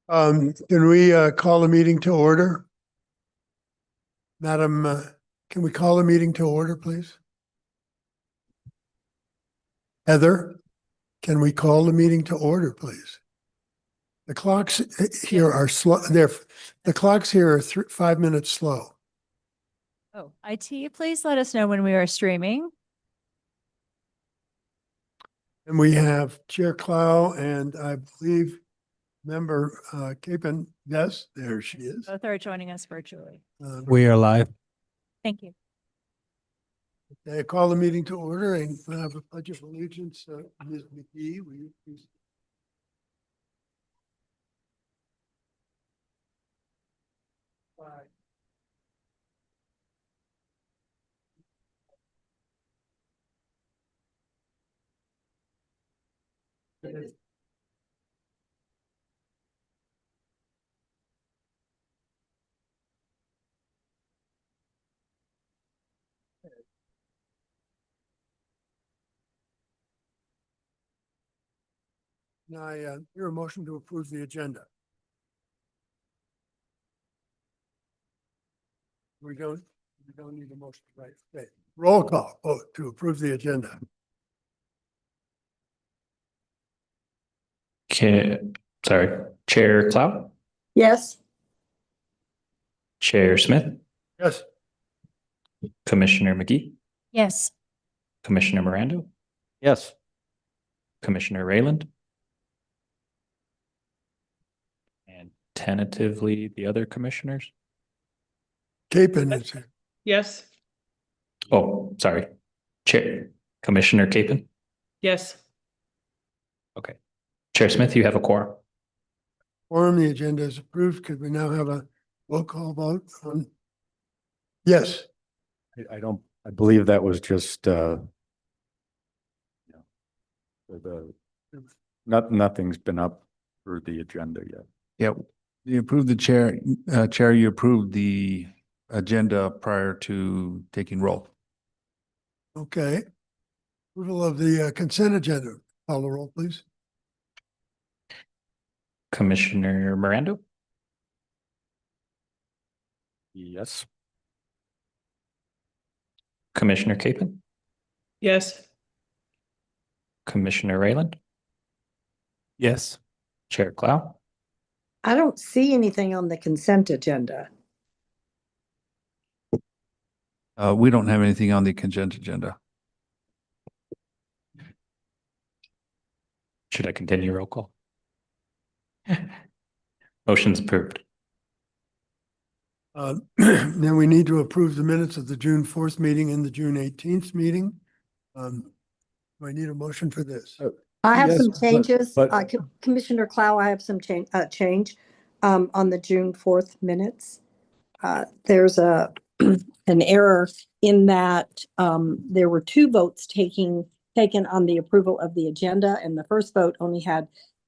Can we call the meeting to order? Madam, can we call the meeting to order, please? Heather, can we call the meeting to order, please? The clocks here are slow. The clocks here are 5 minutes slow. Oh, IT, please let us know when we are streaming. And we have Chair Clow and I believe member Capen. Yes, there she is. Both are joining us virtually. We are live. Thank you. I call the meeting to order and I have a pledge of allegiance. Ms. McGee, will you please? Now, I hear a motion to approve the agenda. We don't need a motion, right? Okay. Roll call vote to approve the agenda. Chair Clow, Yes. Chair Smith, Yes. Commissioner McGee, Yes. Commissioner Miranda, Yes. Commissioner Rayland, and tentatively the other commissioners. Capen is here. Yes. Oh, sorry. Commissioner Capen. Yes. Okay. Chair Smith, you have a quorum. Quorum, the agenda is approved. Could we now have a roll call vote on? Yes. I believe that was just, nothing's been up for the agenda yet. Yeah, you approved the chair, you approved the agenda prior to taking roll. Okay. Approval of the consent agenda. Call the roll, please. Commissioner Miranda, Yes. Commissioner Capen, Yes. Commissioner Rayland, Yes. Chair Clow, I don't see anything on the consent agenda. We don't have anything on the consent agenda. should I continue roll call? Motion's approved. Then we need to approve the minutes of the June 4th meeting and the June 18th meeting. Do I need a motion for this? I have Yes, some changes. but- Commissioner Clow, I have some change on the June 4th minutes. There's an error in that there were 2 votes taken on the approval of the agenda, and the first vote only had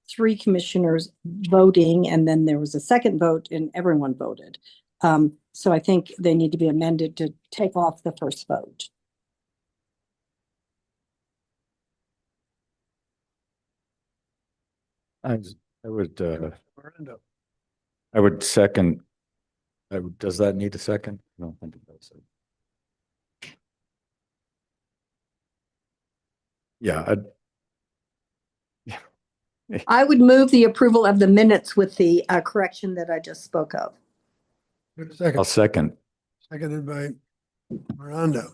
3 commissioners voting, and then there was a second vote and everyone voted. So I think they need to be amended to take off the first vote. I would, Miranda. I would second. Does that need a second? I don't think it does. Yeah, I would move the approval of the minutes with the correction that I just spoke of. Good second. I'll second. Seconded by Miranda. Are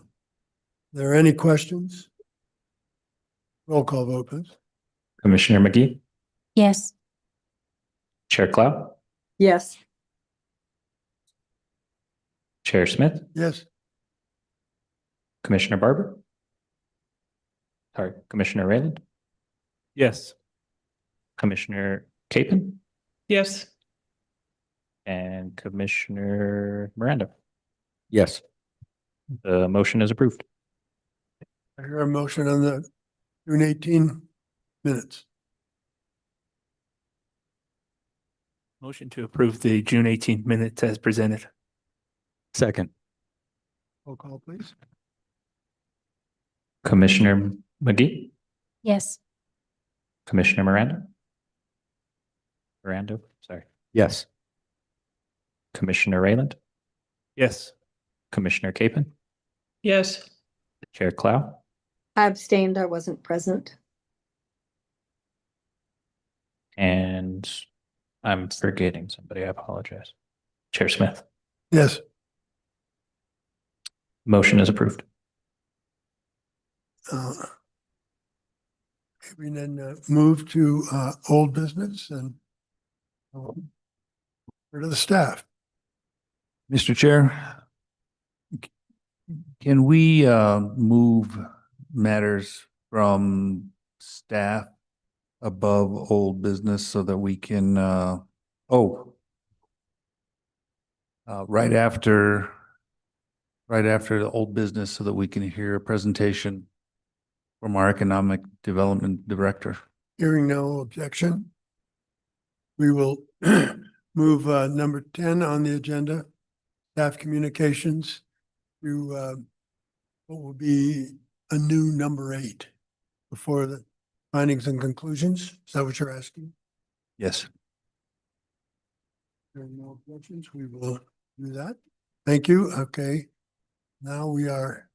there any questions? Roll call vote, please. Commissioner McGee, Yes. Chair Clow, Yes. Chair Smith, Yes. Commissioner Barber. Sorry, Commissioner Rayland, Yes. Commissioner Capen, Yes. and Commissioner Miranda. Yes. The motion is approved. I hear a motion on the June 18 minutes. Motion to approve the June 18th minutes as presented. Second. Roll call, please. Commissioner McGee, Yes. Commissioner Miranda, sorry, Yes. Commissioner Rayland, Yes. Commissioner Capen, Yes. Chair Clow, I abstained. I wasn't present. and I'm forgetting somebody. I apologize. Chair Smith, Yes, motion is approved. uh, we then move to old business and go to the staff. Mr. Chair, can we move matters from staff above old business so that we can, right after the old business so that we can hear a presentation from our Economic Development Director? Hearing no objection, we will move number 10 on the agenda, staff communications, to what will be a new number 8 before the findings and conclusions. Is that what you're asking? Yes. Hearing no objections, we will do that. Thank you. Okay. Now we are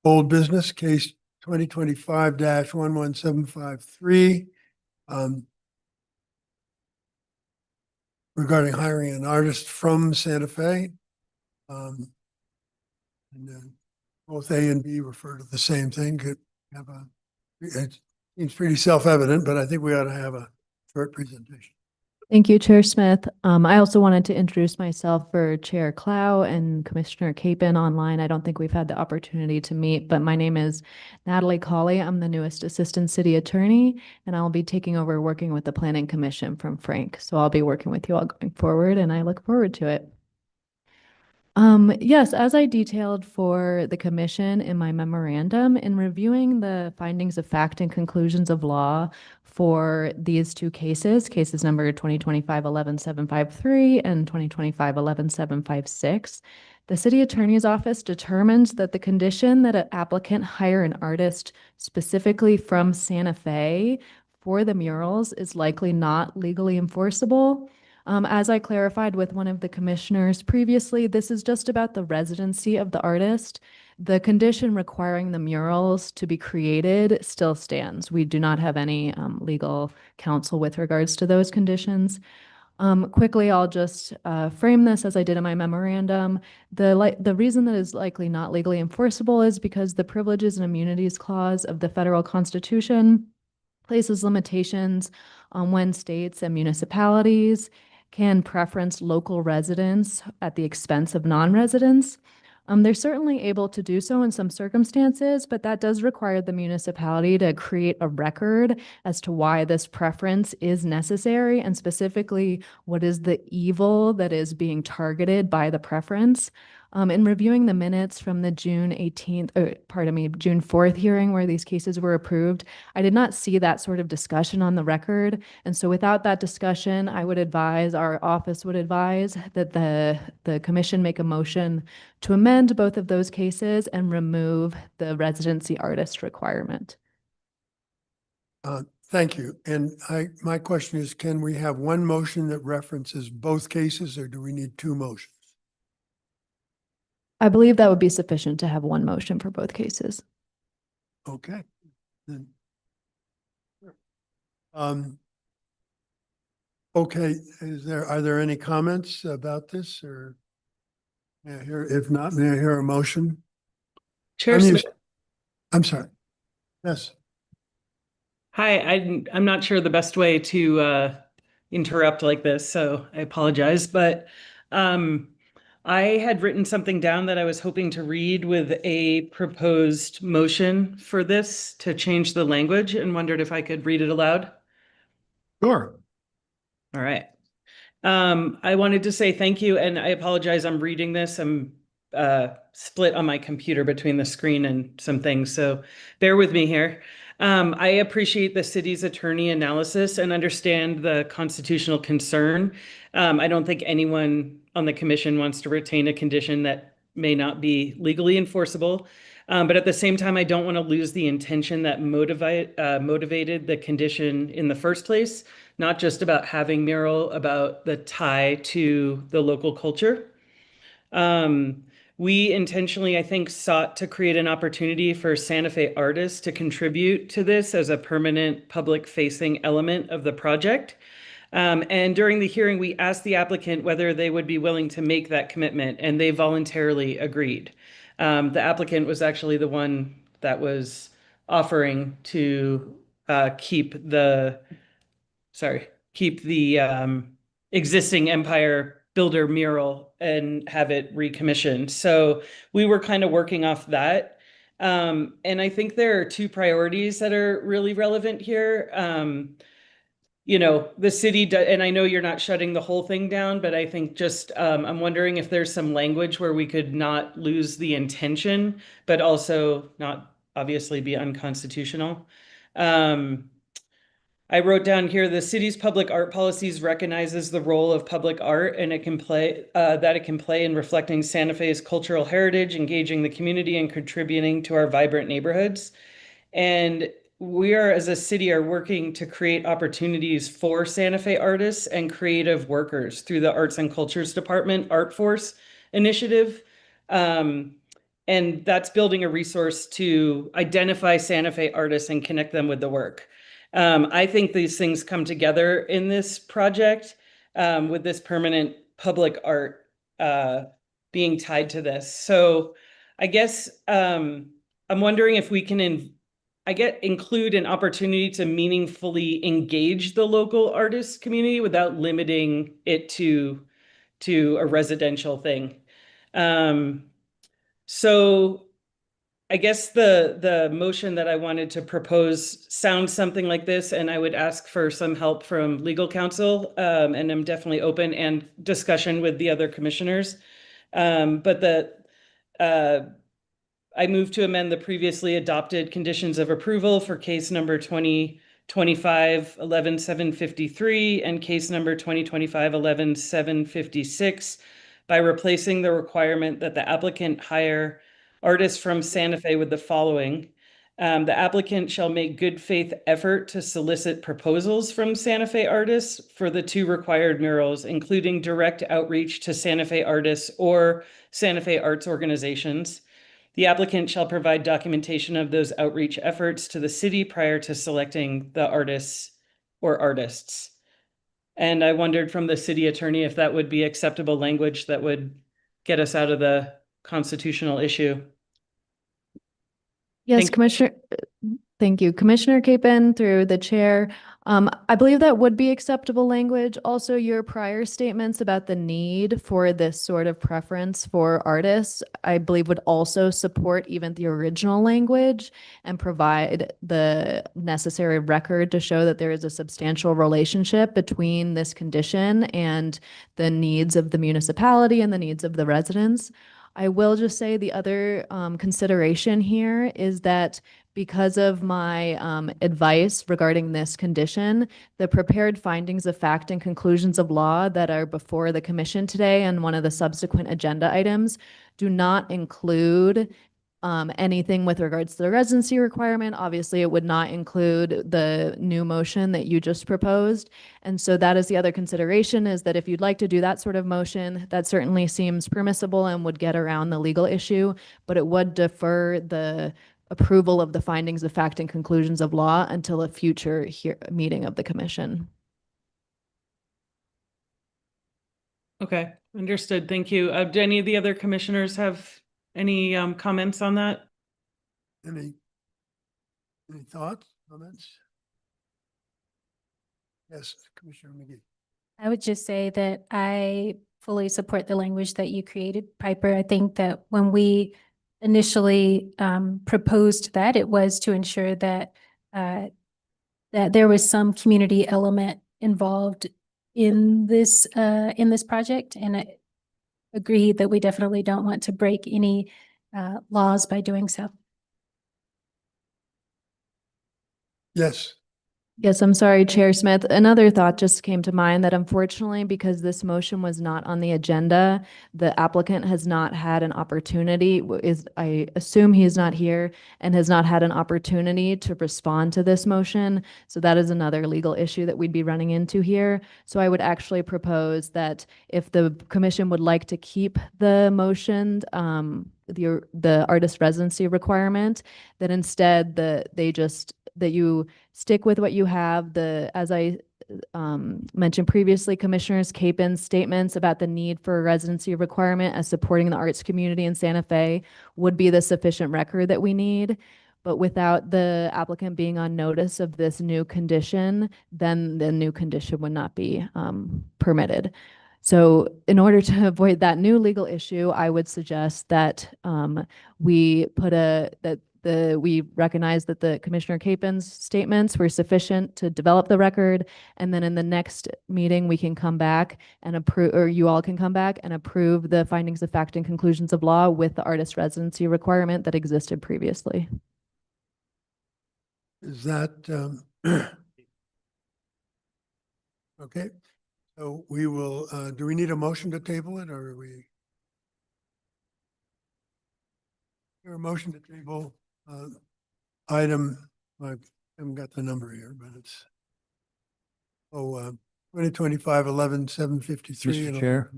old business, case 2025-11753. Regarding hiring an artist from Santa Fe. And then both A and B refer to the same thing. Could have it seems pretty self-evident, but I think we ought to have a short presentation. Thank you, Chair Smith. I also wanted to introduce myself for Chair Clow and Commissioner Capen online. I don't think we've had the opportunity to meet, but my name is Natalie Colley. I'm the newest Assistant City Attorney, and I'll be taking over working with the Planning Commission from Frank. So I'll be working with you all going forward, and I look forward to it. Yes, as I detailed for the commission in my memorandum, in reviewing the findings of fact and conclusions of law for these two cases, cases number 2025-11753 and 2025-11756, the city attorney's office determined that the condition that an applicant hire an artist specifically from Santa Fe for the murals is likely not legally enforceable. As I clarified with one of the commissioners previously, this is just about the residency of the artist. The condition requiring the murals to be created still stands. We do not have any legal counsel with regards to those conditions. Quickly, I'll just frame this as I did in my memorandum. The reason that is likely not legally enforceable is because the Privileges and Immunities Clause of the federal Constitution places limitations on when states and municipalities can preference local residents at the expense of non-residents. They're certainly able to do so in some circumstances, but that does require the municipality to create a record as to why this preference is necessary, and specifically what is the evil that is being targeted by the preference. In reviewing the minutes from the June 4th hearing where these cases were approved, I did not see that sort of discussion on the record. And so without that discussion, I would advise, our office would advise that the commission make a motion to amend both of those cases and remove the residency artist requirement. Thank you. And my question is, can we have one motion that references both cases, or do we need two motions? I believe that would be sufficient to have one motion for both cases. Okay. Then. Okay, are there any comments about this, or if not, may I hear a motion? Chair Smith. I'm sorry. Yes. Hi, I'm not sure the best way to interrupt like this, so I apologize. But I had written something down that I was hoping to read with a proposed motion for this to change the language, and wondered if I could read it aloud. Sure. All right. I wanted to say thank you, and I apologize. I'm reading this. I'm split on my computer between the screen and some things, so bear with me here. I appreciate the city's attorney analysis and understand the constitutional concern. I don't think anyone on the commission wants to retain a condition that may not be legally enforceable. But at the same time, I don't want to lose the intention that motivated the condition in the first place, not just about having mural, about the tie to the local culture. We intentionally, I think, sought to create an opportunity for Santa Fe artists to contribute to this as a permanent public-facing element of the project. And during the hearing, we asked the applicant whether they would be willing to make that commitment, and they voluntarily agreed. The applicant was actually the one that was offering to keep the existing Empire Builder mural and have it recommissioned. So we were kind of working off that. And I think there are two priorities that are really relevant here. The city, and I know you're not shutting the whole thing down, but I think just, I'm wondering if there's some language where we could not lose the intention, but also not obviously be unconstitutional. I wrote down here, the city's public art policies recognizes the role of public art and it can play in reflecting Santa Fe's cultural heritage, engaging the community and contributing to our vibrant neighborhoods. And we are, as a city, are working to create opportunities for Santa Fe artists and creative workers through the Arts and Cultures Department Art Force initiative. And that's building a resource to identify Santa Fe artists and connect them with the work. I think these things come together in this project with this permanent public art being tied to this. So I guess I'm wondering if we can include an opportunity to meaningfully engage the local artist community without limiting it to a residential thing. So I guess the motion that I wanted to propose sounds something like this, and I would ask for some help from legal counsel, and I'm definitely open and discussion with the other commissioners. I move to amend the previously adopted conditions of approval for case number 2025-11753 and case number 2025-11756 by replacing the requirement that the applicant hire artists from Santa Fe with the following. The applicant shall make good faith effort to solicit proposals from Santa Fe artists for the two required murals, including direct outreach to Santa Fe artists or Santa Fe arts organizations. The applicant shall provide documentation of those outreach efforts to the city prior to selecting the artists or artists. And I wondered from the city attorney if that would be acceptable language that would get us out of the constitutional issue. Yes, Thank you. Commissioner, thank you. Commissioner Capen, through the chair. I believe that would be acceptable language. Also, your prior statements about the need for this sort of preference for artists, I believe would also support even the original language and provide the necessary record to show that there is a substantial relationship between this condition and the needs of the municipality and the needs of the residents. I will just say the other consideration here is that because of my advice regarding this condition, the prepared findings of fact and conclusions of law that are before the commission today and one of the subsequent agenda items do not include anything with regards to the residency requirement. Obviously, it would not include the new motion that you just proposed. And so that is the other consideration, is that if you'd like to do that sort of motion, that certainly seems permissible and would get around the legal issue, but it would defer the approval of the findings of fact and conclusions of law until a future meeting of the commission. Okay, understood. Thank you. Do any of the other commissioners have any comments on that? Any thoughts, comments? Yes, Commissioner McGee. I would just say that I fully support the language that you created, Piper. I think that when we initially proposed that, it was to ensure that that there was some community element involved in this project, and I agree that we definitely don't want to break any laws by doing so. Yes, Yes, I'm sorry, Chair Smith. Another thought just came to mind that unfortunately, because this motion was not on the agenda, the applicant has not had an opportunity, I assume he is not here, and has not had an opportunity to respond to this motion. So that is another legal issue that we'd be running into here. So I would actually propose that if the commission would like to keep the motion, the artist residency requirement, that instead that you stick with what you have. As I mentioned previously, Commissioners Capen's statements about the need for a residency requirement as supporting the arts community in Santa Fe would be the sufficient record that we need. But without the applicant being on notice of this new condition, then the new condition would not be permitted. So in order to avoid that new legal issue, I would suggest that we recognize that the Commissioner Capen's statements were sufficient to develop the record. And then in the next meeting, we can come back and approve, or you all can come back and approve the findings of fact and conclusions of law with the artist residency requirement that existed previously. Is that, okay? So we will, do we need a motion to table it, or are we? There a motion to table item, I haven't got the number here, but it's 2025-11-753 Mr. and Chair,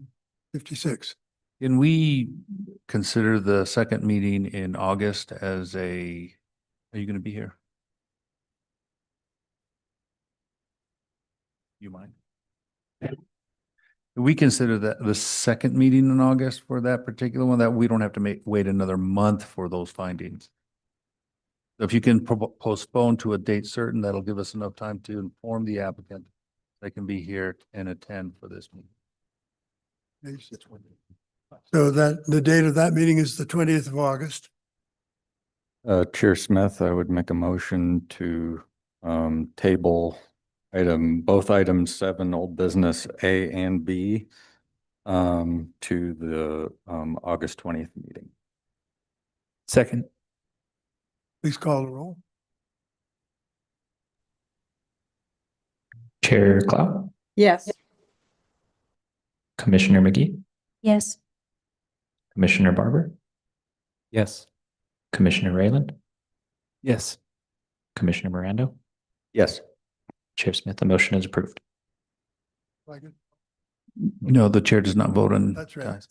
56. can we consider the second meeting in August as are you going to be here? You mind? Can we consider that the second meeting in August for that particular one, that we don't have to wait another month for those findings? So if you can postpone to a date certain, that'll give us enough time to inform the applicant they can be here and attend for this meeting. So that the date of that meeting is the 20th of August. Chair Smith, I would make a motion to table both items 7, old business A and B, to the August 20th meeting. Second. Please call the roll. Chair Clow, Yes. Commissioner McGee, Yes. Commissioner Barber, Yes. Commissioner Rayland, Yes. Commissioner Miranda, Yes. Chair Smith, the motion is approved. No, the chair does not vote on. That's right. ties.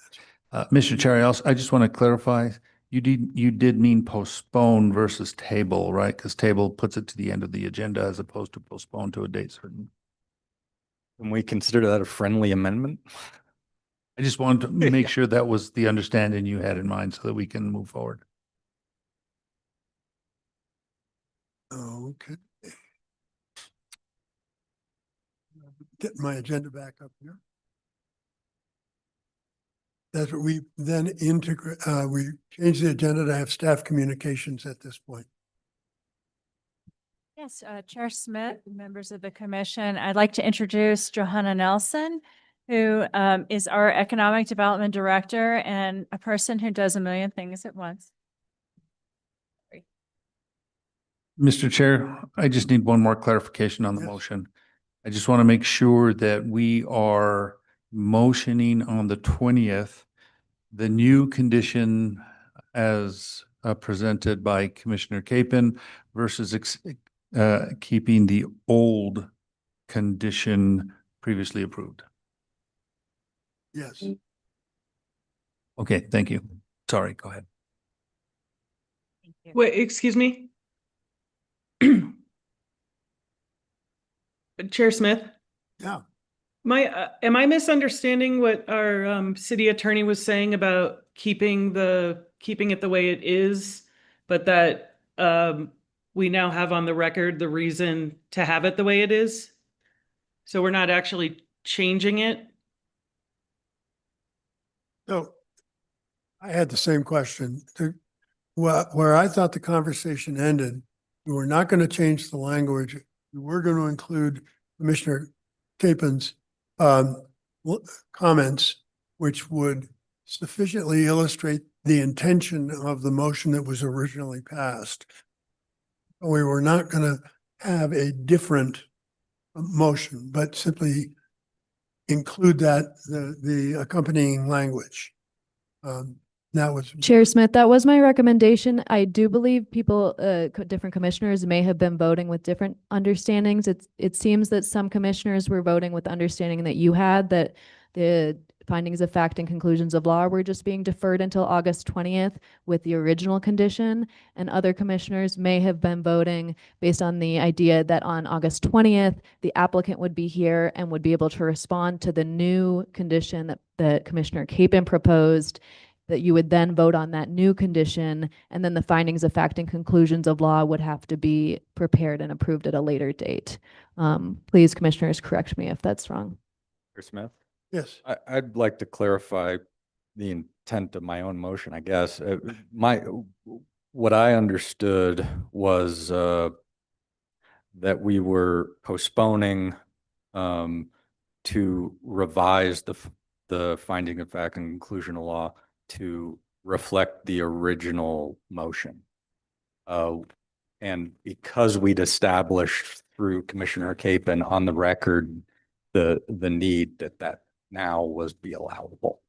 Mr. Chair, I just want to clarify, you did mean postpone versus table, right? Because table puts it to the end of the agenda as opposed to postpone to a date certain. Can we consider that a friendly amendment? I just wanted to make sure that was the understanding you had in mind so that we can move forward. Okay. Get my agenda back up here. That's what we then integrate, we change the agenda to have staff communications at this point. Yes, Chair Smith, members of the commission, I'd like to introduce Johanna Nelson, who is our Economic Development Director and a person who does a million things at once. Mr. Chair, I just need one more clarification on the Yes. motion. I just want to make sure that we are motioning on the 20th, the new condition as presented by Commissioner Capen versus keeping the old condition previously approved. Yes. Okay, thank you. Sorry, go ahead. Thank you. Wait, excuse me? Chair Smith, Yeah. am I misunderstanding what our city attorney was saying about keeping it the way it is, but that we now have on the record the reason to have it the way it is? So we're not actually changing it? So I had the same question. Where I thought the conversation ended, we were not going to change the language. We were going to include Commissioner Capen's comments, which would sufficiently illustrate the intention of the motion that was originally passed. We were not going to have a different motion, but simply include that, the accompanying language. That was. Chair Smith, that was my recommendation. I do believe people, different commissioners may have been voting with different understandings. It seems that some commissioners were voting with the understanding that you had, that the findings of fact and conclusions of law were just being deferred until August 20th with the original condition. And other commissioners may have been voting based on the idea that on August 20th, the applicant would be here and would be able to respond to the new condition that Commissioner Capen proposed, that you would then vote on that new condition, and then the findings of fact and conclusions of law would have to be prepared and approved at a later date. Please, commissioners, correct me if that's wrong. Chair Smith? Yes. I'd like to clarify the intent of my own motion, I guess. What I understood was that we were postponing to revise the finding of fact and conclusion of law to reflect the original motion. And because we'd established through Commissioner Capen on the record the need that now was be allowable.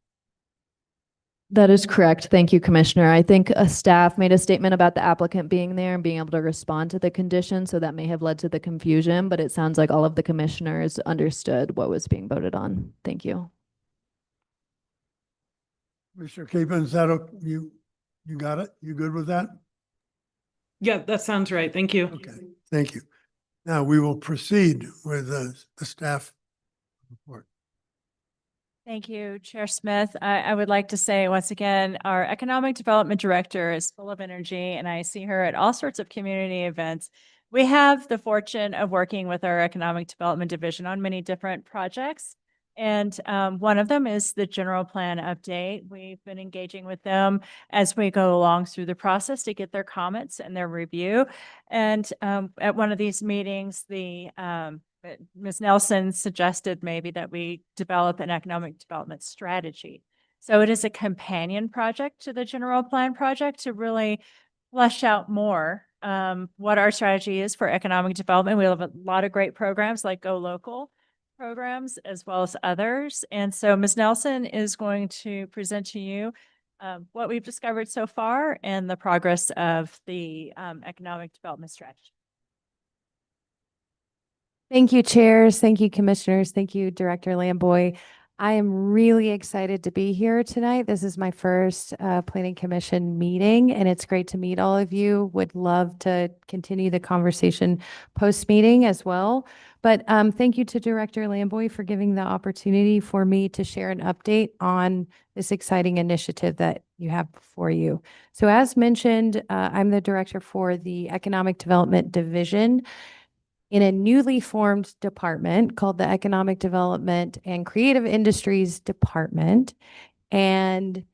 That is correct. Thank you, Commissioner. I think a staff made a statement about the applicant being there and being able to respond to the condition, so that may have led to the confusion, but it sounds like all of the commissioners understood what was being voted on. Thank you. Mr. Capen, is that, you got it? You good with that? Yeah, that sounds right. Thank you. Okay, thank you. Now we will proceed with the staff report. Thank you, Chair Smith. I would like to say once again, our Economic Development Director is full of energy, and I see her at all sorts of community events. We have the fortune of working with our Economic Development Division on many different projects. And one of them is the general plan update. We've been engaging with them as we go along through the process to get their comments and their review. And at one of these meetings, Ms. Nelson suggested maybe that we develop an economic development strategy. So it is a companion project to the general plan project to really flesh out more what our strategy is for economic development. We have a lot of great programs like Go Local programs as well as others. And so Ms. Nelson is going to present to you what we've discovered so far and the progress of the economic development strategy. Thank you, chairs. Thank you, commissioners. Thank you, Director Lamboy. I am really excited to be here tonight. This is my first Planning Commission meeting, and it's great to meet all of you. Would love to continue the conversation post-meeting as well. But thank you to Director Lamboy for giving the opportunity for me to share an update on this exciting initiative that you have before you. So as mentioned, I'm the director for the Economic Development Division in a newly formed department called the Economic Development and Creative Industries Department. And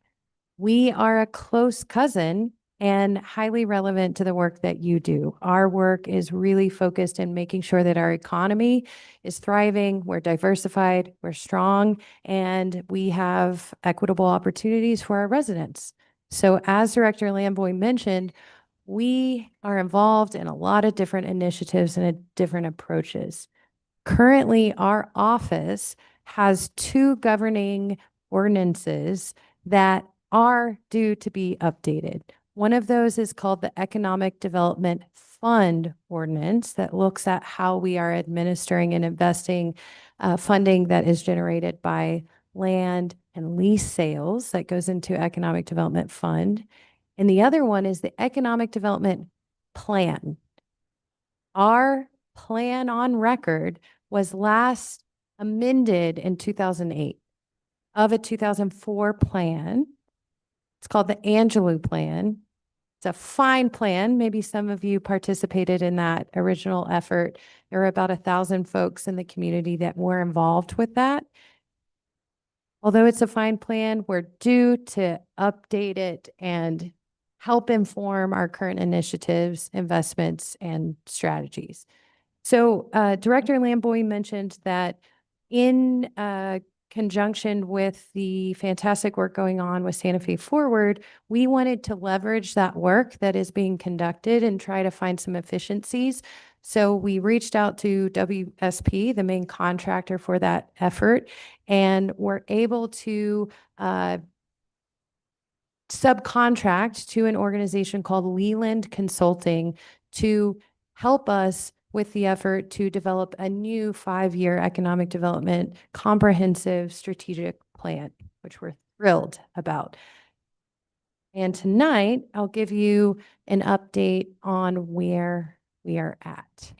we are a close cousin and highly relevant to the work that you do. Our work is really focused in making sure that our economy is thriving, we're diversified, we're strong, and we have equitable opportunities for our residents. So as Director Lamboy mentioned, we are involved in a lot of different initiatives and different approaches. Currently, our office has 2 governing ordinances that are due to be updated. One of those is called the Economic Development Fund Ordinance that looks at how we are administering and investing funding that is generated by land and lease sales that goes into Economic Development Fund. And the other one is the Economic Development Plan. Our plan on record was last amended in 2008 of a 2004 plan. It's called the Angelou Plan. It's a fine plan. Maybe some of you participated in that original effort. There were about 1,000 folks in the community that were involved with that. Although it's a fine plan, we're due to update it and help inform our current initiatives, investments, and strategies. So Director Lamboy mentioned that in conjunction with the fantastic work going on with Santa Fe Forward, we wanted to leverage that work that is being conducted and try to find some efficiencies. So we reached out to WSP, the main contractor for that effort, and were able to subcontract to an organization called Leland Consulting to help us with the effort to develop a new 5-year economic development comprehensive strategic plan, which we're thrilled about. And tonight, I'll give you an update on where we are at.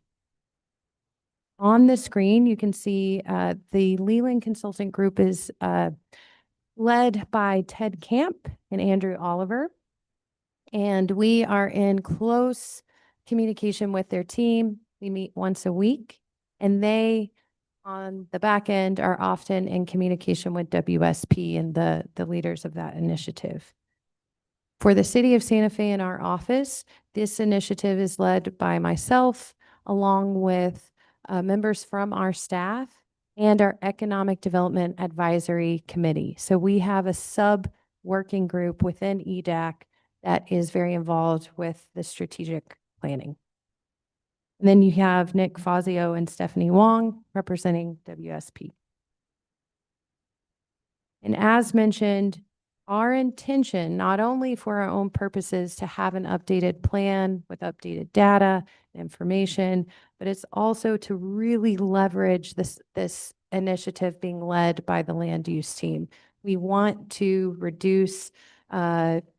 On the screen, you can see the Leland Consulting Group is led by Ted Camp and Andrew Oliver. And we are in close communication with their team. We meet once a week, and they, on the back end, are often in communication with WSP and the leaders of that initiative. For the city of Santa Fe in our office, this initiative is led by myself, along with members from our staff and our Economic Development Advisory Committee. So we have a sub-working group within EDAC that is very involved with the strategic planning. And then you have Nick Fazio and Stephanie Wong representing WSP. And as mentioned, our intention, not only for our own purposes to have an updated plan with updated data and information, but it's also to really leverage this initiative being led by the land use team. We want to reduce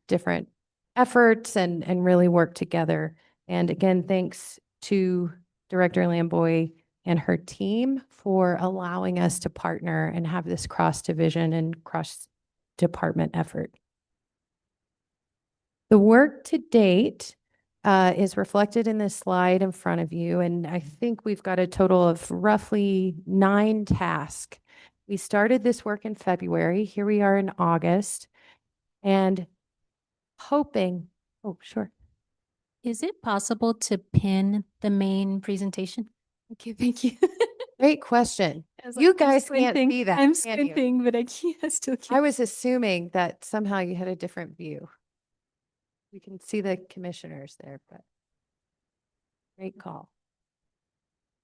different efforts and really work together. And again, thanks to Director Lamboy and her team for allowing us to partner and have this cross-division and cross-department effort. The work to date is reflected in this slide in front of you, and I think we've got a total of roughly 9 tasks. We started this work in February. Here we are in August, and hoping, oh, sure. Is it possible to pin the main presentation? Okay, thank you. Great question. I was You I'm guys can't squinting. see that, I'm can you? squinting, but I can't, I still I can't. was assuming that somehow you had a different view. You can see the commissioners there, but great call.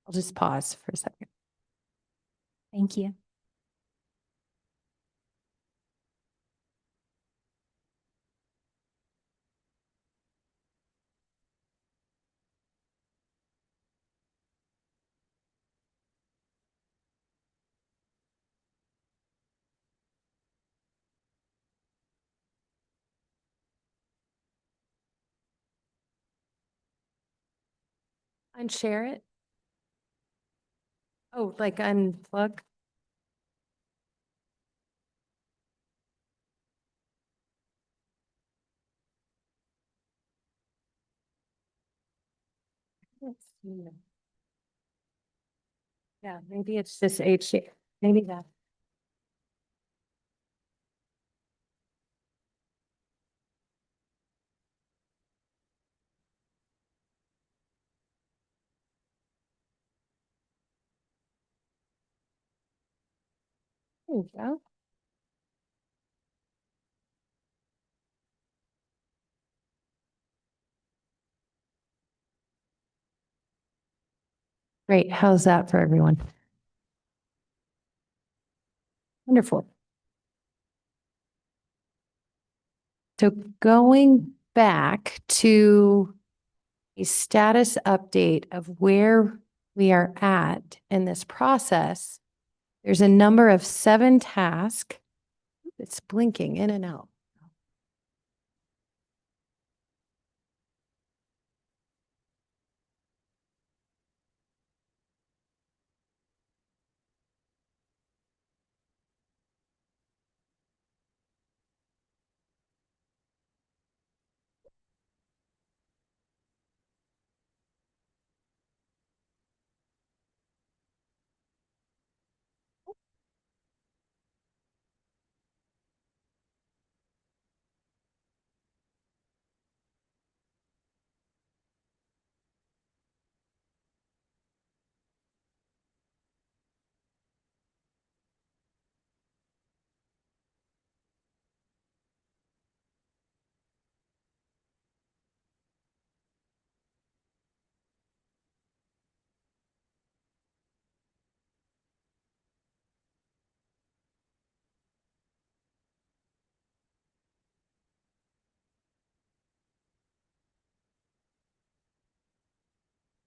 I'll just pause for a second. Thank you. Unshare it. Oh, like unplug? Let's see. Yeah, maybe it's just H, maybe that. There you go. Great. How's that for everyone? Wonderful. So going back to a status update of where we are at in this process, there's a number of 7 tasks. It's blinking in and out.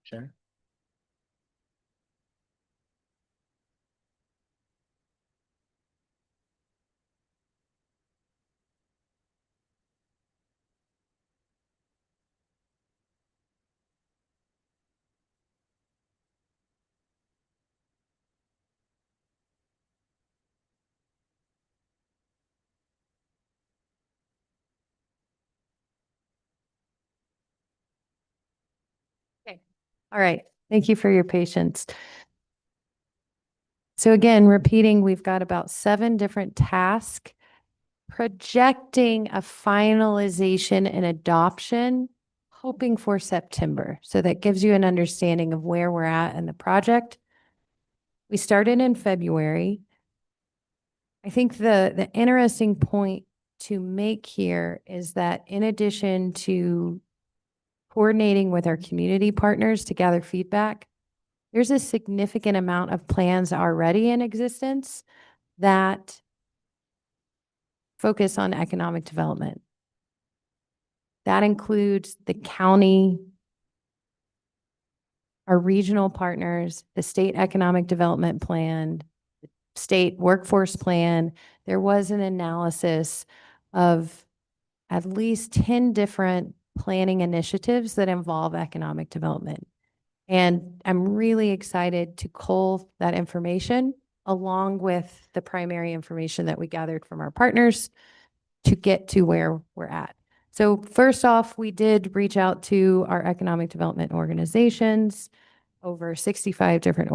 Sharon? All right. Thank you for your patience. So again, repeating, we've got about 7 different tasks projecting a finalization and adoption, hoping for September. So that gives you an understanding of where we're at in the project. We started in February. I think the interesting point to make here is that in addition to coordinating with our community partners to gather feedback, there's a significant amount of plans already in existence that focus on economic development. That includes the county, our regional partners, the state economic development plan, the state workforce plan. There was an analysis of at least 10 different planning initiatives that involve economic development. And I'm really excited to cull that information along with the primary information that we gathered from our partners to get to where we're at. So first off, we did reach out to our economic development organizations, over 65 different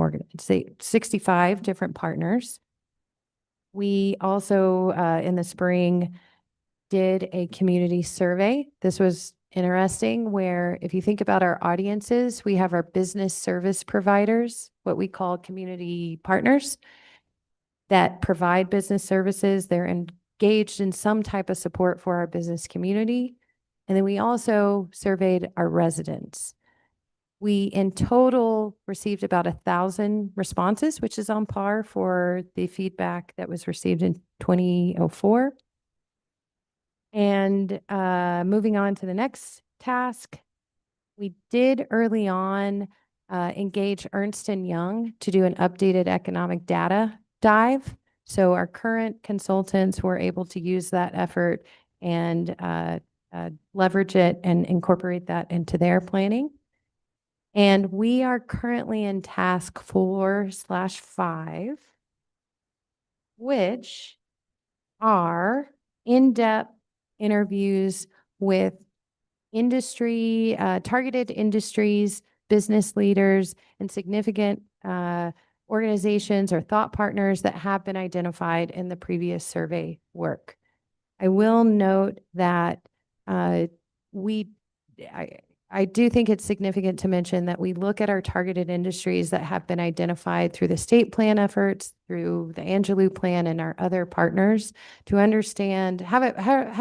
65 different partners. We also, in the spring, did a community survey. This was interesting, where if you think about our audiences, we have our business service providers, what we call community partners, that provide business services. They're engaged in some type of support for our business community. And then we also surveyed our residents. We in total received about 1,000 responses, which is on par for the feedback that was received in 2004. And moving on to the next task, we did early on engage Ernst & Young to do an updated economic data dive. So our current consultants were able to use that effort and leverage it and incorporate that into their planning. And we are currently in task 4/5, which are in-depth interviews with industry, targeted industries, business leaders, and significant organizations or thought partners that have been identified in the previous survey work. I will note that I do think it's significant to mention that we look at our targeted industries that have been identified through the state plan efforts, through the Angelou plan and our other partners to understand, have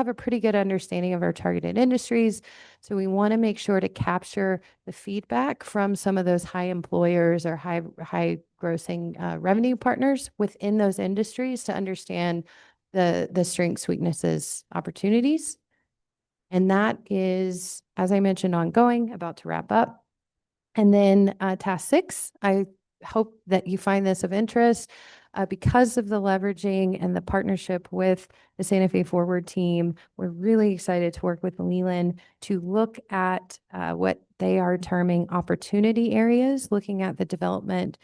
a pretty good understanding of our targeted industries. So we want to make sure to capture the feedback from some of those high employers or high grossing revenue partners within those industries to understand the strengths, weaknesses, opportunities. And that is, as I mentioned, ongoing, about to wrap up. And then task 6, I hope that you find this of interest because of the leveraging and the partnership with the Santa Fe Forward team. We're really excited to work with Leland to look at what they are terming opportunity areas, looking at the development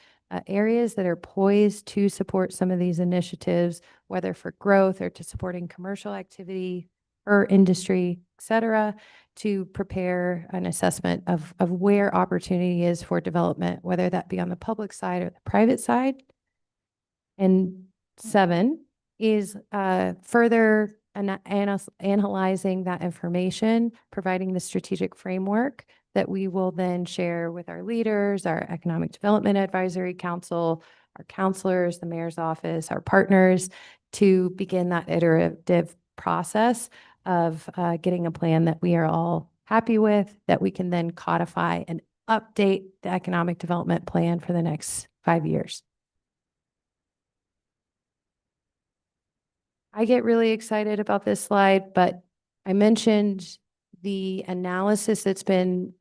areas that are poised to support some of these initiatives, whether for growth or to supporting commercial activity or industry, et cetera, to prepare an assessment of where opportunity is for development, whether that be on the public side or the private side. And 7 is further analyzing that information, providing the strategic framework that we will then share with our leaders, our Economic Development Advisory Council, our counselors, the mayor's office, our partners, to begin that iterative process of getting a plan that we are all happy with, that we can then codify and update the economic development plan for the next 5 years. I get really excited about this slide, but I mentioned the analysis that's been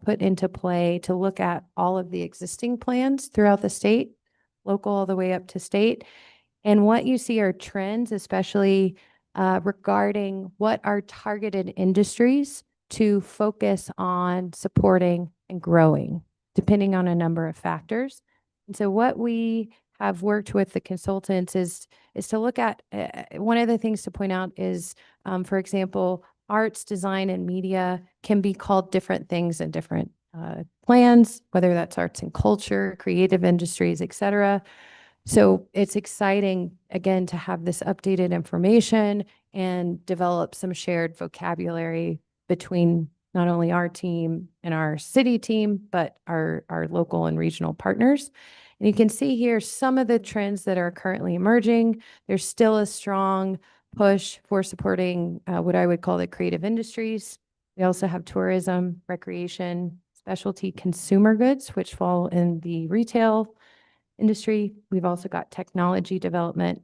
put into play to look at all of the existing plans throughout the state, local all the way up to state. And what you see are trends, especially regarding what are targeted industries to focus on supporting and growing, depending on a number of factors. And so what we have worked with the consultants is to look at, one of the things to point out is, for example, arts, design, and media can be called different things in different plans, whether that's arts and culture, creative industries, et cetera. So it's exciting, again, to have this updated information and develop some shared vocabulary between not only our team and our city team, but our local and regional partners. And you can see here some of the trends that are currently emerging. There's still a strong push for supporting what I would call the creative industries. We also have tourism, recreation, specialty consumer goods, which fall in the retail industry. We've also got technology development,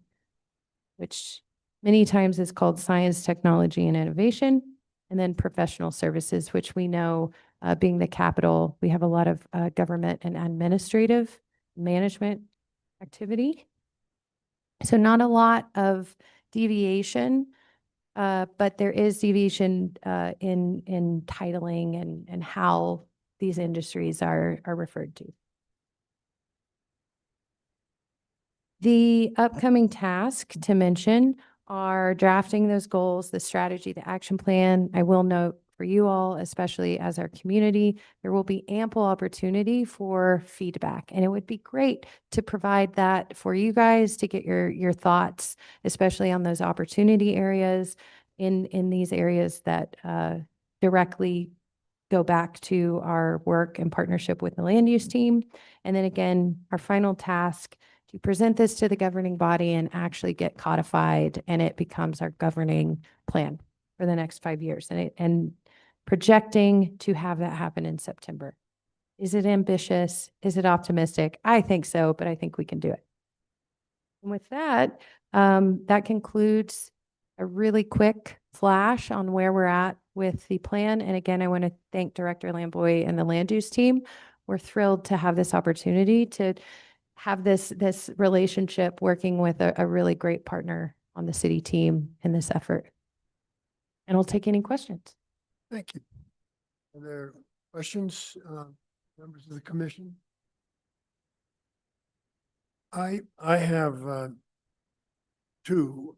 which many times is called science, technology, and innovation. And then professional services, which we know, being the capital, we have a lot of government and administrative management activity. So not a lot of deviation, but there is deviation in titling and how these industries are referred to. The upcoming task to mention are drafting those goals, the strategy, the action plan. I will note for you all, especially as our community, there will be ample opportunity for feedback. And it would be great to provide that for you guys to get your thoughts, especially on those opportunity areas in these areas that directly go back to our work in partnership with the land use team. And then again, our final task to present this to the governing body and actually get codified, and it becomes our governing plan for the next 5 years. And projecting to have that happen in September. Is it ambitious? Is it optimistic? I think so, but I think we can do it. And with that, that concludes a really quick flash on where we're at with the plan. And again, I want to thank Director Lamboy and the land use team. We're thrilled to have this opportunity to have this relationship working with a really great partner on the city team in this effort. And I'll take any questions. Thank you. Are there questions, members of the commission? I have two.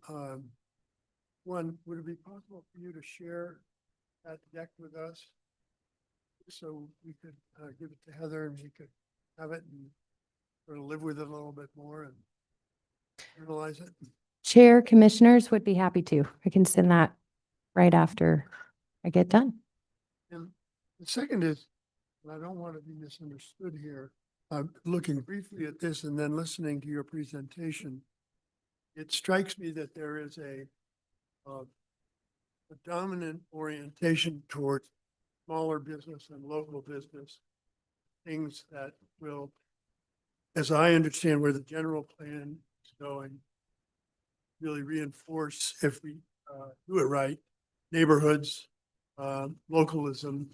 One, would it be possible for you to share that deck with us? So we could give it to Heather and we could have it and sort of live with it a little bit more and analyze it. Chair, commissioners would be happy to. I can send that right after I get done. And the second is, and I don't want to be misunderstood here, looking briefly at this and then listening to your presentation, it strikes me that there is a dominant orientation towards smaller business and local business, things that will, as I understand where the general plan is going, really reinforce, if we do it right, neighborhoods, localism,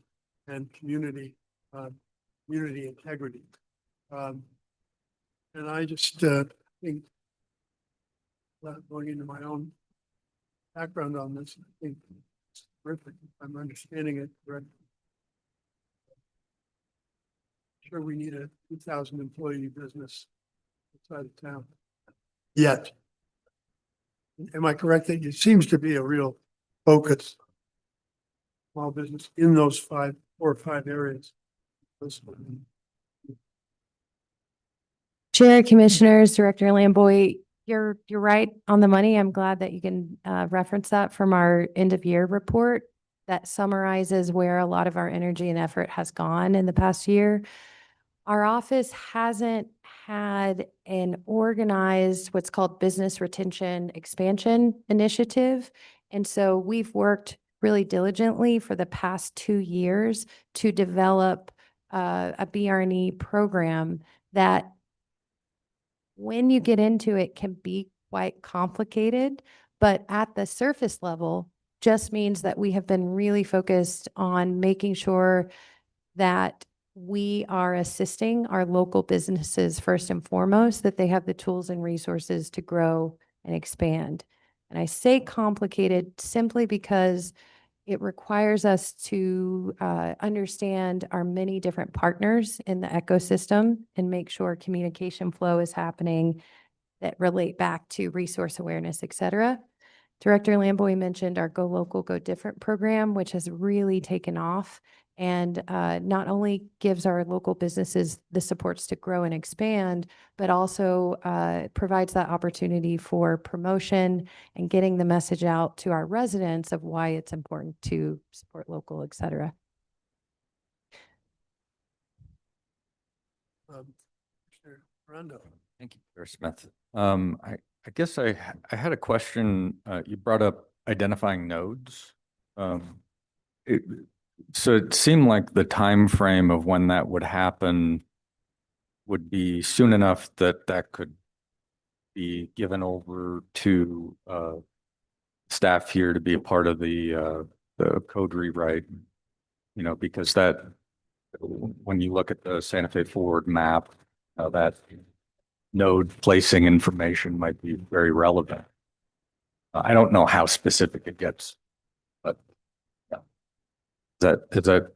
and community integrity. And I just think, going into my own background on this, I think it's terrific. I'm understanding it correctly. Sure, we need a 2,000 employee business outside of town. Yet, am I correct that it seems to be a real focus, small business in those 4 or 5 areas? Chair, commissioners, Director Lamboy, you're right on the money. I'm glad that you can reference that from our end of year report that summarizes where a lot of our energy and effort has gone in the past year. Our office hasn't had an organized, what's called business retention expansion initiative. And so we've worked really diligently for the past 2 years to develop a BRNE program that, when you get into it, can be quite complicated, but at the surface level, just means that we have been really focused on making sure that we are assisting our local businesses first and foremost, that they have the tools and resources to grow and expand. And I say complicated simply because it requires us to understand our many different partners in the ecosystem and make sure communication flow is happening that relate back to resource awareness, et cetera. Director Lamboy mentioned our Go Local, Go Different program, which has really taken off and not only gives our local businesses the supports to grow and expand, but also provides that opportunity for promotion and getting the message out to our residents of why it's important to support local, et cetera. Commissioner Rondo. Thank you, Chair Smith. I guess I had a question. You brought up identifying nodes. So it seemed like the time frame of when that would happen would be soon enough that that could be given over to staff here to be a part of the code rewrite. You know, because that when you look at the Santa Fe Forward map, that node placing information might be very relevant. I don't know how specific it gets, but yeah. Is that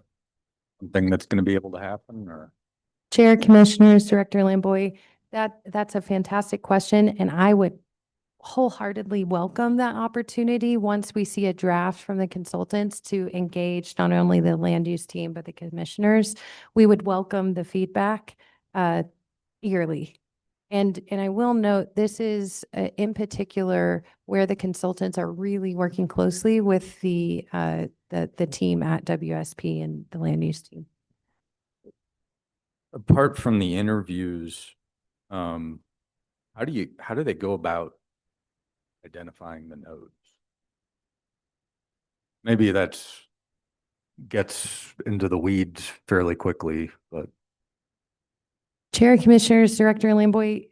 something that's going to be able to happen, or? Chair, Commissioners, Director Lamboy, that's a fantastic question, and I would wholeheartedly welcome that opportunity once we see a draft from the consultants to engage not only the land use team, but the commissioners. We would welcome the feedback eagerly. And I will note, this is in particular where the consultants are really working closely with the team at WSP and the land use team. Apart from the interviews, how do they go about identifying the nodes? Maybe that gets into the weeds fairly quickly, but. Chair, Commissioners, Director Lamboy,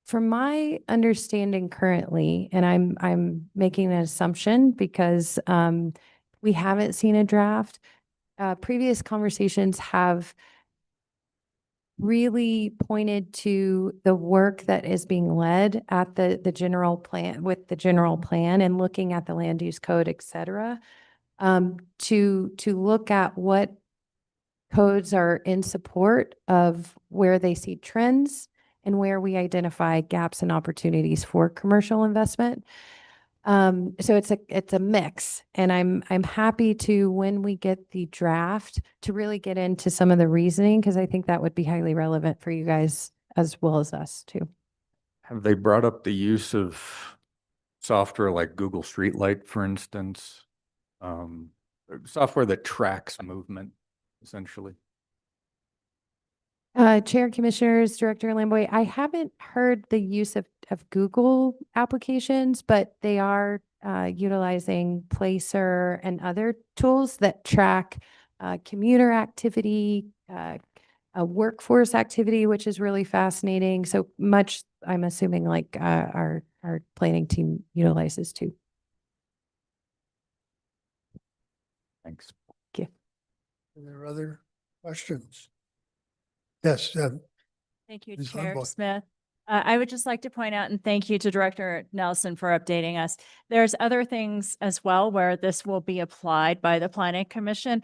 from my understanding currently, and I'm making an assumption because we haven't seen a draft. Previous conversations have really pointed to the work that is being led at the general plan, with the general plan and looking at the land use code, et cetera, to look at what codes are in support of where they see trends and where we identify gaps and opportunities for commercial investment. So it's a mix, and I'm happy to, when we get the draft, to really get into some of the reasoning, because I think that would be highly relevant for you guys as well as us too. Have they brought up the use of software like Google Streetlight, for instance? Software that tracks movement, essentially. Chair, Commissioners, Director Lamboy, I haven't heard the use of Google applications, but they are utilizing Placer and other tools that track commuter activity, workforce activity, which is really fascinating. So much, I'm assuming, like our planning team utilizes too. Thanks. Thank you. Are there other questions? Yes, Thank you, Ms. Chair Lamboy. Smith. I would just like to point out, and thank you to Director Nelson for updating us. There's other things as well where this will be applied by the Planning Commission.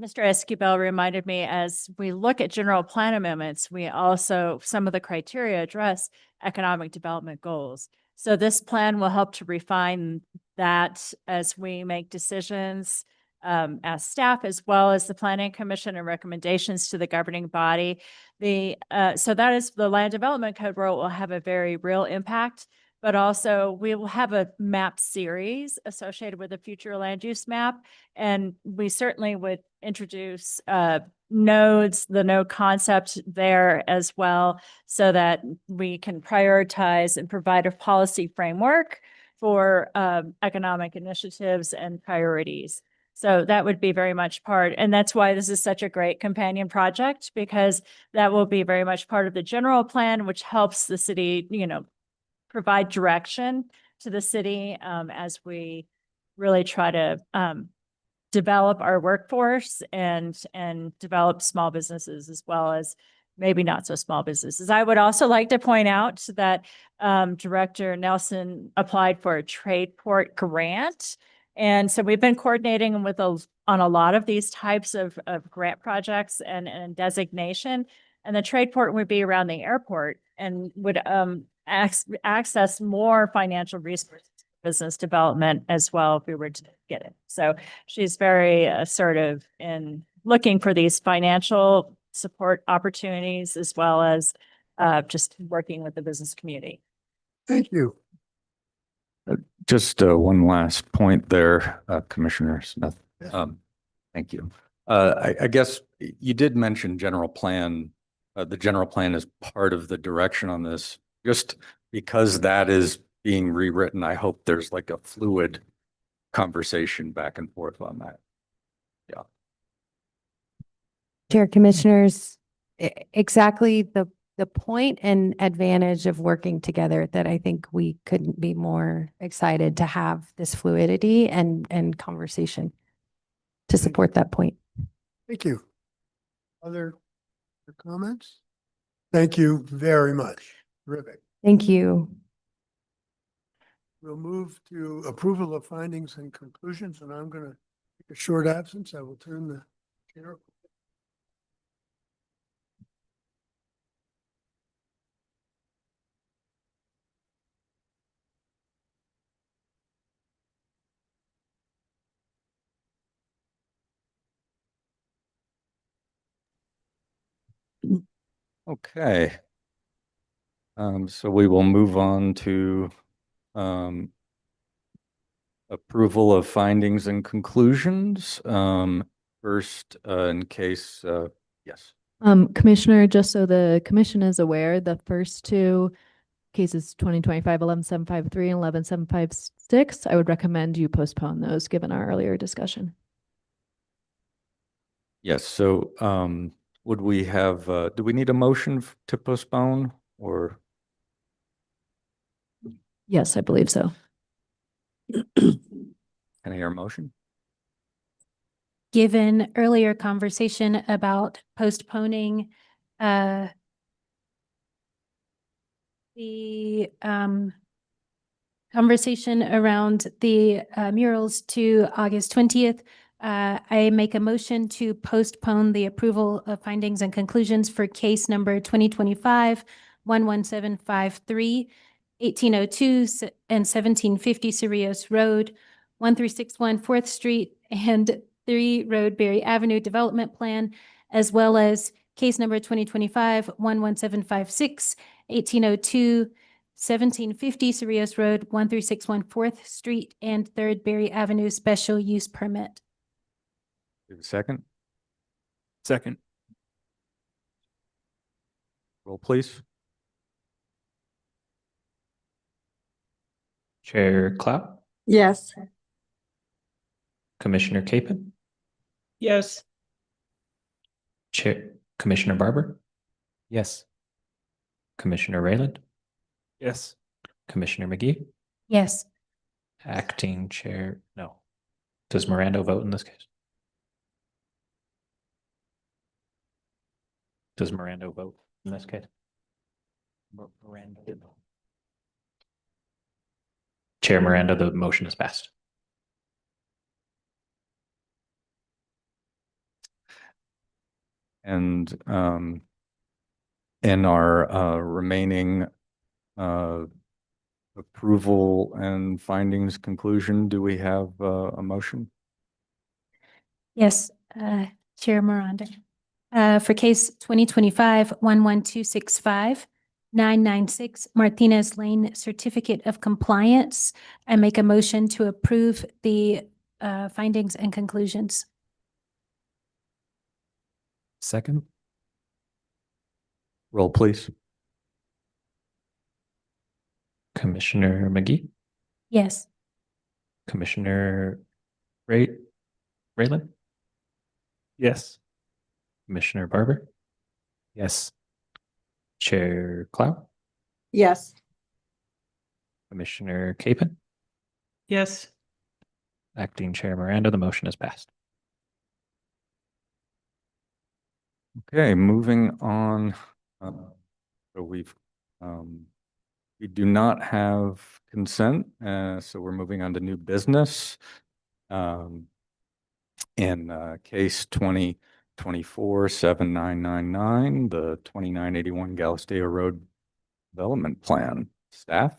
Mr. Esquivel reminded me, as we look at general plan amendments, we also, some of the criteria address economic development goals. So this plan will help to refine that as we make decisions as staff, as well as the Planning Commission, and recommendations to the governing body. So that is the Land Development Code, where it will have a very real impact, but also we will have a map series associated with a future land use map. And we certainly would introduce nodes, the node concept there as well, so that we can prioritize and provide a policy framework for economic initiatives and priorities. So that would be very much part, and that's why this is such a great companion project, because that will be very much part of the general plan, which helps the city, provide direction to the city as we really try to develop our workforce and develop small businesses as well as maybe not so small businesses. I would also like to point out that Director Nelson applied for a trade port grant. And so we've been coordinating with on a lot of these types of grant projects and designation. And the trade port would be around the airport and would access more financial resources, business development as well if we were to get it. So she's very assertive in looking for these financial support opportunities as well as just working with the business community. Thank you. Just one last point there, Commissioner Smith. Thank you. I guess you did mention general plan. The general plan is part of the direction on this. Just because that is being rewritten, I hope there's like a fluid conversation back and forth on that. Yeah. Chair Commissioners, exactly the point and advantage of working together that I think we couldn't be more excited to have this fluidity and conversation to support that point. Thank you. Other comments? Thank you very much. Terrific. Thank you. We'll move to approval of findings and conclusions, and I'm going to take a short absence. I will turn the chair. Okay. So we will move on to approval of findings and conclusions. First, in case, yes. Commissioner, just so the commission is aware, the first two cases 2025-11753 and 11756, I would recommend you postpone those given our earlier discussion. Yes. So would we have, do we need a motion to postpone or? Yes, I believe so. Can I hear a motion? Given earlier conversation about postponing the conversation around the murals to August 20th, I make a motion to postpone the approval of findings and conclusions for case number 2025-11753, 1802 and 1750 Cerrillos Road, 1361 4th Street, and 3 Roadbury Avenue Development Plan, as well as case number 2025-11756, 1802, 1750 Cerrillos Road, 1361 4th Street, and 3rd Berry Avenue Special Use Permit. Give a second. Second. Roll, please. Chair Clow, Yes. Commissioner Capon, Yes. Chair, Commissioner Barber, Yes. Commissioner Rayland, Yes. Commissioner McGee, Yes. Acting Chair, no. Does Miranda vote in this case? Does Miranda vote in this case? Miranda did vote. Chair Miranda, the motion is passed. And in our remaining approval and findings conclusion, do we have a motion? Yes, Chair Miranda. For case 2025-11265, 996 Martinez Lane Certificate of Compliance, I make a motion to approve the findings and conclusions. Second. Roll, please. Commissioner McGee, Yes. Commissioner Rayland, Yes. Commissioner Barber, Yes. Chair Clow, Yes. Commissioner Capon, Yes. Acting Chair Miranda, the motion is passed. Okay, moving on. So we do not have consent, so we're moving on to new business. In case 2024-7999, the 2981 Galisteo Road Development Plan. Staff?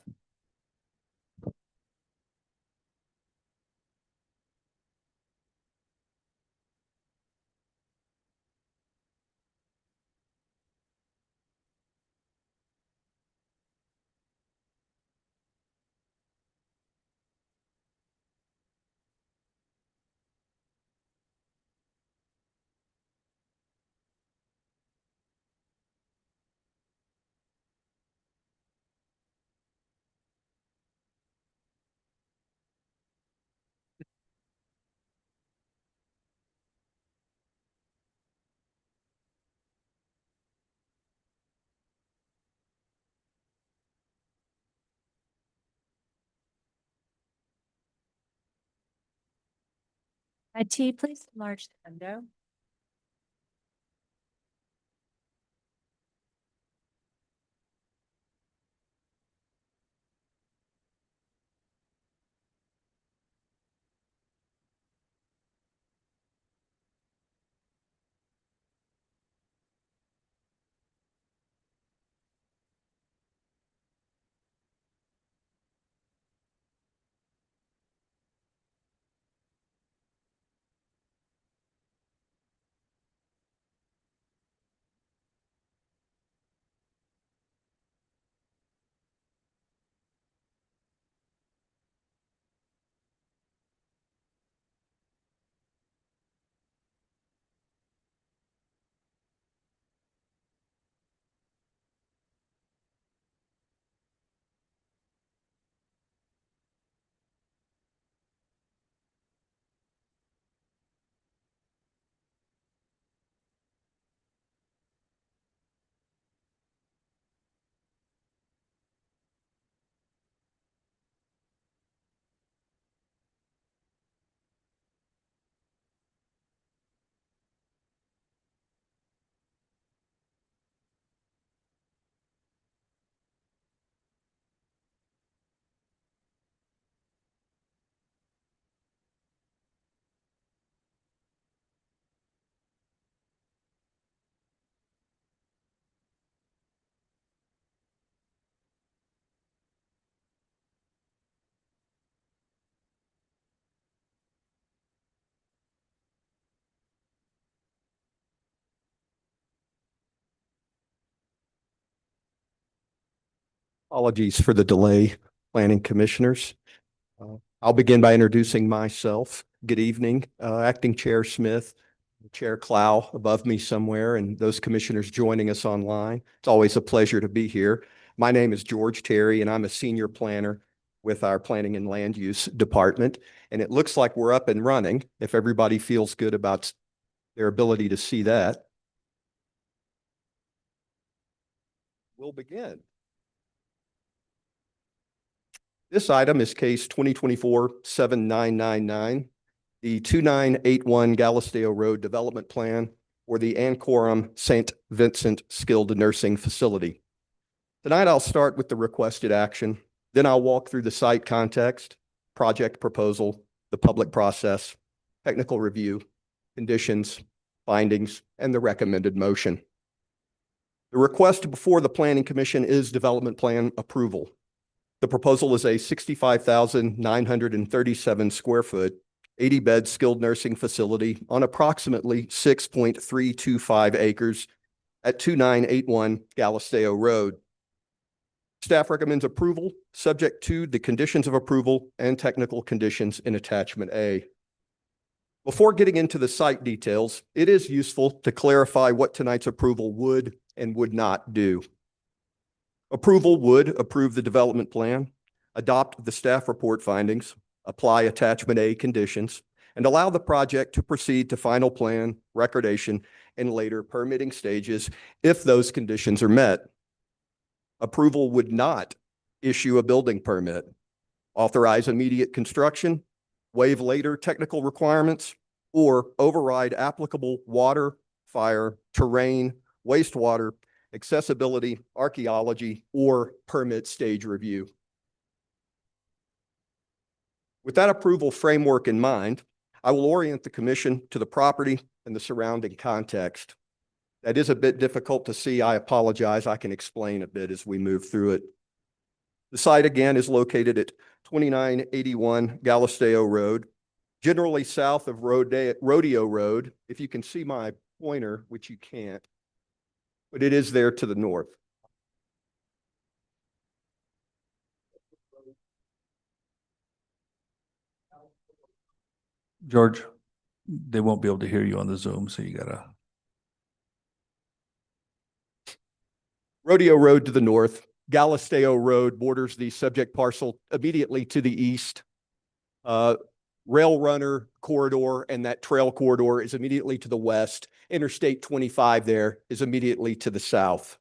IT, please enlarge the window. Apologies for the delay, planning commissioners. I'll begin by introducing myself. Good evening, Acting Chair Smith, Chair Clow above me somewhere, and those commissioners joining us online. It's always a pleasure to be here. My name is George Terry, and I'm a senior planner with our Planning and Land Use Department. And it looks like we're up and running, if everybody feels good about their ability to see that. We'll begin. This item is case 2024-7999, the 2981 Galisteo Road Development Plan for the Ancorum St. Vincent Skilled Nursing Facility. Tonight, I'll start with the requested action. Then I'll walk through the site context, project proposal, the public process, technical review, conditions, findings, and the recommended motion. The request before the Planning Commission is development plan approval. The proposal is a 65,937 square foot, 80-bed skilled nursing facility on approximately 6.325 acres at 2981 Galisteo Road. Staff recommends approval subject to the conditions of approval and technical conditions in Attachment A. Before getting into the site details, it is useful to clarify what tonight's approval would and would not do. Approval would approve the development plan, adopt the staff report findings, apply Attachment A conditions, and allow the project to proceed to final plan, recordation, and later permitting stages if those conditions are met. Approval would not issue a building permit, authorize immediate construction, waive later technical requirements, or override applicable water, fire, terrain, wastewater, accessibility, archaeology, or permit stage review. With that approval framework in mind, I will orient the commission to the property and the surrounding context. That is a bit difficult to see. I apologize. I can explain a bit as we move through it. The site again is located at 2981 Galisteo Road, generally south of Rodeo Road. If you can see my pointer, which you can't, but it is there to the north. George, they won't be able to hear you on the Zoom, so you gotta. Rodeo Road to the north. Galisteo Road borders the subject parcel immediately to the east. Rail Runner corridor and that trail corridor is immediately to the west. Interstate 25 there is immediately to the south.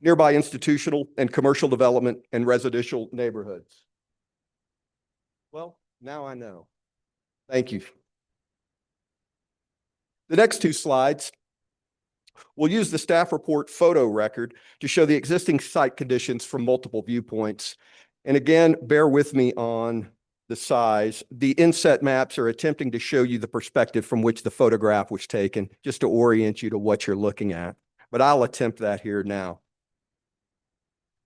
Nearby institutional and commercial development and residential neighborhoods. Well, now I know. Thank you. The next two slides, we'll use the staff report photo record to show the existing site conditions from multiple viewpoints. And again, bear with me on the size. The inset maps are attempting to show you the perspective from which the photograph was taken, just to orient you to what you're looking at. But I'll attempt that here now.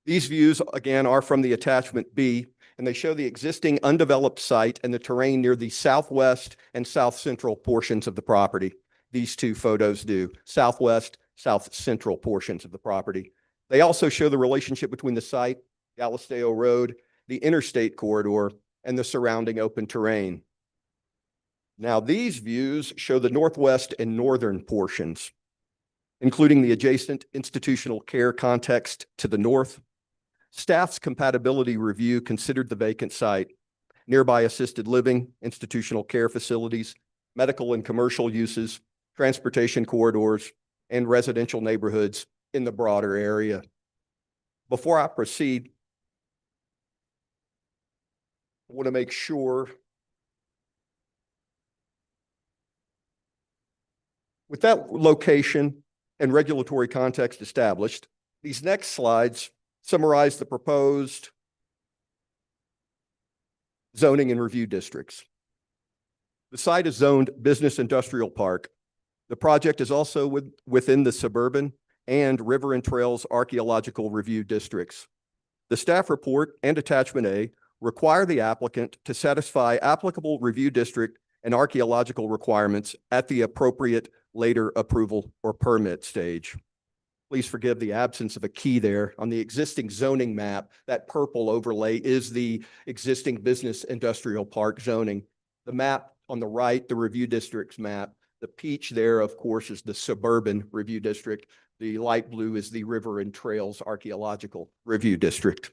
These views, again, are from the attachment B, and they show the existing undeveloped site and the terrain near the southwest and south central portions of the property. These two photos do, southwest, south central portions of the property. They also show the relationship between the site, Galisteo Road, the interstate corridor, and the surrounding open terrain. Now, these views show the northwest and northern portions, including the adjacent institutional care context to the north. Staff's compatibility review considered the vacant site, nearby assisted living, institutional care facilities, medical and commercial uses, transportation corridors, and residential neighborhoods in the broader area. Before I proceed, I want to make sure with that location and regulatory context established, these next slides summarize the proposed zoning and review districts. The site is zoned Business Industrial Park. The project is also within the suburban and River and Trails archaeological review districts. The staff report and attachment A require the applicant to satisfy applicable review district and archaeological requirements at the appropriate later approval or permit stage. Please forgive the absence of a key there. On the existing zoning map, that purple overlay is the existing Business Industrial Park zoning. The map on the right, the review districts map, the peach there, of course, is the suburban review district. The light blue is the River and Trails Archaeological Review District.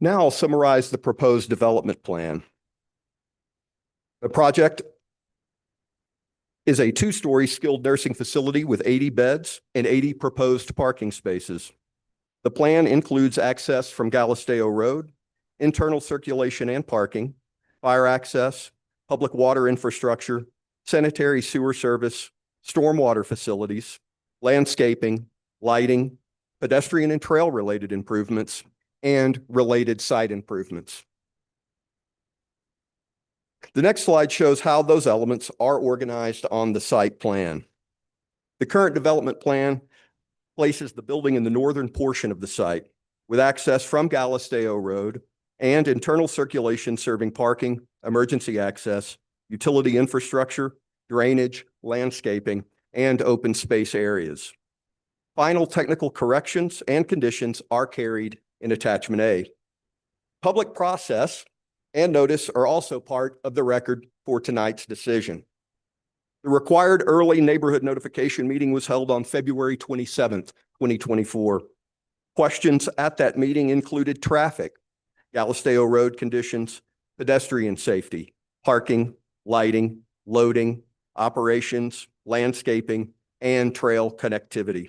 Now I'll summarize the proposed development plan. The project is a two-story skilled nursing facility with 80 beds and 80 proposed parking spaces. The plan includes access from Galisteo Road, internal circulation and parking, fire access, public water infrastructure, sanitary sewer service, stormwater facilities, landscaping, lighting, pedestrian and trail-related improvements, and related site improvements. The next slide shows how those elements are organized on the site plan. The current development plan places the building in the northern portion of the site with access from Galisteo Road and internal circulation serving parking, emergency access, utility infrastructure, drainage, landscaping, and open space areas. Final technical corrections and conditions are carried in attachment A. Public process and notice are also part of the record for tonight's decision. The required early neighborhood notification meeting was held on February 27th, 2024. Questions at that meeting included traffic, Galisteo Road conditions, pedestrian safety, parking, lighting, loading, operations, landscaping, and trail connectivity.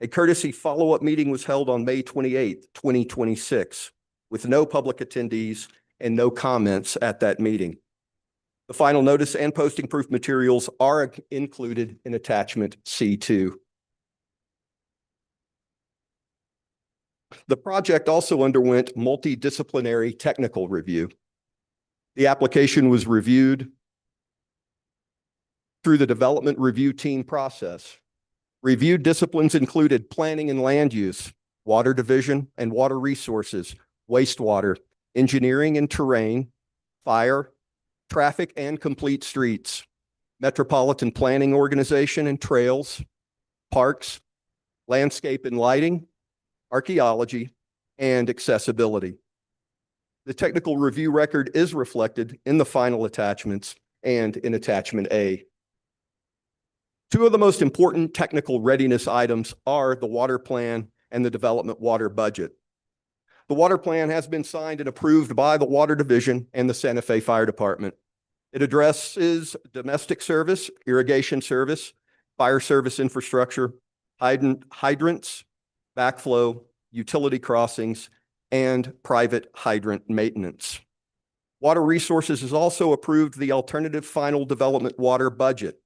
A courtesy follow-up meeting was held on May 28th, 2026, with no public attendees and no comments at that meeting. The final notice and posting proof materials are included in attachment C2. The project also underwent multidisciplinary technical review. The application was reviewed through the development review team process. Reviewed disciplines included planning and land use, water division and water resources, wastewater, engineering and terrain, fire, traffic and complete streets, metropolitan planning organization and trails, parks, landscape and lighting, archaeology, and accessibility. The technical review record is reflected in the final attachments and in attachment A. Two of the most important technical readiness items are the water plan and the development water budget. The water plan has been signed and approved by the Water Division and the Santa Fe Fire Department. It addresses domestic service, irrigation service, fire service infrastructure, hydrants, backflow, utility crossings, and private hydrant maintenance. Water Resources has also approved the alternative final development water budget.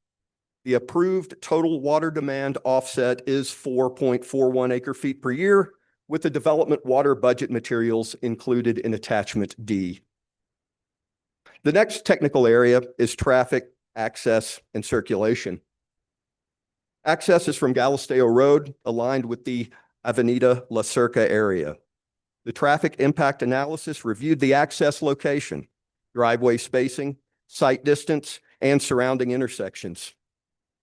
The approved total water demand offset is 4.41 acre feet per year, with the development water budget materials included in attachment D. The next technical area is traffic, access, and circulation. Access is from Galisteo Road, aligned with the Avenida La Cerca area. The traffic impact analysis reviewed the access location, driveway spacing, site distance, and surrounding intersections.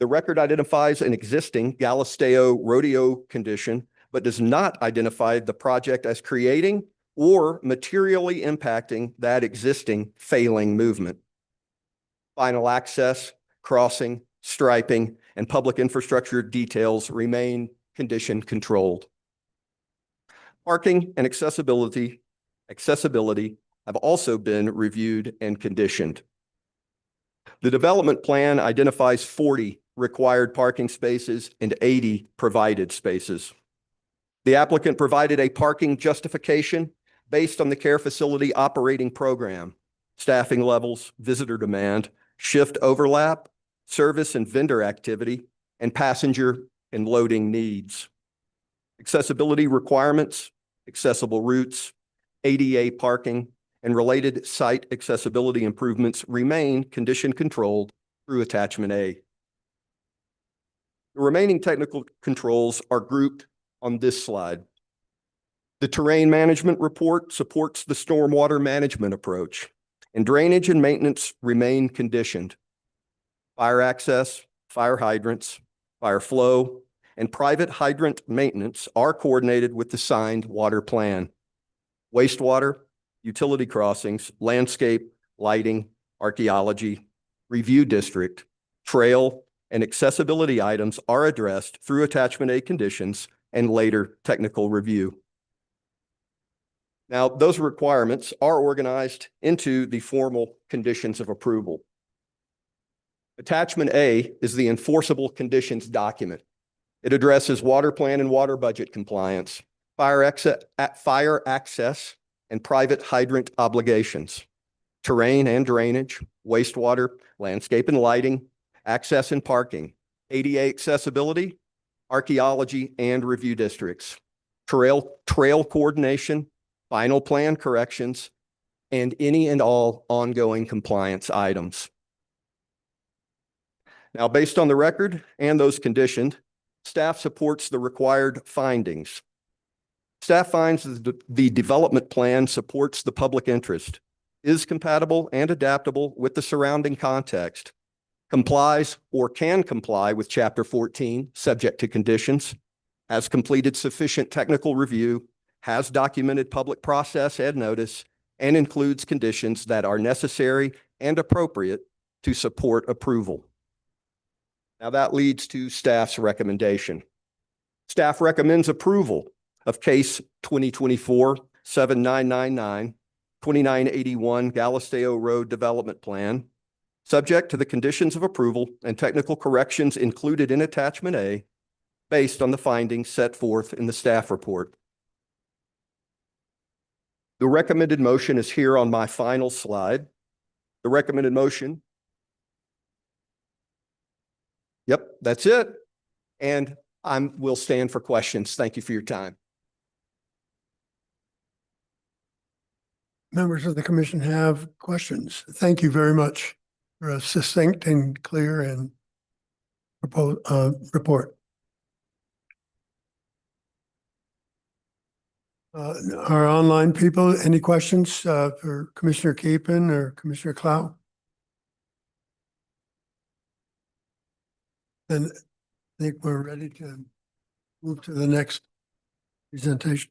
The record identifies an existing Galisteo rodeo condition, but does not identify the project as creating or materially impacting that existing failing movement. Final access, crossing, striping, and public infrastructure details remain condition controlled. Parking and accessibility have also been reviewed and conditioned. The development plan identifies 40 required parking spaces and 80 provided spaces. The applicant provided a parking justification based on the care facility operating program, staffing levels, visitor demand, shift overlap, service and vendor activity, and passenger and loading needs. Accessibility requirements, accessible routes, ADA parking, and related site accessibility improvements remain condition controlled through attachment A. The remaining technical controls are grouped on this slide. The terrain management report supports the stormwater management approach, and drainage and maintenance remain conditioned. Fire access, fire hydrants, fire flow, and private hydrant maintenance are coordinated with the signed water plan. Wastewater, utility crossings, landscape, lighting, archaeology, review district, trail, and accessibility items are addressed through attachment A conditions and later technical review. Now, those requirements are organized into the formal conditions of approval. Attachment A is the enforceable conditions document. It addresses water plan and water budget compliance, fire access and private hydrant obligations, terrain and drainage, wastewater, landscape and lighting, access and parking, ADA accessibility, archaeology and review districts, trail coordination, final plan corrections, and any and all ongoing compliance items. Now, based on the record and those conditioned, staff supports the required findings. Staff finds that the development plan supports the public interest, is compatible and adaptable with the surrounding context, complies or can comply with Chapter 14, subject to conditions, has completed sufficient technical review, has documented public process and notice, and includes conditions that are necessary and appropriate to support approval. Now that leads to staff's recommendation. Staff recommends approval of case 2024-7999, 2981 Galisteo Road Development Plan, subject to the conditions of approval and technical corrections included in attachment A, based on the findings set forth in the staff report. The recommended motion is here on my final slide. The recommended motion. Yep, that's it. And we'll stand for questions. Thank you for your time. Members of the commission have questions. Thank you very much for a succinct and clear and report. Our online people, any questions for Commissioner Keppen or Commissioner Clow? Then I think we're ready to move to the next presentation.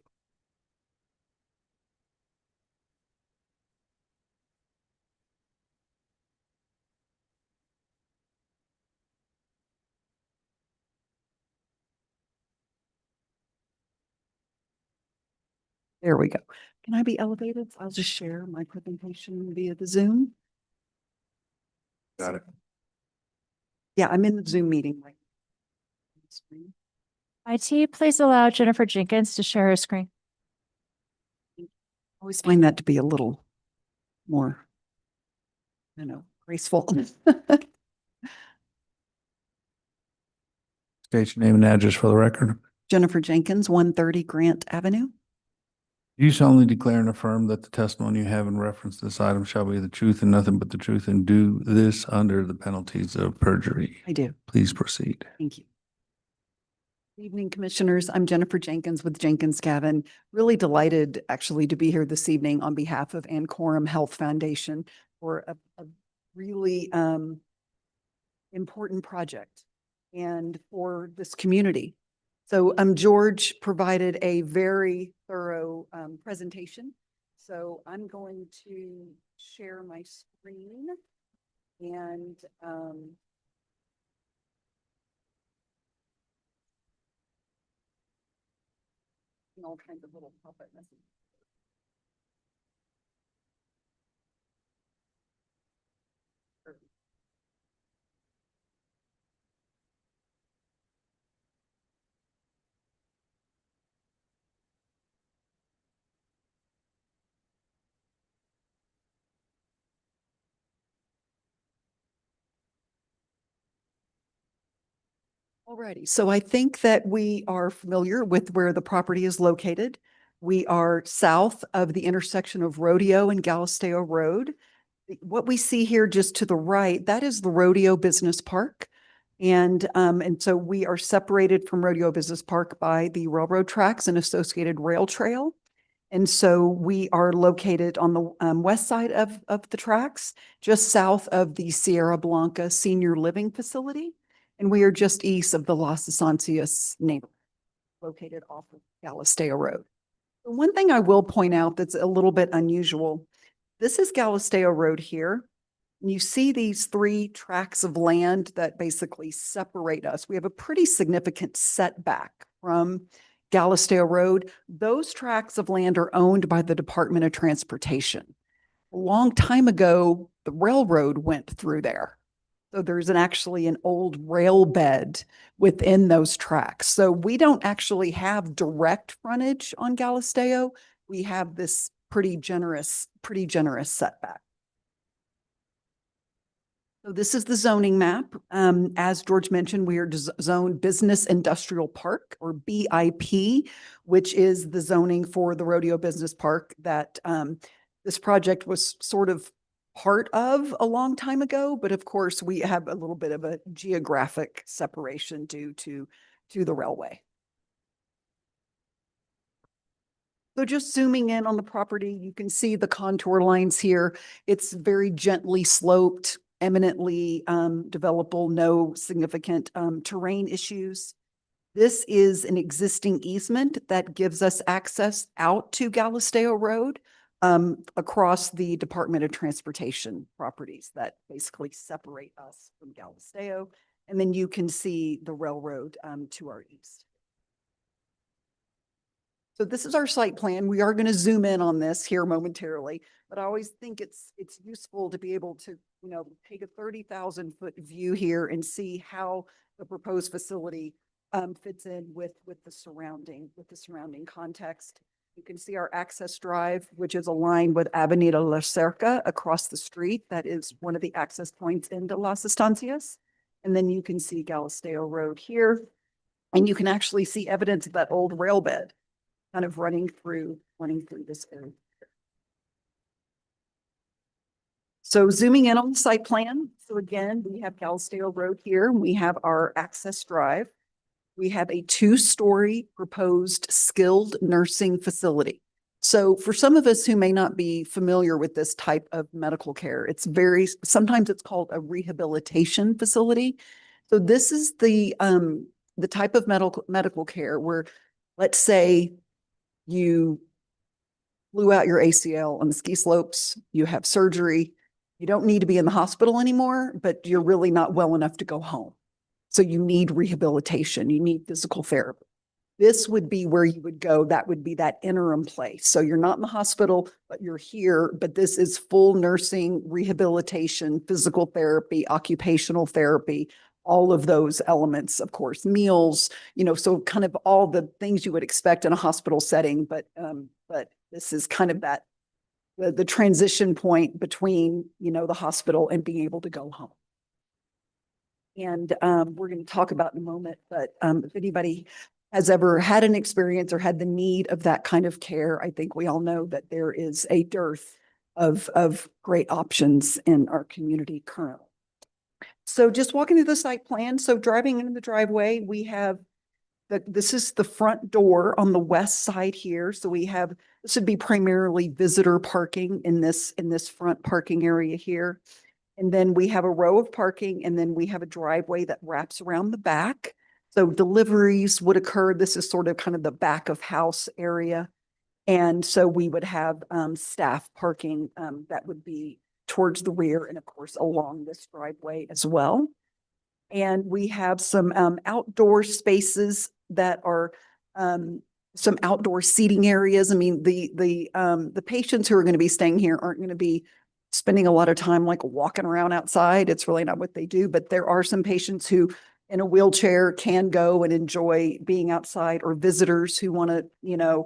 There we go. Can I be elevated? I'll just share my presentation via the Zoom. Got it. Yeah, I'm in the Zoom meeting. IT, please allow Jennifer Jenkins to share her screen. Always find that to be a little more, graceful. State your name and address for the record. Jennifer Jenkins, 130 Grant Avenue. Do you solemnly declare and affirm that the testimony you have in reference to this item shall be the truth and nothing but the truth, and do this under the penalties of perjury? I do. Please proceed. Thank you. Good evening, commissioners. I'm Jennifer Jenkins with Jenkins Gavin. Really delighted actually to be here this evening on behalf of Ancorum Health Foundation for a really important project and for this community. So George provided a very thorough presentation. So I'm going to share my screen and all kinds of little pop-up messages. Alrighty, so I think that we are familiar with where the property is located. We are south of the intersection of Rodeo and Galisteo Road. What we see here just to the right, that is the Rodeo Business Park. And so we are separated from Rodeo Business Park by the railroad tracks and associated rail trail. And so we are located on the west side of the tracks, just south of the Sierra Blanca Senior Living Facility. And we are just east of the Las Estancias neighborhood, located off of Galisteo Road. The one thing I will point out that's a little bit unusual, this is Galisteo Road here. And you see these three tracts of land that basically separate us. We have a pretty significant setback from Galisteo Road. Those tracts of land are owned by the Department of Transportation. A long time ago, the railroad went through there. So there's actually an old rail bed within those tracks. So we don't actually have direct frontage on Galisteo. We have this pretty generous setback. So this is the zoning map. As George mentioned, we are zoned Business Industrial Park, or BIP, which is the zoning for the Rodeo Business Park that this project was sort of part of a long time ago, but of course we have a little bit of a geographic separation due to the railway. So just zooming in on the property, you can see the contour lines here. It's very gently sloped, eminently developable, no significant terrain issues. This is an existing easement that gives us access out to Galisteo Road. Across the Department of Transportation properties that basically separate us from Galisteo. And then you can see the railroad to our east. So this is our site plan. We are going to zoom in on this here momentarily, but I always think it's useful to be able to, take a 30,000 foot view here and see how the proposed facility fits in with the surrounding context. You can see our access drive, which is aligned with Avenida La Cerca across the street. That is one of the access points into Las Estancias. And then you can see Galisteo Road here. And you can actually see evidence of that old rail bed kind of running through this area. So zooming in on the site plan. So again, we have Galisteo Road here. We have our access drive. We have a 2-story proposed skilled nursing facility. So for some of us who may not be familiar with this type of medical care, sometimes it's called a rehabilitation facility. So this is the type of medical care where, let's say you blew out your ACL on the ski slopes, you have surgery, you don't need to be in the hospital anymore, but you're really not well enough to go home. So you need rehabilitation, you need physical therapy. This would be where you would go. That would be that interim place. So you're not in the hospital, but you're here, but this is full nursing, rehabilitation, physical therapy, occupational therapy, all of those elements, of course, meals, so kind of all the things you would expect in a hospital setting. But this is kind of that, the transition point between, the hospital and being able to go home. And we're going to talk about in a moment, but if anybody has ever had an experience or had the need of that kind of care, I think we all know that there is a dearth of great options in our community currently. So just walking through the site plan. So driving into the driveway, we have this is the front door on the west side here. So this would be primarily visitor parking in this front parking area here. And then we have a row of parking, and then we have a driveway that wraps around the back. So deliveries would occur. This is sort of kind of the back of house area. And so we would have staff parking that would be towards the rear and of course along this driveway as well. And we have some outdoor spaces that are some outdoor seating areas. I mean, the patients who are going to be staying here aren't going to be spending a lot of time like walking around outside. It's really not what they do, but there are some patients who in a wheelchair can go and enjoy being outside, or visitors who want to,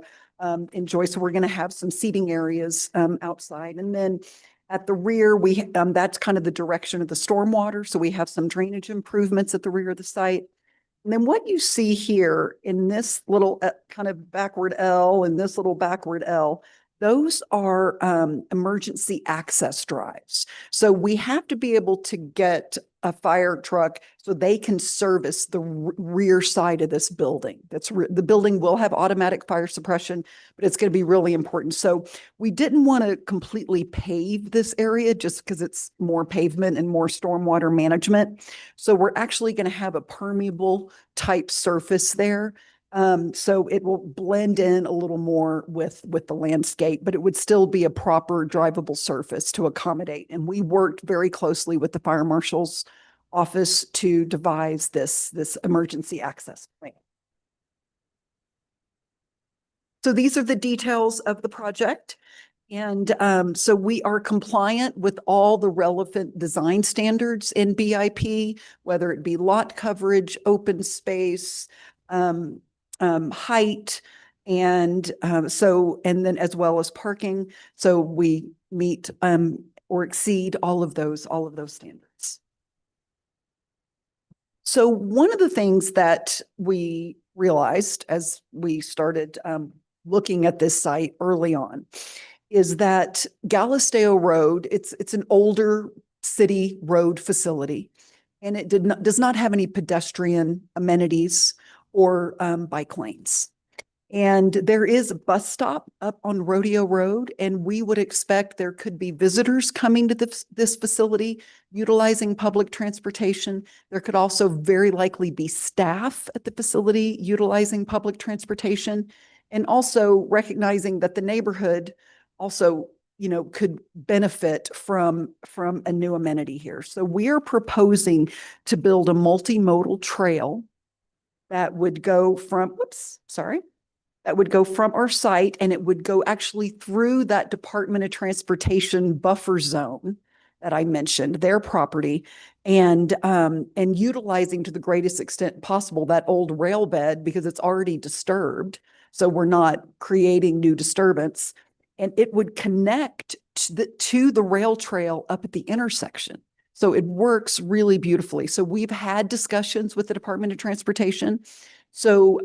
enjoy. So we're going to have some seating areas outside. And then at the rear, that's kind of the direction of the stormwater. So we have some drainage improvements at the rear of the site. And then what you see here in this little kind of backward L and this little backward L, those are emergency access drives. So we have to be able to get a fire truck so they can service the rear side of this building. The building will have automatic fire suppression, but it's going to be really important. So we didn't want to completely pave this area just because it's more pavement and more stormwater management. So we're actually going to have a permeable type surface there. So it will blend in a little more with the landscape, but it would still be a proper drivable surface to accommodate. And we worked very closely with the fire marshal's office to devise this emergency access plan. So these are the details of the project. And so we are compliant with all the relevant design standards in BIP, whether it be lot coverage, open space, height, and then as well as parking. So we meet or exceed all of those standards. So one of the things that we realized as we started looking at this site early on is that Galisteo Road, it's an older city road facility, and it does not have any pedestrian amenities or bike lanes. And there is a bus stop up on Rodeo Road, and we would expect there could be visitors coming to this facility utilizing public transportation. There could also very likely be staff at the facility utilizing public transportation, and also recognizing that the neighborhood also, could benefit from a new amenity here. So we are proposing to build a multimodal trail that would go from, our site, and it would go actually through that Department of Transportation buffer zone that I mentioned, their property, and utilizing to the greatest extent possible that old rail bed because it's already disturbed. So we're not creating new disturbance. And it would connect to the rail trail up at the intersection. So it works really beautifully. So we've had discussions with the Department of Transportation. So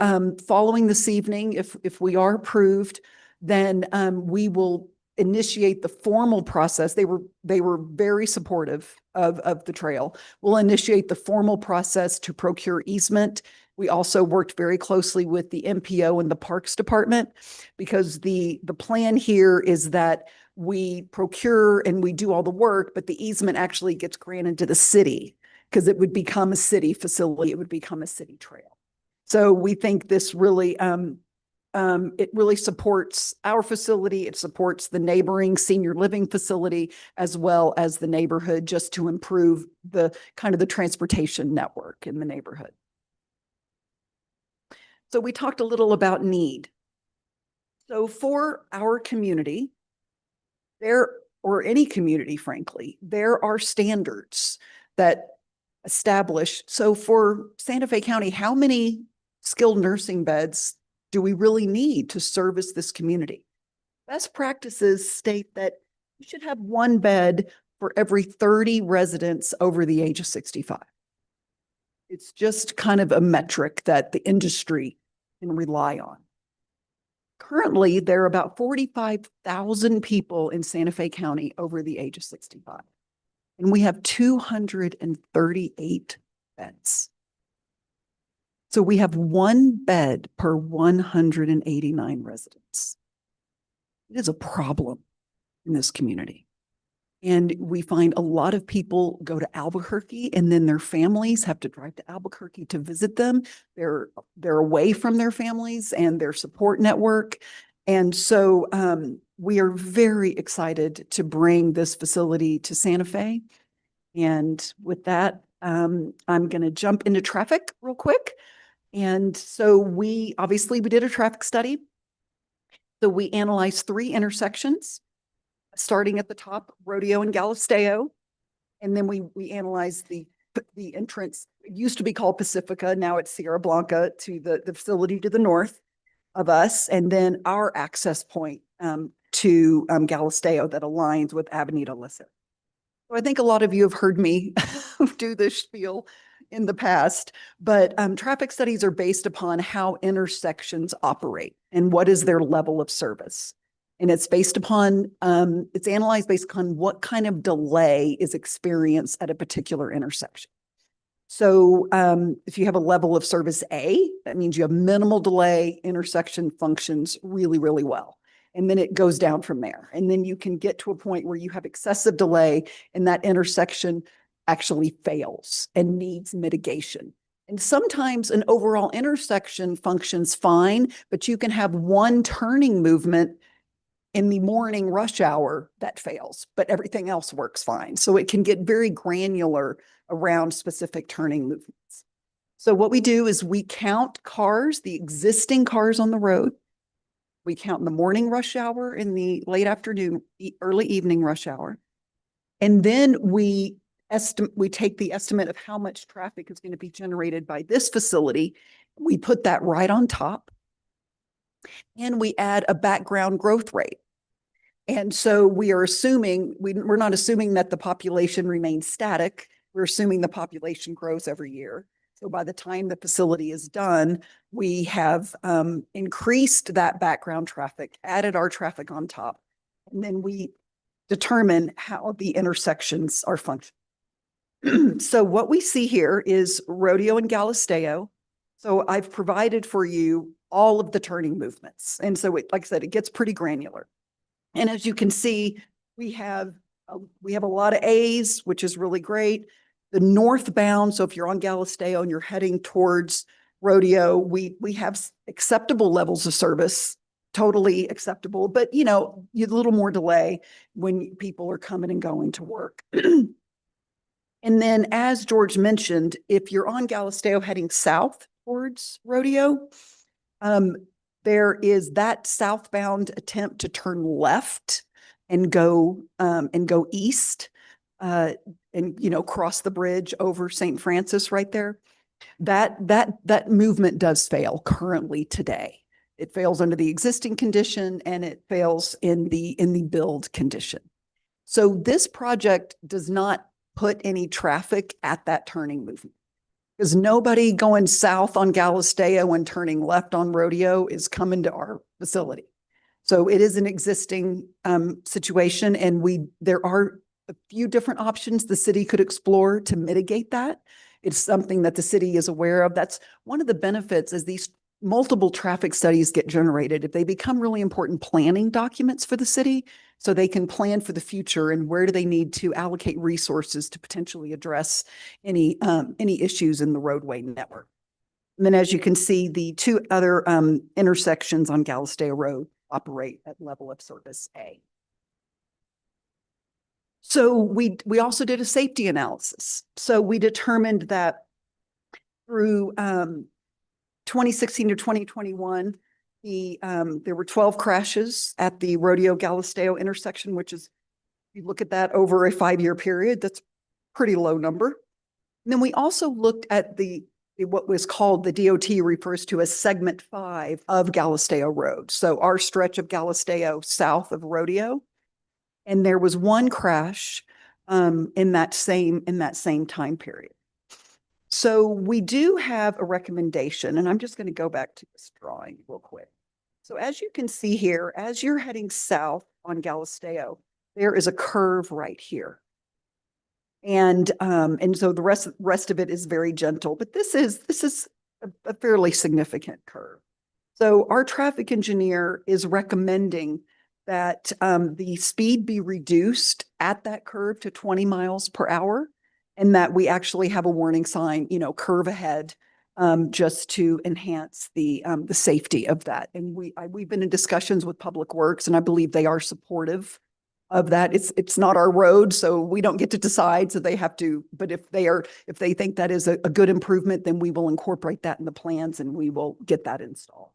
following this evening, if we are approved, then we will initiate the formal process. They were very supportive of the trail. We'll initiate the formal process to procure easement. We also worked very closely with the MPO and the Parks Department because the plan here is that we procure and we do all the work, but the easement actually gets granted to the city because it would become a city facility. It would become a city trail. So we think this really, it really supports our facility. It supports the neighboring senior living facility as well as the neighborhood, just to improve the kind of the transportation network in the neighborhood. So we talked a little about need. So for our community, or any community, frankly, there are standards that establish. So for Santa Fe County, how many skilled nursing beds do we really need to service this community? Best practices state that you should have one bed for every 30 residents over the age of 65. It's just kind of a metric that the industry can rely on. Currently, there are about 45,000 people in Santa Fe County over the age of 65. And we have 238 beds. So we have one bed per 189 residents. It is a problem in this community. And we find a lot of people go to Albuquerque and then their families have to drive to Albuquerque to visit them. They're away from their families and their support network. And so we are very excited to bring this facility to Santa Fe. And with that, I'm going to jump into traffic real quick. And so we did a traffic study. So we analyzed 3 intersections, starting at the top, Rodeo and Galisteo. And then we analyzed the entrance. It used to be called Pacifica. Now it's Sierra Blanca to the facility to the north of us. And then our access point to Galisteo that aligns with Avenida Lisset. So I think a lot of you have heard me do this spiel in the past, but traffic studies are based upon how intersections operate and what is their level of service. And it's based upon, it's analyzed based upon what kind of delay is experienced at a particular intersection. So if you have a level of service A, that means you have minimal delay, intersection functions really, really well. And then it goes down from there. And then you can get to a point where you have excessive delay and that intersection actually fails and needs mitigation. And sometimes an overall intersection functions fine, but you can have one turning movement in the morning rush hour that fails, but everything else works fine. So it can get very granular around specific turning movements. So what we do is we count cars, the existing cars on the road. We count in the morning rush hour, in the late afternoon, early evening rush hour. And then we take the estimate of how much traffic is going to be generated by this facility. We put that right on top. And we add a background growth rate. And so we are assuming, we're not assuming that the population remains static. We're assuming the population grows every year. So by the time the facility is done, we have increased that background traffic, added our traffic on top, and then we determine how the intersections are functioning. So what we see here is Rodeo and Galisteo. So I've provided for you all of the turning movements. And so like I said, it gets pretty granular. And as you can see, we have a lot of A's, which is really great. The northbound, so if you're on Galisteo and you're heading towards Rodeo, we have acceptable levels of service, totally acceptable, but you know, a little more delay when people are coming and going to work. And then as George mentioned, if you're on Galisteo heading south towards Rodeo, there is that southbound attempt to turn left and go east. and, you know, cross the bridge over St. Francis right there. That movement does fail currently today. It fails under the existing condition and it fails in the build condition. So this project does not put any traffic at that turning movement. Because nobody going south on Galisteo and turning left on Rodeo is coming to our facility. So it is an existing situation, and there are a few different options the city could explore to mitigate that. It's something that the city is aware of. That's one of the benefits as these multiple traffic studies get generated. If they become really important planning documents for the city, so they can plan for the future and where do they need to allocate resources to potentially address any issues in the roadway network. And then as you can see, the two other intersections on Galisteo Road operate at level of service A. So we also did a safety analysis. So we determined that through 2016 to 2021, there were 12 crashes at the Rodeo Galisteo intersection, which is, if you look at that over a 5-year period, that's a pretty low number. And then we also looked at what was called, the DOT refers to as segment 5 of Galisteo Road. So our stretch of Galisteo south of Rodeo. And there was one crash in that same time period. So we do have a recommendation, and I'm just going to go back to this drawing real quick. So as you can see here, as you're heading south on Galisteo, there is a curve right here. And so the rest of it is very gentle, but this is a fairly significant curve. So our traffic engineer is recommending that the speed be reduced at that curve to 20 miles per hour, and that we actually have a warning sign, you know, curve ahead, just to enhance the safety of that. And we've been in discussions with Public Works, and I believe they are supportive of that. It's not our road, so we don't get to decide. So they have to. But if they think that is a good improvement, then we will incorporate that in the plans, and we will get that installed.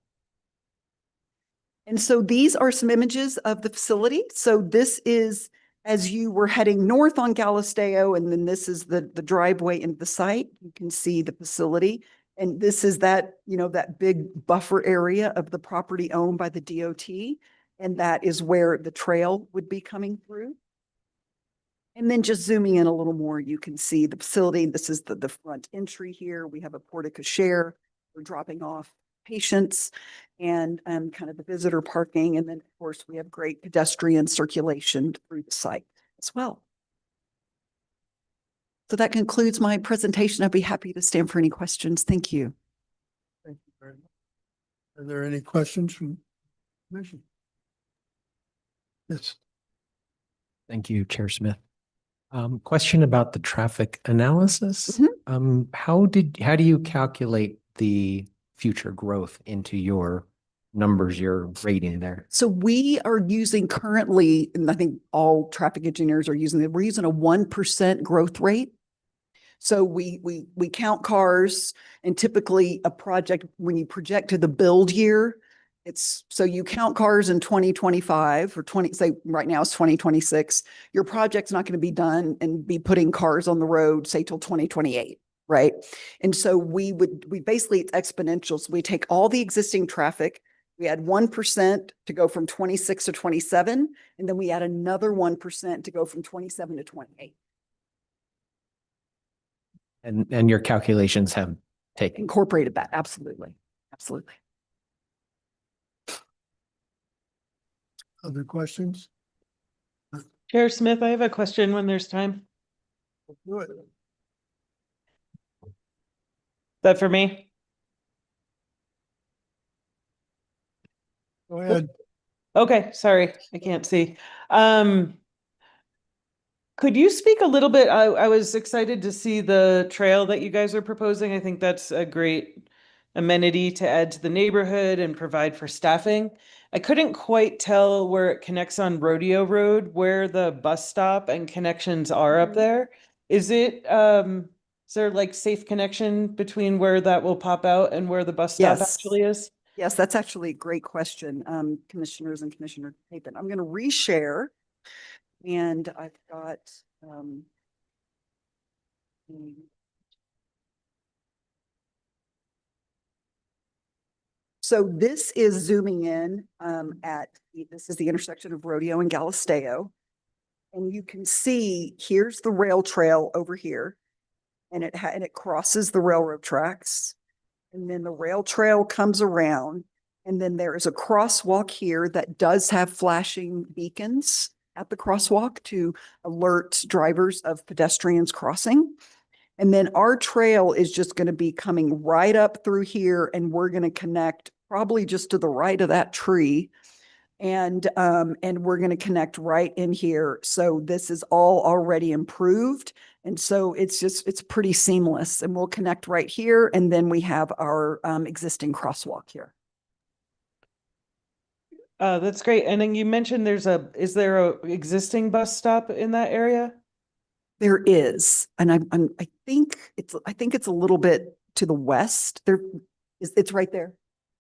And so these are some images of the facility. So this is as you were heading north on Galisteo, and then this is the driveway into the site. You can see the facility. And this is that, you know, that big buffer area of the property owned by the DOT. And that is where the trail would be coming through. And then just zooming in a little more, you can see the facility. This is the front entry here. We have a porte cochere. We're dropping off patients and kind of the visitor parking. And then, of course, we have great pedestrian circulation through the site as well. So that concludes my presentation. I'd be happy to stand for any questions. Thank you. Thank you very much. Are there any questions from the commission? Yes. Thank you, Chair Smith. Question about the traffic analysis. How do you calculate the future growth into your numbers you're rating there? So we are using currently, and I think all traffic engineers are using it, we're using a 1% growth rate. So we count cars, and typically a project, when you project to the build year, so you count cars in 2025 or say right now it's 2026, your project's not going to be done and be putting cars on the road, say till 2028. Right. And so we basically, it's exponential. So we take all the existing traffic, we add 1% to go from 26 to 27, and then we add another 1% to go from 27 to 28. And your calculations have taken Incorporated that. Absolutely. Absolutely. Other questions? Chair Smith, I have a question when there's time. Do it. Is that for me? Go ahead. Okay, sorry, I can't see. Could you speak a little bit? I was excited to see the trail that you guys are proposing. I think that's a great amenity to add to the neighborhood and provide for staffing. I couldn't quite tell where it connects on Rodeo Road, where the bus stop and connections are up there. Is there like safe connection between where that will pop out and where the bus stop Yes. actually is? Yes, that's actually a great question, commissioners and Commissioner Chapin. I'm going to reshare, and I've got So this is zooming in this is the intersection of Rodeo and Galisteo. And you can see, here's the rail trail over here. And it crosses the railroad tracks. And then the rail trail comes around. And then there is a crosswalk here that does have flashing beacons at the crosswalk to alert drivers of pedestrians crossing. And then our trail is just going to be coming right up through here, and we're going to connect probably just to the right of that tree. And we're going to connect right in here. So this is all already improved. And so it's pretty seamless, and we'll connect right here. And then we have our existing crosswalk here. That's great. And then you mentioned is there a existing bus stop in that area? There is, and I think it's a little bit to the west. It's right there.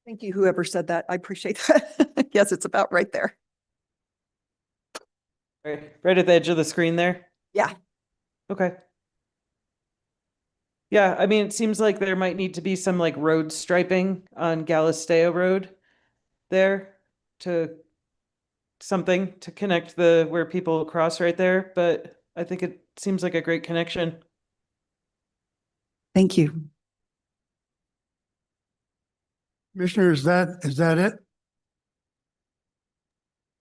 Thank you, whoever said that. I appreciate that. Yes, it's about right there. Right at the edge of the screen there? Yeah. Okay. Yeah, I mean, it seems like there might need to be some like road striping on Galisteo Road there to something to connect where people cross right there, but I think it seems like a great connection. Thank you. Commissioner, is that it?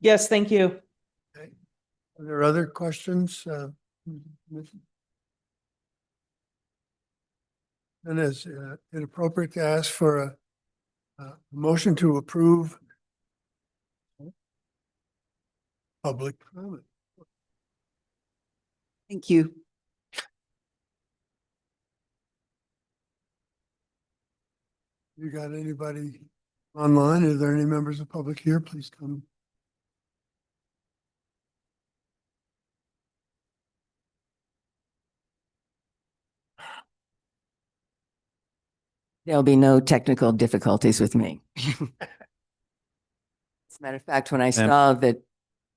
Yes, thank you. Are there other questions? And is it appropriate to ask for a motion to approve public comment? Thank you. You got anybody online? Are there any members of public here? Please come. There'll be no technical difficulties with me. As a matter of fact, when I saw that.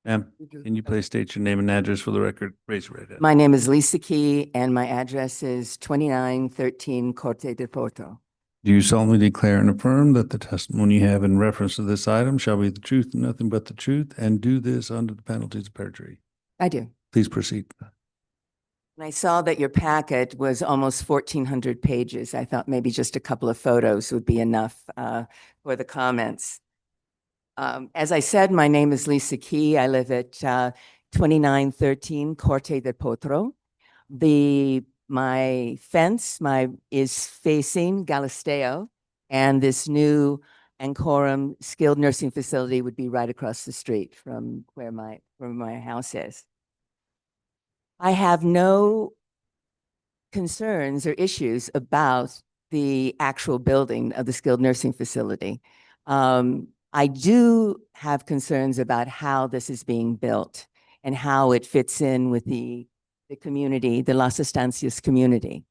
Ma'am, can you please state your name and address for the record? Raise your right hand. My name is Lisa Key and my address is 2913 Corte de Porto. Do you solemnly declare and affirm that the testimony you have in reference to this item shall be the truth and nothing but the truth, and do this under the penalties of perjury? I do. Please proceed. And I saw that your packet was almost 1,400 pages. I thought maybe just a couple of photos would be enough for the comments. As I said, my name is Lisa Key. I live at 2913 Corte de Potro. My fence is facing Galisteo, and this new Ancorum skilled nursing facility would be right across the street from where my house is. I have no concerns or issues about the actual building of the skilled nursing facility. I do have concerns about how this is being built and how it fits in with the community, the Las Estancias community.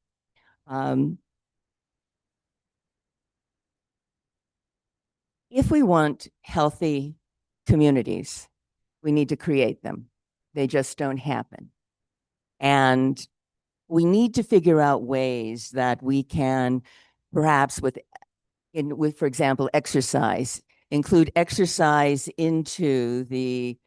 If we want healthy communities, we need to create them. They just don't happen. And we need to figure out ways that we can, perhaps with, for example, exercise, include exercise into the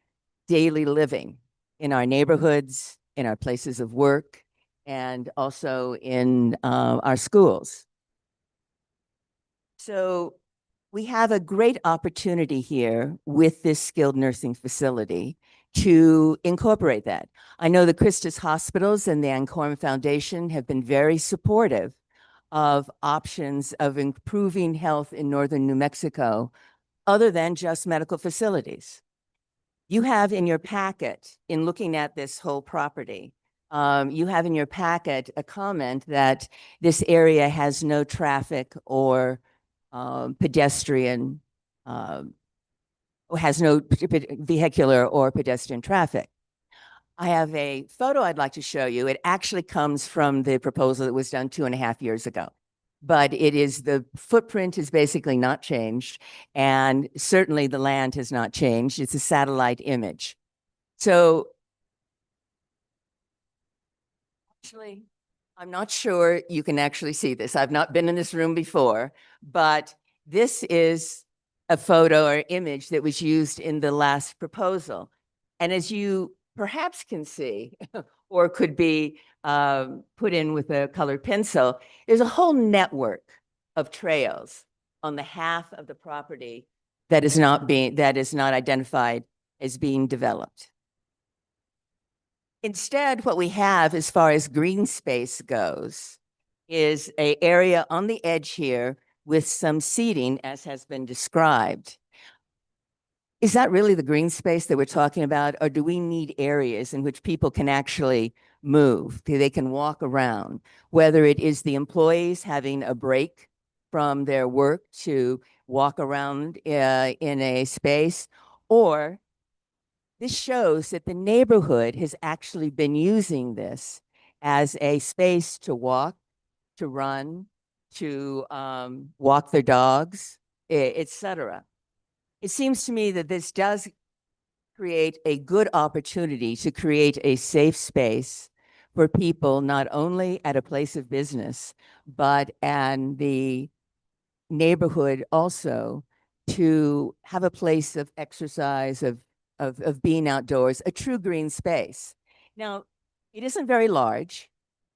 daily living in our neighborhoods, in our places of work, and also in our schools. So we have a great opportunity here with this skilled nursing facility to incorporate that. I know the Christus Hospitals and the Ancorum Foundation have been very supportive of options of improving health in northern New Mexico, other than just medical facilities. You have in your packet, in looking at this whole property, you have in your packet a comment that this area has no traffic or pedestrian, has no vehicular or pedestrian traffic. I have a photo I'd like to show you. It actually comes from the proposal that was done 2.5 years ago. But the footprint is basically not changed, and certainly the land has not changed. It's a satellite image. So actually, I'm not sure you can actually see this. I've not been in this room before, but this is a photo or image that was used in the last proposal. And as you perhaps can see, or could be put in with a colored pencil, there's a whole network of trails on the half of the property that is not identified as being developed. Instead, what we have as far as green space goes is an area on the edge here with some seating, as has been described. Is that really the green space that we're talking about, or do we need areas in which people can actually move? They can walk around, whether it is the employees having a break from their work to walk around in a space, or this shows that the neighborhood has actually been using this as a space to walk, to run, to walk their dogs, etc. It seems to me that this does create a good opportunity to create a safe space for people, not only at a place of business, but in the neighborhood also, to have a place of exercise, of being outdoors, a true green space. Now, it isn't very large,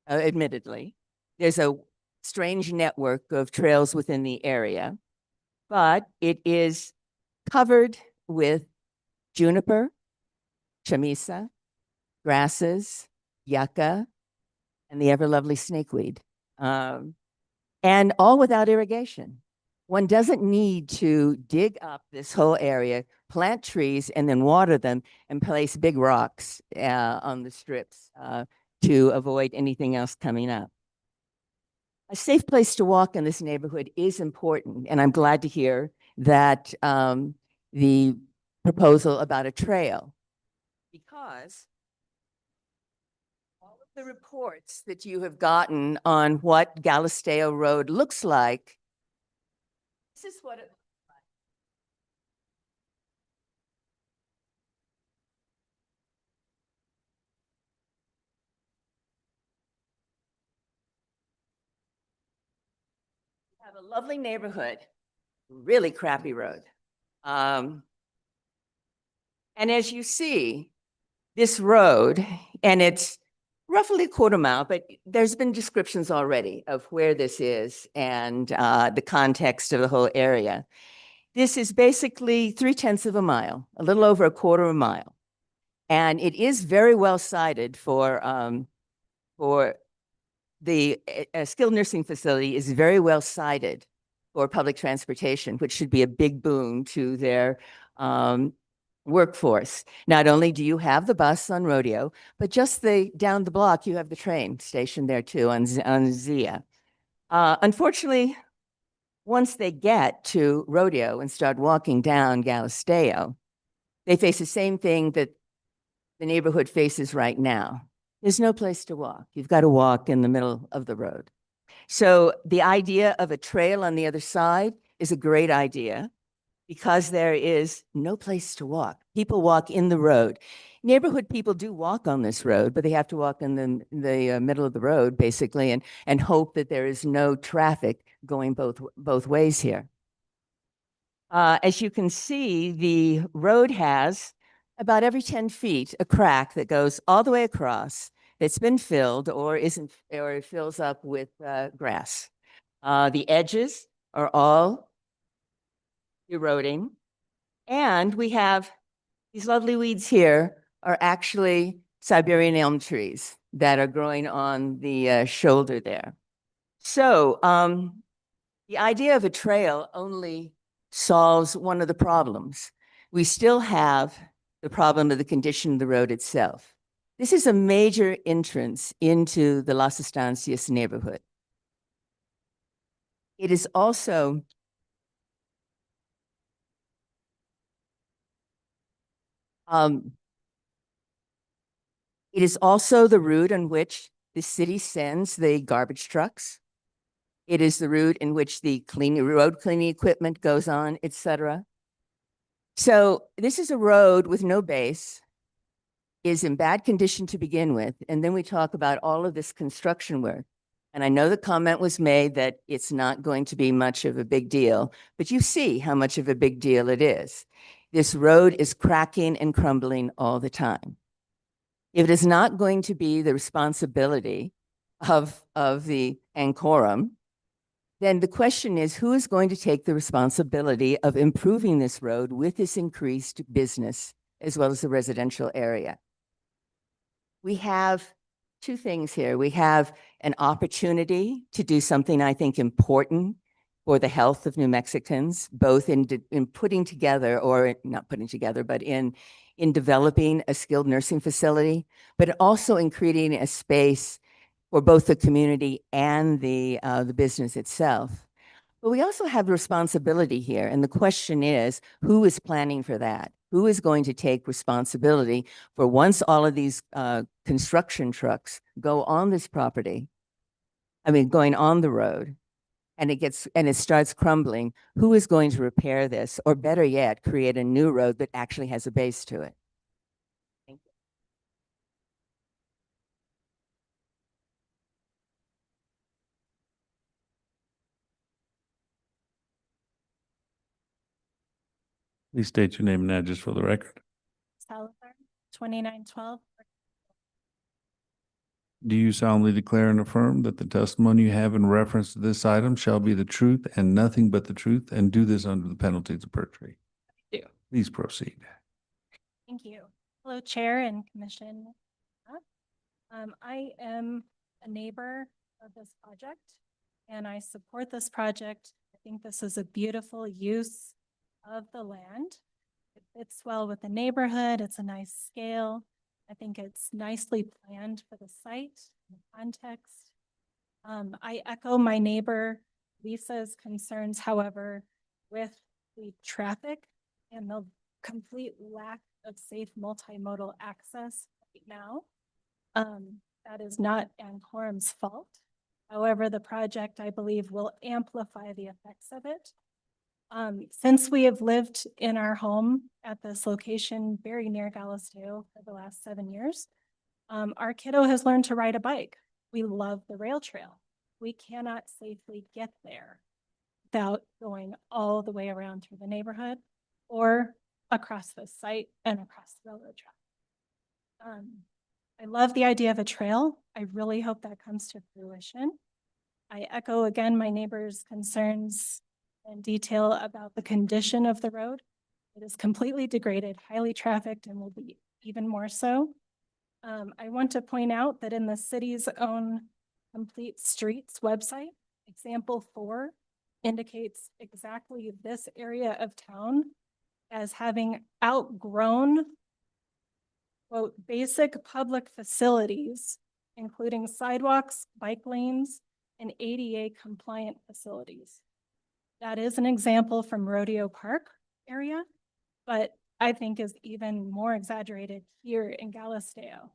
admittedly. There's a strange network of trails within the area, but it is covered with juniper, chamisa, grasses, yucca, and the ever lovely snakeweed, and all without irrigation. One doesn't need to dig up this whole area, plant trees, and then water them and place big rocks on the strips to avoid anything else coming up. A safe place to walk in this neighborhood is important, and I'm glad to hear that the proposal about a trail, because all of the reports that you have gotten on what Galisteo Road looks like, this is what it looks like. We have a lovely neighborhood, really crappy road. And as you see, this road, and it's roughly a quarter mile, but there's been descriptions already of where this is and the context of the whole area. This is basically 3/10 of a mile, a little over a quarter of a mile. And it is very well sited for the skilled nursing facility is very well sited for public transportation, which should be a big boon to their workforce. Not only do you have the bus on Rodeo, but just down the block, you have the train stationed there too on Zia. Unfortunately, once they get to Rodeo and start walking down Galisteo, they face the same thing that the neighborhood faces right now. There's no place to walk. You've got to walk in the middle of the road. So the idea of a trail on the other side is a great idea because there is no place to walk. People walk in the road. Neighborhood people do walk on this road, but they have to walk in the middle of the road, basically, and hope that there is no traffic going both ways here. As you can see, the road has about every 10 feet a crack that goes all the way across that's been filled or it fills up with grass. The edges are all eroding, and we have these lovely weeds here are actually Siberian elm trees that are growing on the shoulder there. So the idea of a trail only solves one of the problems. We still have the problem of the condition of the road itself. This is a major entrance into the Las Estancias neighborhood. It is also the route on which the city sends the garbage trucks. It is the route in which the road cleaning equipment goes on, etc. So this is a road with no base. is in bad condition to begin with, and then we talk about all of this construction work. And I know the comment was made that it's not going to be much of a big deal, but you see how much of a big deal it is. This road is cracking and crumbling all the time. If it is not going to be the responsibility of the Ancorum, then the question is, who is going to take the responsibility of improving this road with this increased business as well as the residential area? We have two things here. We have an opportunity to do something I think important for the health of New Mexicans, both in putting together, or not putting together, but in developing a skilled nursing facility, but also in creating a space for both the community and the business itself. But we also have a responsibility here. And the question is, who is planning for that? Who is going to take responsibility for once all of these construction trucks go on this property, going on the road, and it starts crumbling, who is going to repair this? Or better yet, create a new road that actually has a base to it? Thank you. Please state your name and address for the record. Salazar, 2912. Do you solemnly declare and affirm that the testimony you have in reference to this item shall be the truth and nothing but the truth, and do this under the penalties of perjury? I do. Please proceed. Thank you. Hello, Chair and Commission. I am a neighbor of this project, and I support this project. I think this is a beautiful use of the land. It fits well with the neighborhood. It's a nice scale. I think it's nicely planned for the site and the context. I echo my neighbor Lisa's concerns, however, with the traffic and the complete lack of safe multimodal access right now. That is not Ancorum's fault. However, the project, I believe, will amplify the effects of it. Since we have lived in our home at this location very near Galisteo for the last 7 years, our kiddo has learned to ride a bike. We love the rail trail. We cannot safely get there without going all the way around through the neighborhood or across the site and across the railroad track. I love the idea of a trail. I really hope that comes to fruition. I echo again my neighbor's concerns in detail about the condition of the road. It is completely degraded, highly trafficked, and will be even more so. I want to point out that in the city's own Complete Streets website, example 4 indicates exactly this area of town as having outgrown, quote, basic public facilities, including sidewalks, bike lanes, and ADA compliant facilities. That is an example from Rodeo Park area, but I think is even more exaggerated here in Galisteo,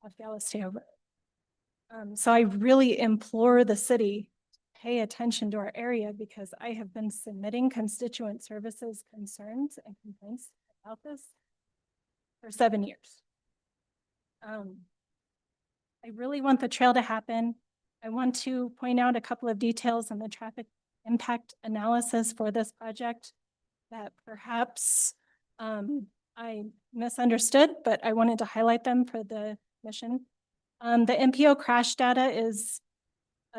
off Galisteo Road. So I really implore the city to pay attention to our area, because I have been submitting constituent services concerns and complaints about this for 7 years. I really want the trail to happen. I want to point out a couple of details in the traffic impact analysis for this project that perhaps I misunderstood, but I wanted to highlight them for the mission. The MPO crash data is,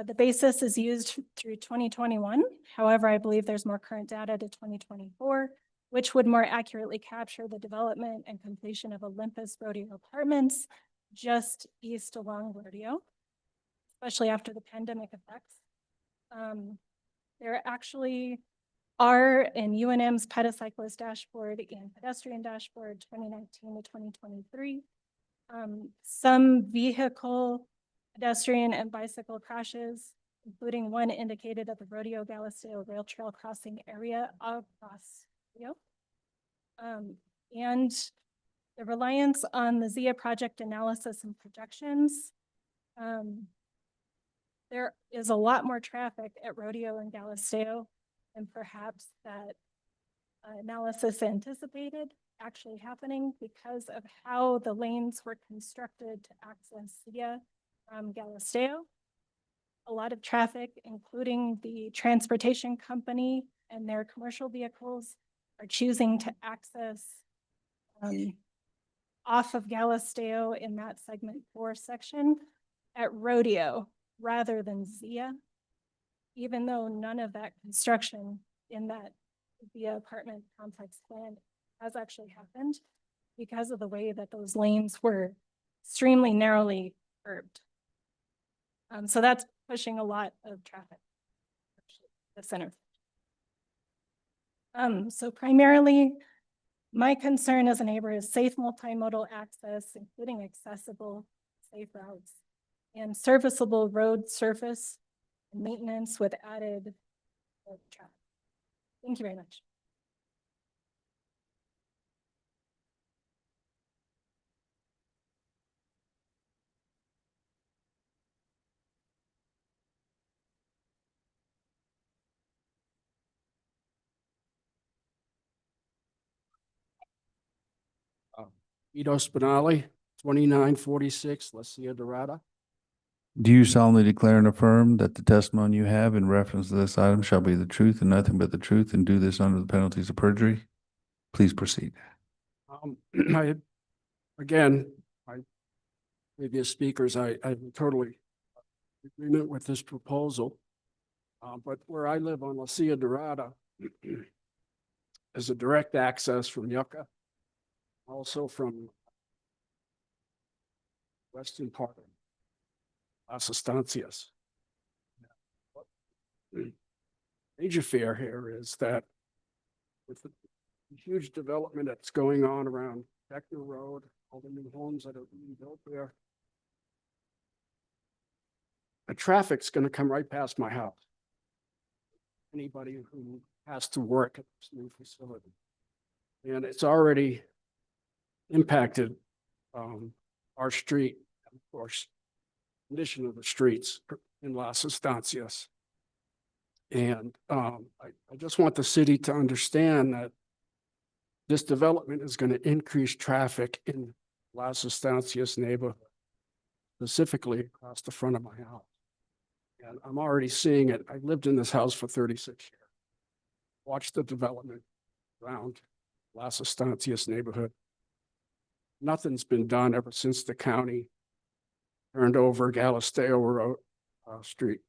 the basis is used through 2021. However, I believe there's more current data to 2024, which would more accurately capture the development and completion of Olympus Rodeo Apartments just east along Rodeo, especially after the pandemic effects. There actually are in UNM's pedocyclist dashboard and pedestrian dashboard 2019 to 2023, some vehicle, pedestrian, and bicycle crashes, including one indicated at the Rodeo Galisteo Rail Trail crossing area across Rodeo. And the reliance on the ZIA project analysis and projections. There is a lot more traffic at Rodeo and Galisteo than perhaps that analysis anticipated. actually happening because of how the lanes were constructed to access Sia from Galisteo. A lot of traffic, including the transportation company and their commercial vehicles, are choosing to access off of Galisteo in that segment 4 section at Rodeo rather than Zia, even though none of that construction in that Zia apartment complex plan has actually happened because of the way that those lanes were extremely narrowly curved. So that's pushing a lot of traffic, actually, the center. So primarily, my concern as a neighbor is safe multimodal access, including accessible, safe routes, and serviceable road surface and maintenance with added traffic. Thank you very much. Vito Spinelli, 2946 La Silla Dorada. Do you solemnly declare and affirm that the testimony you have in reference to this item shall be the truth and nothing but the truth, and do this under the penalties of perjury? Please proceed. Again, previous speakers, I'm totally in agreement with this proposal. But where I live on La Silla Dorada is a direct access from Yucca, also from western part of Las Estancias. Major fear here is that with the huge development that's going on around Beckner Road, all the new homes that are being built there, the traffic's going to come right past my house. Anybody who has to work at this new facility. And it's already impacted our street, of course, condition of the streets in Las Estancias. And I just want the city to understand that this development is going to increase traffic in Las Estancias neighborhood, specifically across the front of my house. And I'm already seeing it. I lived in this house for 36 years. Watched the development around Las Estancias neighborhood. Nothing's been done ever since the county turned over Galisteo Road Street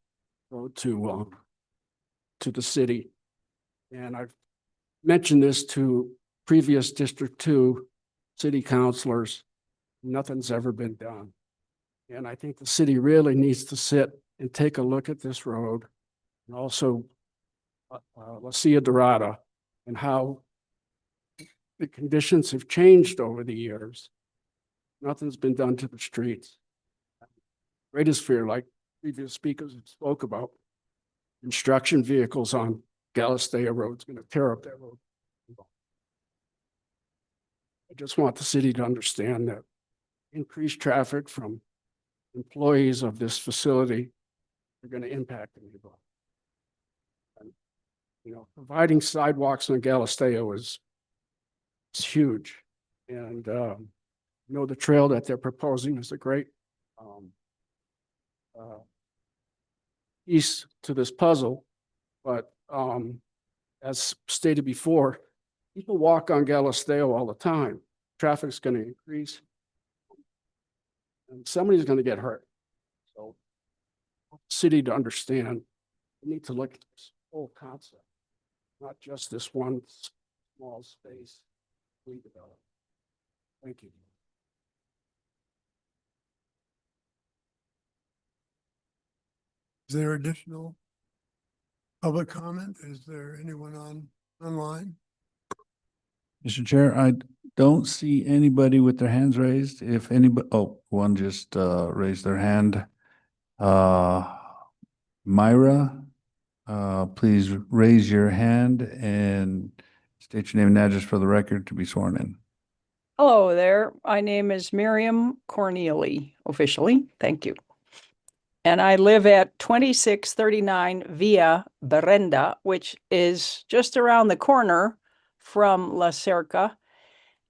Road to the city. And I've mentioned this to previous District 2 city councilors. Nothing's ever been done. And I think the city really needs to sit and take a look at this road and also La Silla Dorada and how the conditions have changed over the years. Nothing's been done to the streets. Greatest fear, like previous speakers spoke about, construction vehicles on Galisteo Road is going to tear up that road. I just want the city to understand that increased traffic from employees of this facility are going to impact the neighborhood. And, providing sidewalks on Galisteo is huge. And, the trail that they're proposing is a great piece to this puzzle. But as stated before, people walk on Galisteo all the time. Traffic's going to increase. And somebody's going to get hurt. So, the city to understand, we need to look at this whole concept, not just this one small space we develop. Thank you. Is there additional public comment? Is there anyone online? Mr. Chair, I don't see anybody with their hands raised. If anybody, one just raised their hand. Myra, please raise your hand and state your name and address for the record to be sworn in. Hello there. My name is Miriam Corneely, officially. Thank you. And I live at 2639 Via Berenda, which is just around the corner from La Cerca.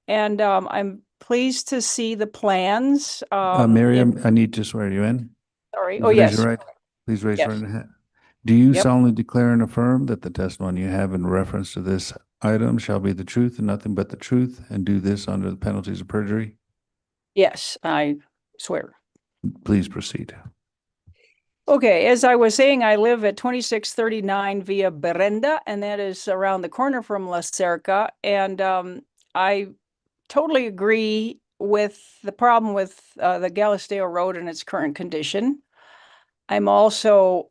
And I'm pleased to see the plans. in- Miriam, I need to swear you in. Sorry, Please oh, raise yes. your right- Please raise your Yes. right hand. Do you Yep. solemnly declare and affirm that the testimony you have in reference to this item shall be the truth and nothing but the truth, and do this under the penalties of perjury? Yes, I swear. Please proceed. Okay, as I was saying, I live at 2639 Via Berenda, and that is around the corner from La Cerca. And I totally agree with the problem with the Galisteo Road in its current condition. I'm also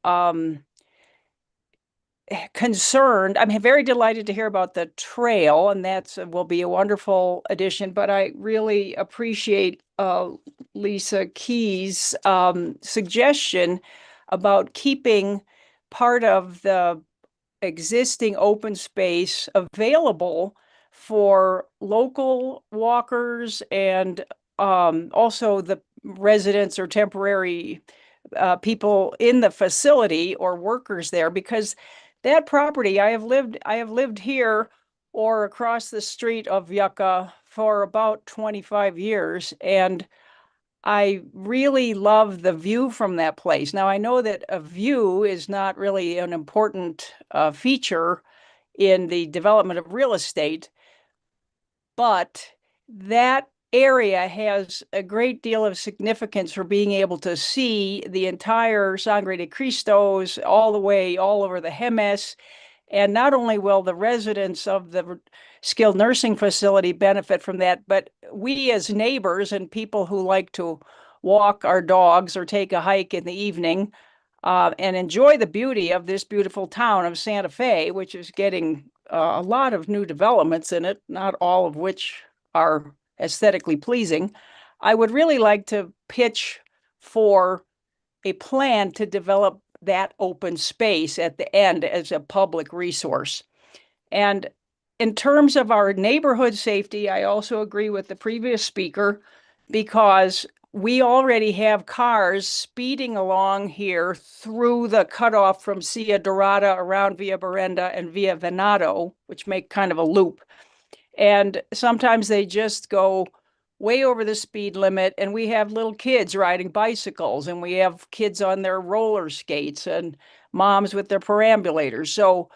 concerned. I'm very delighted to hear about the trail, and that's will be a wonderful addition. But I really appreciate Lisa Key's suggestion about keeping part of the existing open space available for local walkers and also the residents or temporary people in the facility or workers there, because that property, I have lived here or across the street of Yucca for about 25 years, and I really love the view from that place. Now, I know that a view is not really an important feature in the development of real estate, but that area has a great deal of significance for being able to see the entire Sangre de Cristos all the way all over the Jemez. And not only will the residents of the skilled nursing facility benefit from that, but we as neighbors and people who like to walk our dogs or take a hike in the evening and enjoy the beauty of this beautiful town of Santa Fe, which is getting a lot of new developments in it, not all of which are aesthetically pleasing. I would really like to pitch for a plan to develop that open space at the end as a public resource. And in terms of our neighborhood safety, I also agree with the previous speaker, because we already have cars speeding along here through the cutoff from Cia Dorada around Via Berenda and Via Venado, which make kind of a loop. And sometimes they just go way over the speed limit, and we have little kids riding bicycles, and we have kids on their roller skates and moms with their perambulators. So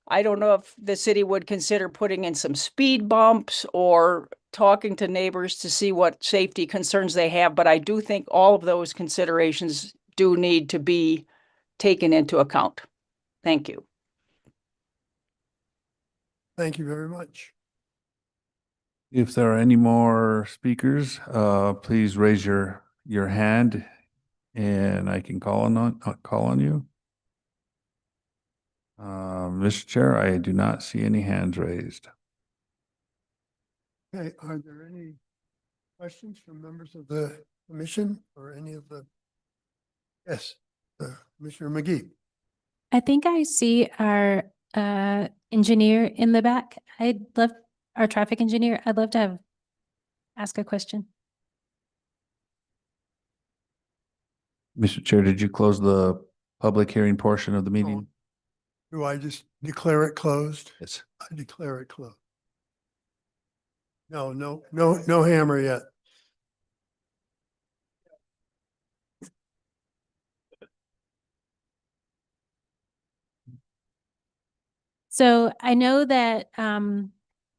I don't know if the city would consider putting in some speed bumps or talking to neighbors to see what safety concerns they have, but I do think all of those considerations do need to be taken into account. Thank you. Thank you very much. If there are any more speakers, please raise your hand and I can call on you. Mr. Chair, I do not see any hands raised. Okay, are there any questions from members of the commission or any of the? Yes, Commissioner McGee. I think I see our engineer in the back. Our traffic engineer. I'd love to ask a question. Mr. Chair, did you close the public hearing portion of the meeting? Do I just declare it closed? Yes. I declare it closed. No hammer yet. So I know that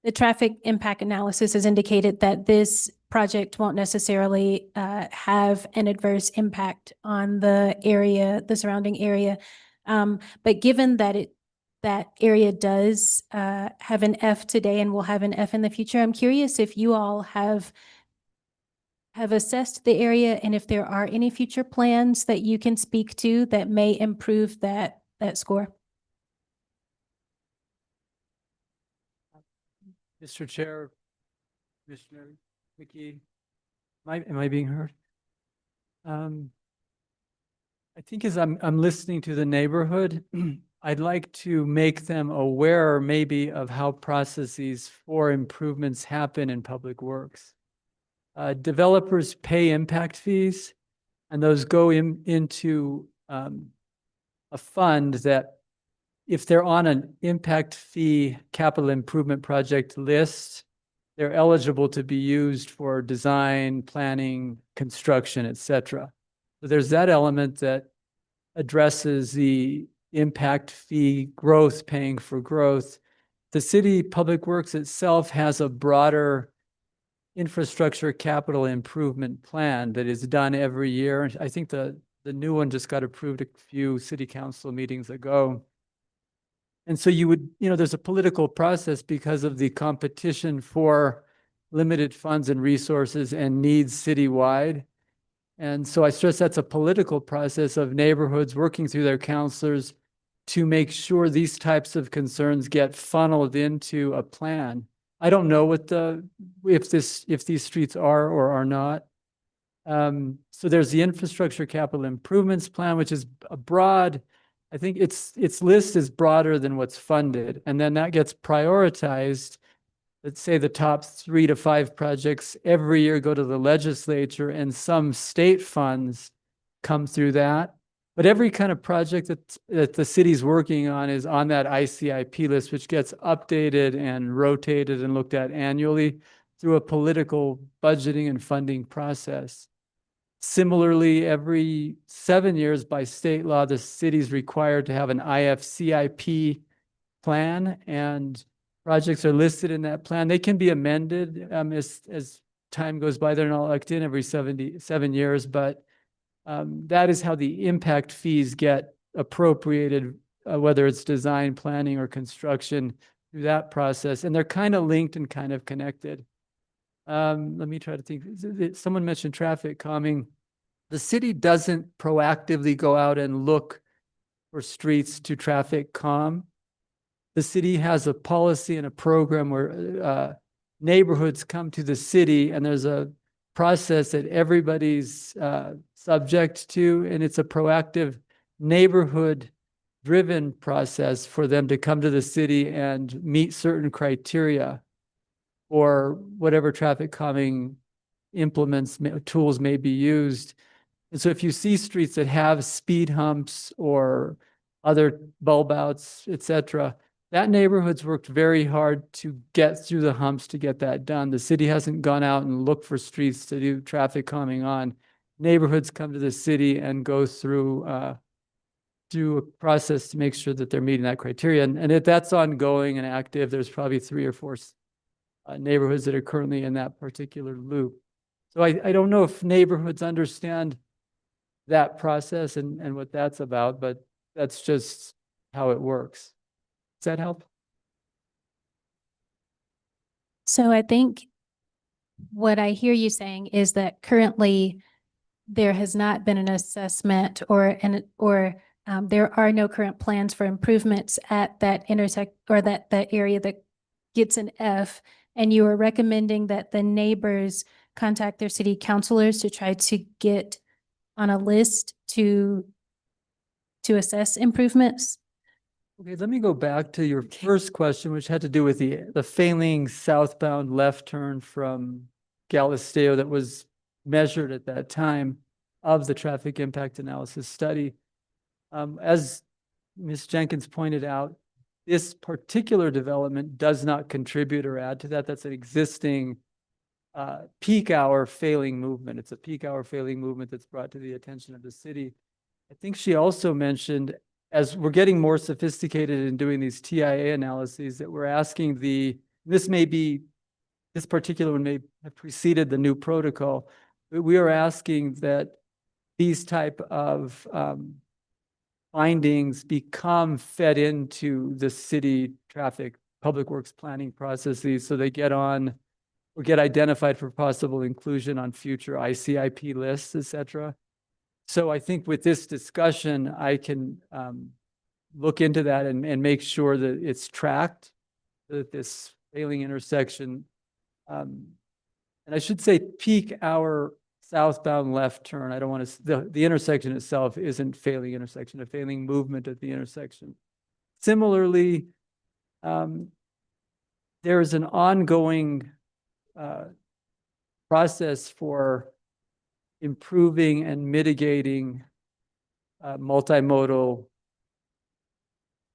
the traffic impact analysis has indicated that this project won't necessarily have an adverse impact on the area, the surrounding area. But given that that area does have an F today and will have an F in the future, I'm curious if you all have assessed the area and if there are any future plans that you can speak to that may improve that score. Mr. Chair, Commissioner McGee, am I being heard? I think as I'm listening to the neighborhood, I'd like to make them aware maybe of how processes for improvements happen in public works. Developers pay impact fees, and those go into a fund that, if they're on an impact fee capital improvement project list, they're eligible to be used for design, planning, construction, et cetera. So there's that element that addresses the impact fee growth, paying for growth. The city public works itself has a broader infrastructure capital improvement plan that is done every year. I think the new one just got approved a few city council meetings ago. And so you would, there's a political process because of the competition for limited funds and resources and needs citywide. And so I stress that's a political process of neighborhoods working through their counselors to make sure these types of concerns get funneled into a plan. I don't know if these streets are or are not. So there's the infrastructure capital improvements plan, which is a broad, I think its list is broader than what's funded. And then that gets prioritized. Let's say the top 3 to 5 projects every year go to the legislature, and some state funds come through that. But every kind of project that the city's working on is on that ICIP list, which gets updated and rotated and looked at annually through a political budgeting and funding process. Similarly, every 7 years by state law, the city's required to have an IFCIP plan, and projects are listed in that plan. They can be amended as time goes by. They're not locked in every 7 years, but that is how the impact fees get appropriated, whether it's design, planning, or construction, through that process. And they're kind of linked and kind of connected. Let me try to think. Someone mentioned traffic calming. The city doesn't proactively go out and look for streets to traffic calm. The city has a policy and a program where neighborhoods come to the city, and there's a process that everybody's subject to, and it's a proactive neighborhood-driven process for them to come to the city and meet certain criteria or whatever traffic calming tools may be used. And so if you see streets that have speed humps or other bulb outs, et cetera, that neighborhood's worked very hard to get through the humps to get that done. The city hasn't gone out and looked for streets to do traffic calming on. Neighborhoods come to the city and go through a process to make sure that they're meeting that criteria. And if that's ongoing and active, there's probably 3 or 4 neighborhoods that are currently in that particular loop. So I don't know if neighborhoods understand that process and what that's about, but that's just how it works. Does that help? So I think what I hear you saying is that currently there has not been an assessment or there are no current plans for improvements at that intersect or that area that gets an F, and you are recommending that the neighbors contact their city councilors to try to get on a list to assess improvements. Okay, let me go back to your first question, which had to do with the failing southbound left turn from Galisteo that was measured at that time of the traffic impact analysis study. As Ms. Jenkins pointed out, this particular development does not contribute or add to that. That's an existing peak hour failing movement. It's a peak hour failing movement that's brought to the attention of the city. I think she also mentioned, as we're getting more sophisticated in doing these TIA analyses, that we're asking this particular one may have preceded the new protocol, but we are asking that these type of findings become fed into the city traffic public works planning processes, so they get on or get identified for possible inclusion on future ICIP lists, et cetera. So I think with this discussion, I can look into that and make sure that it's tracked, that this failing intersection, and I should say peak hour southbound left turn. I don't want to, the intersection itself isn't failing intersection, a failing movement at the intersection. Similarly, there is an ongoing process for improving and mitigating multimodal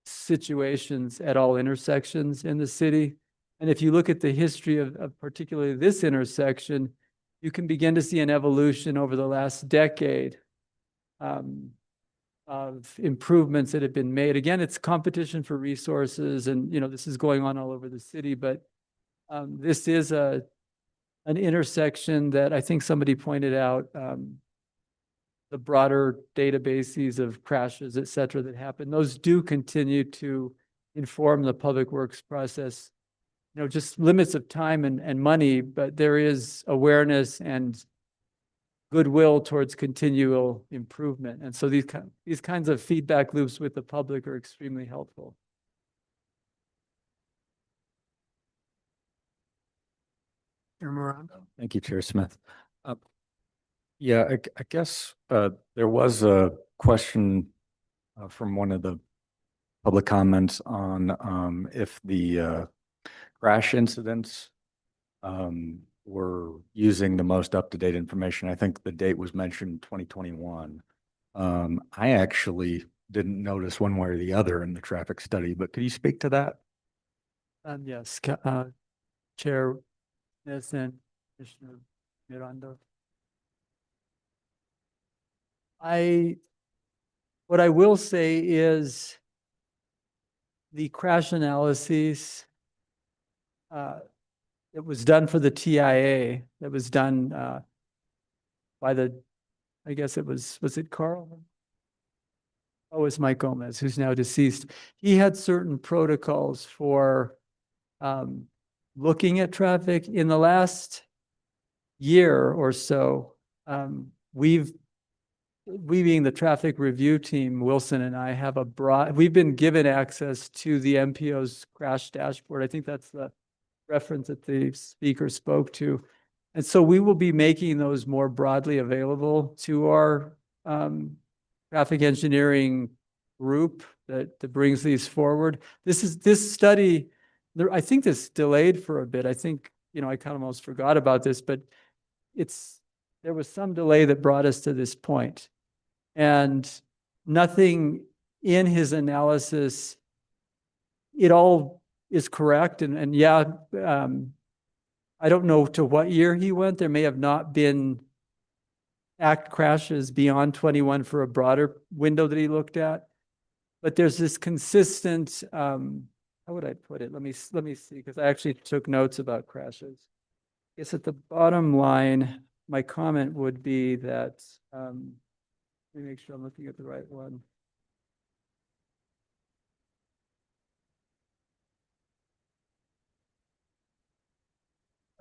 situations at all intersections in the city. And if you look at the history of particularly this intersection, you can begin to see an evolution over the last decade of improvements that have been made. Again, it's competition for resources, and this is going on all over the city, but this is an intersection that I think somebody pointed out, the broader databases of crashes, et cetera, that happen. Those do continue to inform the public works process, just limits of time and money, but there is awareness and goodwill towards continual improvement. And so these kinds of feedback loops with the public are extremely helpful. Chair Miranda? Thank you, Chair Smith. Yeah, I guess there was a question from one of the public comments on if the crash incidents were using the most up-to-date information. I think the date was mentioned 2021. I actually didn't notice one way or the other in the traffic study, but could you speak to that? Yes, Chair Smith and Commissioner Miranda. What I will say is the crash analyses it was done for the TIA, that was done by I guess was it Carl? Oh, it was Mike Gomez, who's now deceased. He had certain protocols for looking at traffic. In the last year or so, we being the traffic review team, Wilson and I have we've been given access to the MPO's crash dashboard. I think that's the reference that the speaker spoke to. And so we will be making those more broadly available to our traffic engineering group that brings these forward. This study, I think this delayed for a bit. I think, I kind of almost forgot about this, but there was some delay that brought us to this point. And nothing in his analysis, it all is correct. And yeah, I don't know to what year he went. There may have not been act crashes beyond 21 for a broader window that he looked at. But there's this consistent, how would I put it? Let me see, because I actually took notes about crashes. I guess at the bottom line, my comment would be that, let me make sure I'm looking at the right one.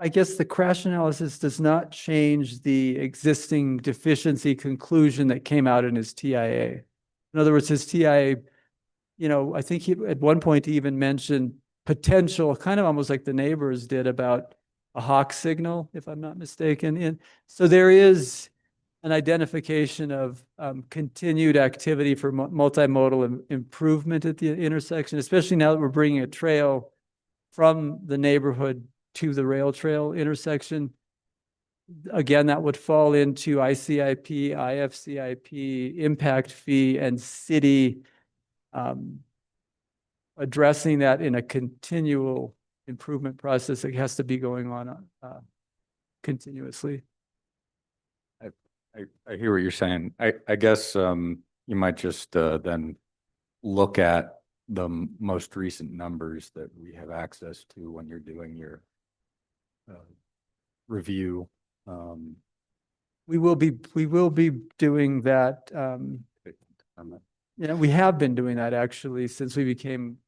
I guess the crash analysis does not change the existing deficiency conclusion that came out in his TIA. In other words, his TIA, I think at one point he even mentioned potential, kind of almost like the neighbors did, about a hawk signal, if I'm not mistaken. And so there is an identification of continued activity for multimodal improvement at the intersection, especially now that we're bringing a trail from the neighborhood to the rail trail intersection. Again, that would fall into ICIP, IFCIP, impact fee, and city addressing that in a continual improvement process that has to be going on continuously. I hear what you're saying. I guess you might just then look at the most recent numbers that we have access to when you're doing your review. We will be doing that. We have been doing that actually since we gained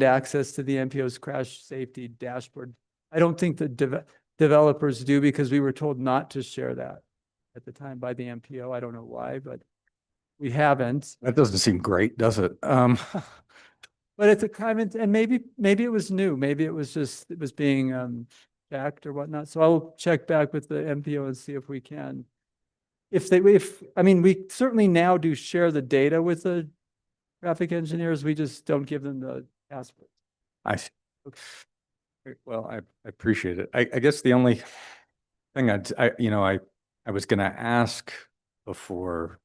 access to the MPO's crash safety dashboard. I don't think the developers do, because we were told not to share that at the time by the MPO. I don't know why, but we haven't. That doesn't seem great, does it? But it's a comment, and maybe it was new. Maybe it was being checked or whatnot. So I'll check back with the MPO and see if we can. We certainly now do share the data with the traffic engineers. We just don't give them the passwords. I see. Well, I appreciate it. I guess the only thing I was going to ask before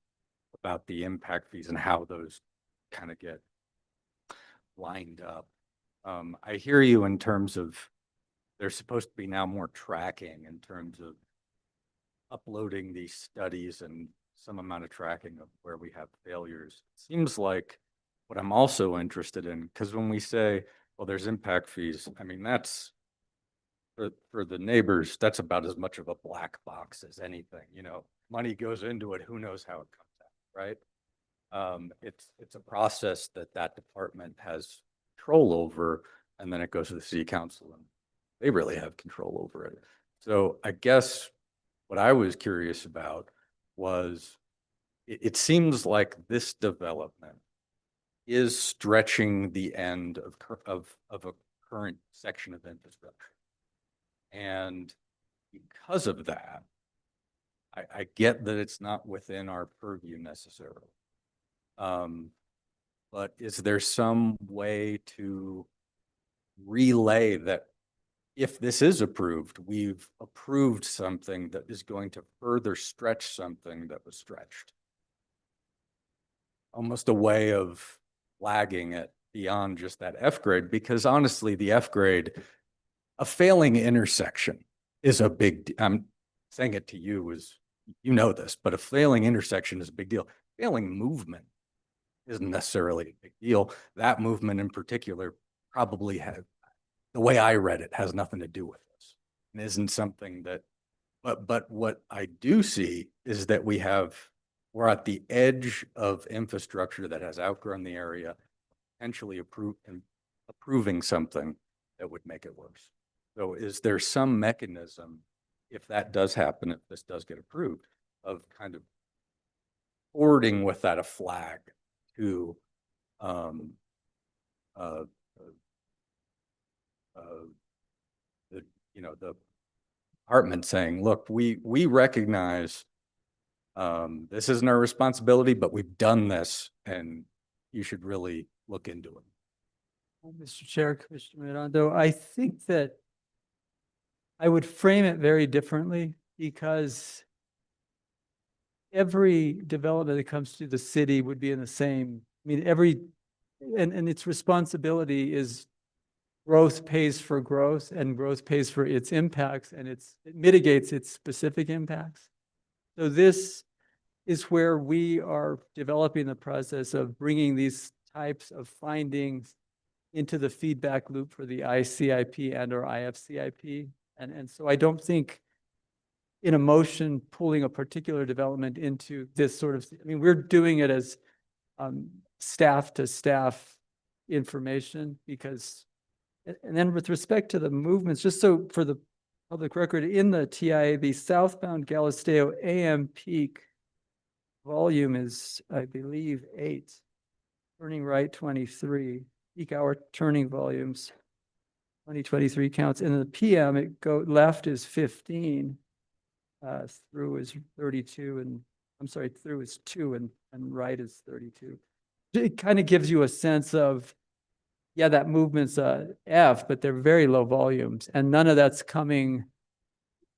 about the impact fees and how those kind of get lined up. I hear you in terms of there's supposed to be now more tracking in terms of uploading these studies and some amount of tracking of where we have failures. Seems like what I'm also interested in, because when we say, well, there's impact fees, I mean, that's for the neighbors, that's about as much of a black box as anything, you know, money goes into it, who knows how it comes out, right? It's a process that department has control over, and then it goes to the city council and they really have control over it. So I guess what I was curious about was it seems like this development is stretching the end of a current section of infrastructure. And because of that, I get that it's not within our purview necessarily. But is there some way to relay that if this is approved, we've approved something that is going to further stretch something that was stretched? Almost a way of flagging it beyond just that F grade, because honestly, the F grade, a failing intersection is a big, I'm saying it to you as you know this, but a failing intersection is a big deal. Failing movement isn't necessarily a big deal. That movement in particular probably had, the way I read it, has nothing to do with this and isn't something that, but what I do see is that we're at the edge of infrastructure that has outgrown the area, potentially approving something that would make it worse. So is there some mechanism, if that does happen, if this does get approved, of kind of forwarding with that a flag to the department saying, look, we recognize this isn't our responsibility, but we've done this and you should really look into it. Mr. Chair, Commissioner Mirando, I think that I would frame it very differently, because every development that comes to the city would be in the same, I mean, and its responsibility is growth pays for growth, and growth pays for its impacts, and it mitigates its specific impacts. So this is where we are developing the process of bringing these types of findings into the feedback loop for the ICIP and or IFCIP. And so I don't think in a motion pulling a particular development into this sort of, I mean, we're doing it as staff to staff information, because, and then with respect to the movements, just so for the public record, in the TIA, the southbound Galisteo AM peak volume is, I believe, 8, turning right 23, peak hour turning volumes 2023 counts. In the PM, it left is 15, through is 32, and I'm sorry, through is 2, and right is 32. It kind of gives you a sense of, yeah, that movement's F, but they're very low volumes, and none of that's coming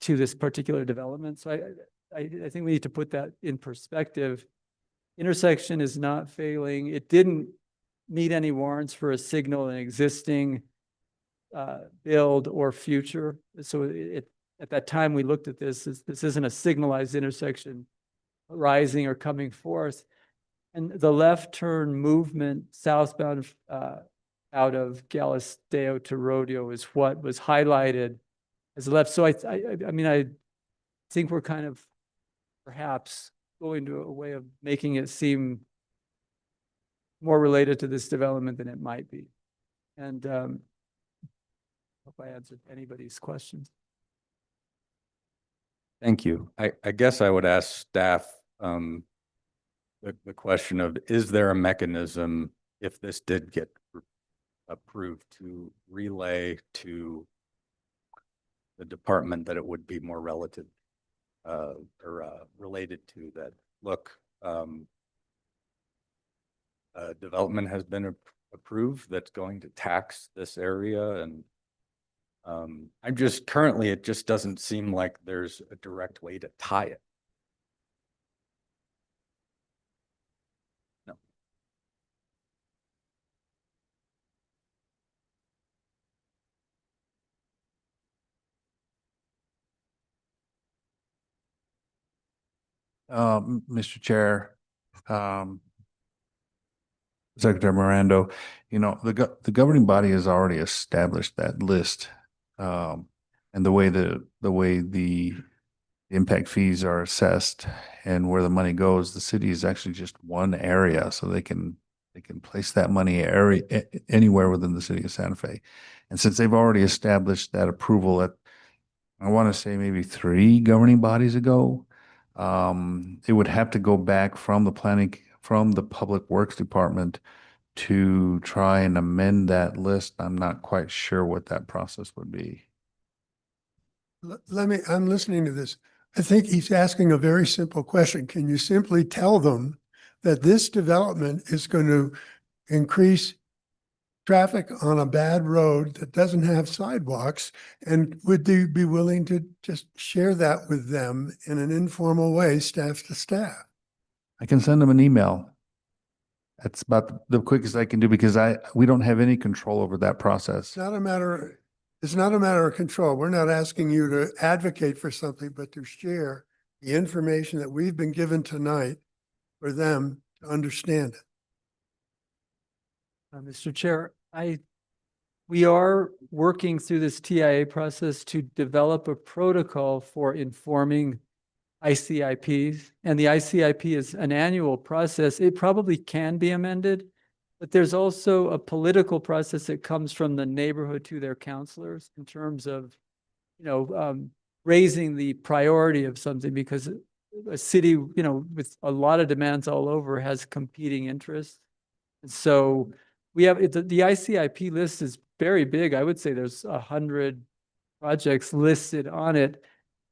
to this particular development. So I think we need to put that in perspective. Intersection is not failing. It didn't meet any warrants for a signal in existing build or future. So at that time we looked at this isn't a signalized intersection rising or coming forth. And the left turn movement southbound out of Galisteo to Rodeo is what was highlighted as left. So I mean, I think we're kind of perhaps going to a way of making it seem more related to this development than it might be. And hope I answered anybody's questions. Thank you. I guess I would ask staff the question of, is there a mechanism, if this did get approved, to relay to the department that it would be more relative or related to that, look, development has been approved that's going to tax this area, and I'm just currently, it just doesn't seem like there's a direct way to tie it. No. Mr. Chair, Secretary Mirando, the governing body has already established that list. And the way the impact fees are assessed and where the money goes, the city is actually just one area, so they can place that money anywhere within the city of Santa Fe. And since they've already established that approval at, I want to say maybe 3 governing bodies ago, it would have to go back from the Public Works Department to try and amend that list. I'm not quite sure what that process would be. I'm listening to this. I think he's asking a very simple question. Can you simply tell them that this development is going to increase traffic on a bad road that doesn't have sidewalks? And would you be willing to just share that with them in an informal way, staff to staff? I can send them an email. That's about the quickest I can do because we don't have any control over that process. It's not a matter of control. We're not asking you to advocate for something, but to share the information that we've been given tonight for them to understand it. Mr. Chair, we are working through this TIA process to develop a protocol for informing ICIPs. And the ICIP is an annual process. It probably can be amended, but there's also a political process that comes from the neighborhood to their counselors in terms of, raising the priority of something, because a city, with a lot of demands all over, has competing interests. And so we have the ICIP list is very big. I would say there's 100 projects listed on it.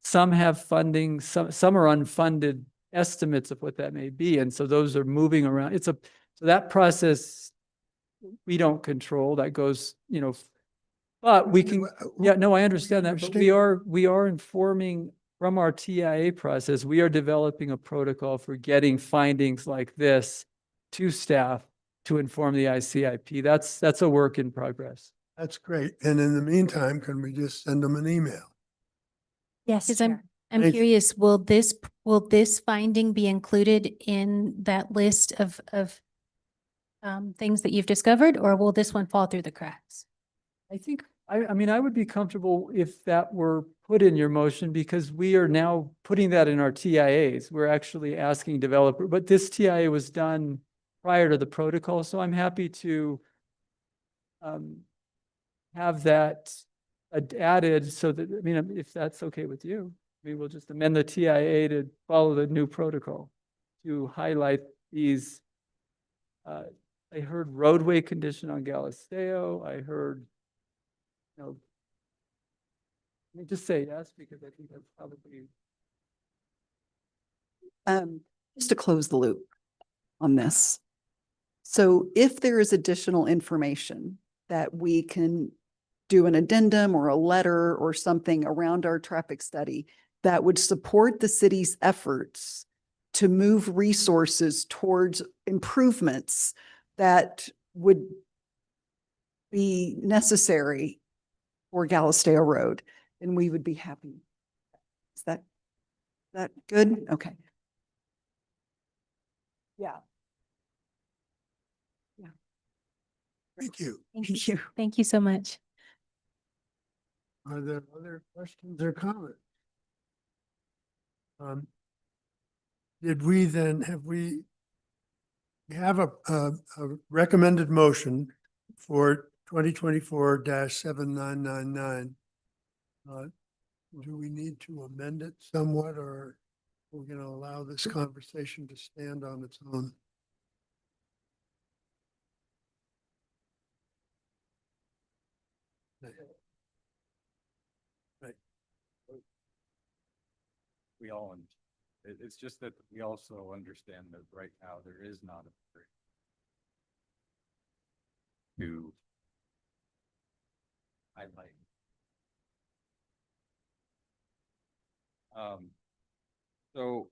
Some have funding, some are unfunded estimates of what that may be. And so those are moving around. So that process we don't control. That goes, but we can, I understand that. But we are informing from our TIA process. We are developing a protocol for getting findings like this to staff to inform the ICIP. That's a work in progress. That's great. And in the meantime, can we just send them an email? Yes, Chair. I'm Thank you. curious, will this finding be included in that list of things that you've discovered, or will this one fall through the cracks? I think, I would be comfortable if that were put in your motion, because we are now putting that in our TIAs. We're actually asking developer, but this TIA was done prior to the protocol, so I'm happy to have that added so that, if that's okay with you, we'll just amend the TIA to follow the new protocol to highlight these. I heard roadway condition on Galisteo. I heard, just say yes, because I think that's probably. Just to close the loop on this. So if there is additional information that we can do an addendum or a letter or something around our traffic study that would support the city's efforts to move resources towards improvements that would be necessary for Galisteo Road, then we would be happy. Is that good? Okay. Yeah. Yeah. Thank you. Thank you. Thank you so much. Are there other questions or comments? Did we then, we have a recommended motion for 2024-7999. Do we need to amend it somewhat, or we're going to allow this conversation to stand on its own? Right. We all, it's just that we also understand that right now there is not a to highlight. So,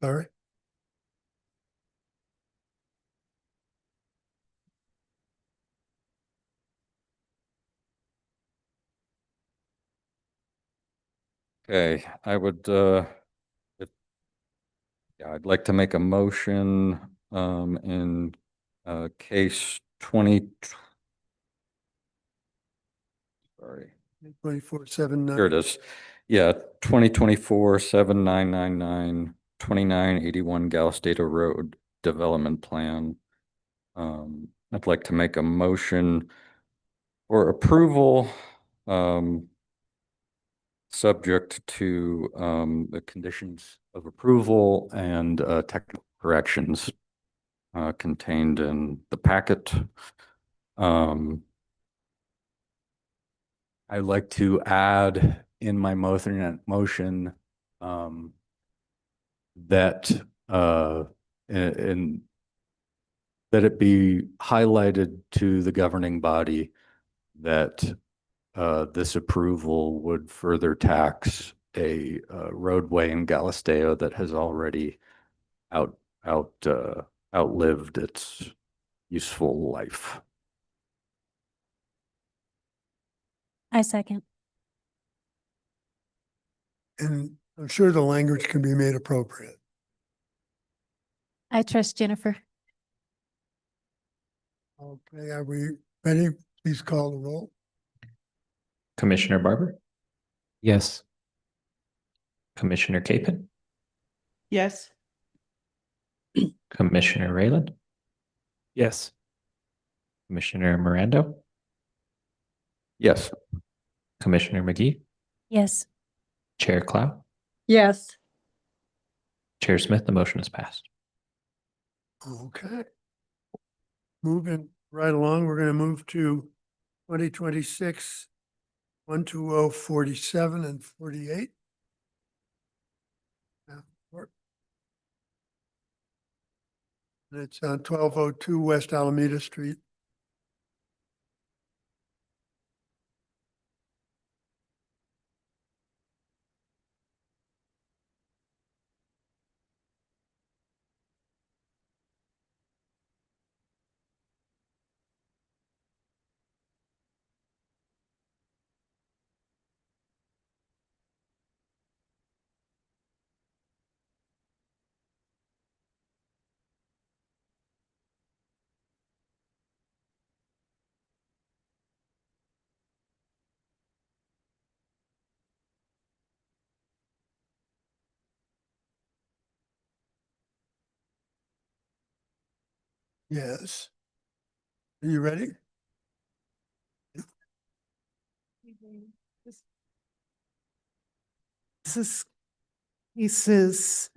Sorry. Okay, I would, if- yeah, I'd like to make a motion, in, case 20. Sorry. 24/7. Here it is. Yeah, 2024-7999, 2981 Galisteo Road Development Plan. I'd like to make a motion for approval, subject to, the conditions of approval and, technical corrections, contained in the packet. I'd like to add in my motion, that, in that it be highlighted to the governing body that, this approval would further tax a, roadway in Galisteo that has already outlived its useful life. I second. And I'm sure the language can be made appropriate. I trust Jennifer. Okay, are we ready? Please call the roll. Commissioner Barber, Yes. Commissioner Capon, Yes. Commissioner Rayland, Yes. Commissioner Miranda, Yes. Commissioner McGee, Yes. Chair Clow, Yes. Chair Smith, the motion is passed. Okay. Moving right along, we're going to move to 2026 12047 and 48. And it's on 1202 West Alameda Street. Yes. Are you ready? This is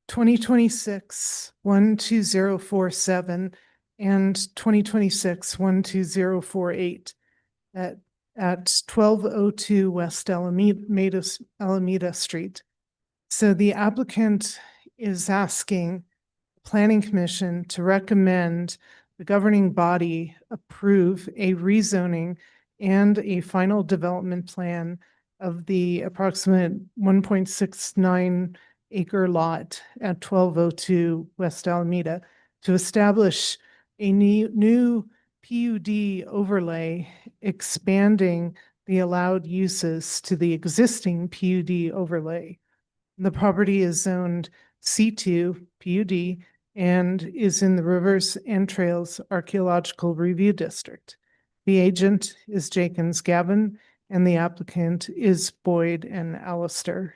2026-12047 and 2026-12048 at 1202 West Alameda Street. So the applicant is asking the Planning Commission to recommend the governing body approve a rezoning and a final development plan of the approximate 1.69 acre lot at 1202 West Alameda to establish a new PUD overlay, expanding the allowed uses to the existing PUD overlay. The property is zoned C2 PUD and is in the Rivers and Trails Archaeological Review District. The agent is Jenkins Gavin and the applicant is Boyd and Allister.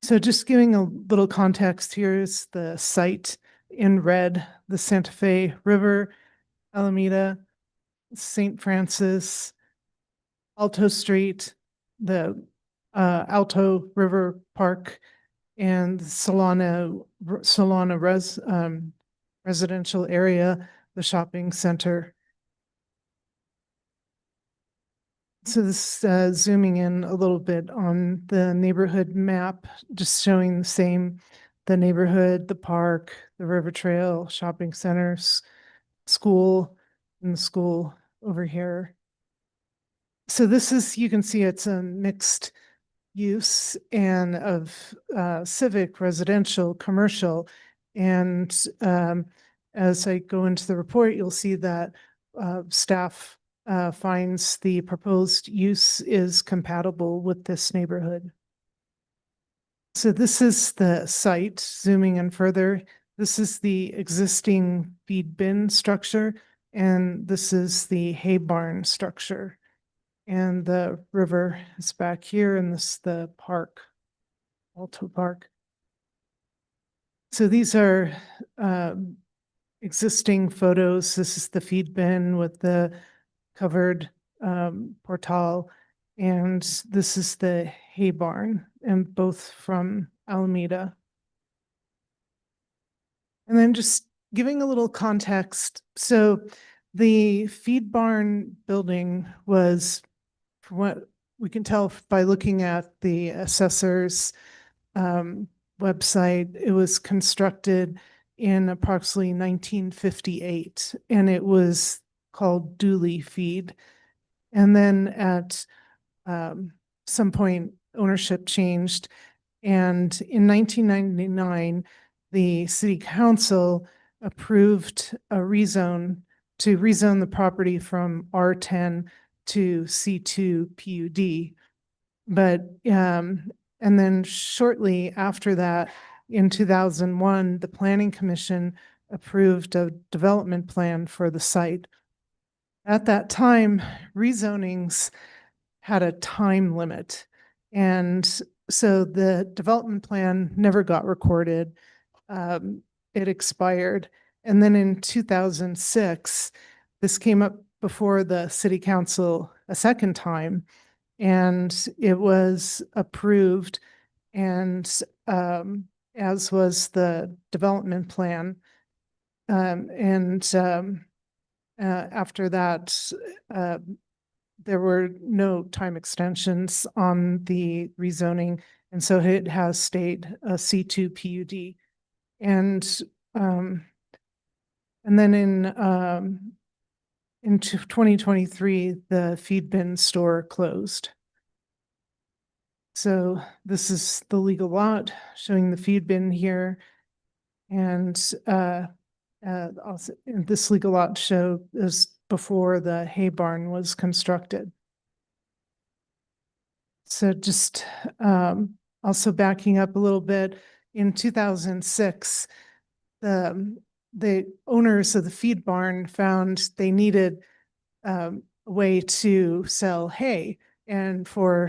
So just giving a little context, here is the site in red, the Santa Fe River, Alameda, St. Francis, Alto Street, the Alto River Park, and Solana residential area, the shopping center. So this zooming in a little bit on the neighborhood map, just showing the neighborhood, the park, the river trail, shopping centers, school, and the school over here. So this is, you can see it's a mixed use and of civic, residential, commercial. And as I go into the report, you'll see that staff finds the proposed use is compatible with this neighborhood. So this is the site, zooming in further. This is the existing feed bin structure, and this is the hay barn structure. And the river is back here, and this is the park, Alto Park. So these are existing photos. This is the feed bin with the covered portal, and this is the hay barn, and both from Alameda. And then just giving a little context. So the feed barn building was, from what we can tell by looking at the assessor's website, it was constructed in approximately 1958, and it was called Dooley Feed. And then at some point, ownership changed. And in 1999, the city council approved a rezone to rezone the property from R10 to C2 PUD. But, and then shortly after that, in 2001, the Planning Commission approved a development plan for the site. At that time, rezonings had a time limit. And so the development plan never got recorded. It expired. And then in 2006, this came up before the city council a second time, and it was approved, and as was the development plan. After that, there were no time extensions on the rezoning, and so it has stayed a C2 PUD. And then in 2023, the feed bin store closed. So this is the legal lot showing the feed bin here. And also this legal lot show is before the hay barn was constructed. So just also backing up a little bit, in 2006, the owners of the feed barn found they needed a way to sell hay and for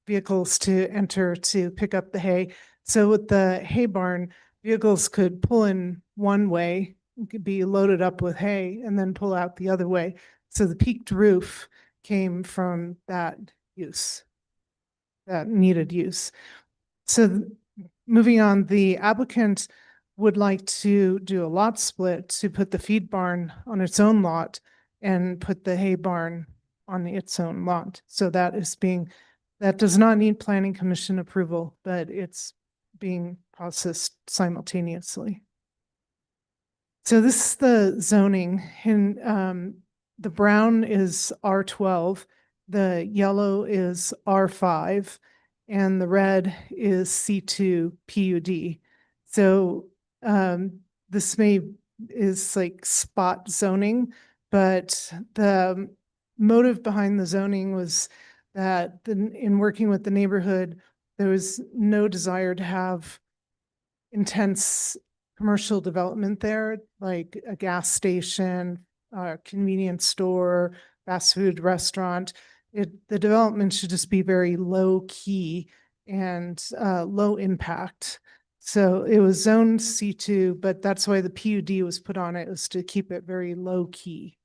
vehicles to enter to pick up the hay. So with the hay barn, vehicles could pull in one way, could be loaded up with hay, and then pull out the other way. So the peaked roof came from that use, that needed use. So moving on, the applicant would like to do a lot split to put the feed barn on its own lot and put the hay barn on its own lot. So that is that does not need planning commission approval, but it's being processed simultaneously. So this is the zoning, and the brown is R12, the yellow is R5, and the red is C2 PUD. So this is like spot zoning, but the motive behind the zoning was that in working with the neighborhood, there was no desire to have intense commercial development there, like a gas station, a convenience store, fast food restaurant. The development should just be very low key and low impact. So it was zoned C2, but that's why the PUD was put on it, was to keep it very low key.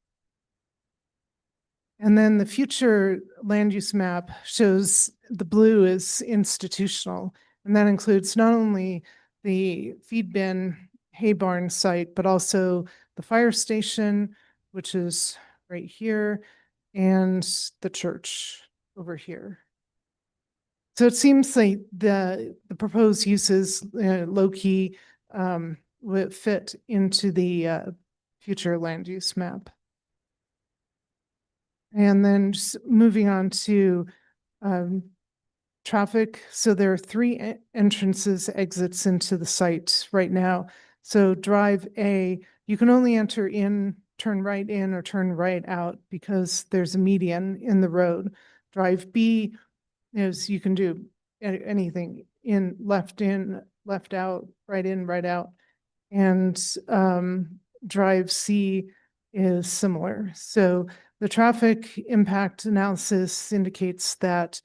And then the future land use map shows the blue is institutional, and that includes not only the feed bin hay barn site, but also the fire station, which is right here, and the church over here. So it seems like the proposed uses low key would fit into the future land use map. And then just moving on to traffic, so there are three entrances, exits into the site right now. So drive A, you can only enter in, turn right in or turn right out because there's a median in the road. Drive B is you can do anything in, left out, right in, right out. And drive C is similar. So the traffic impact analysis indicates that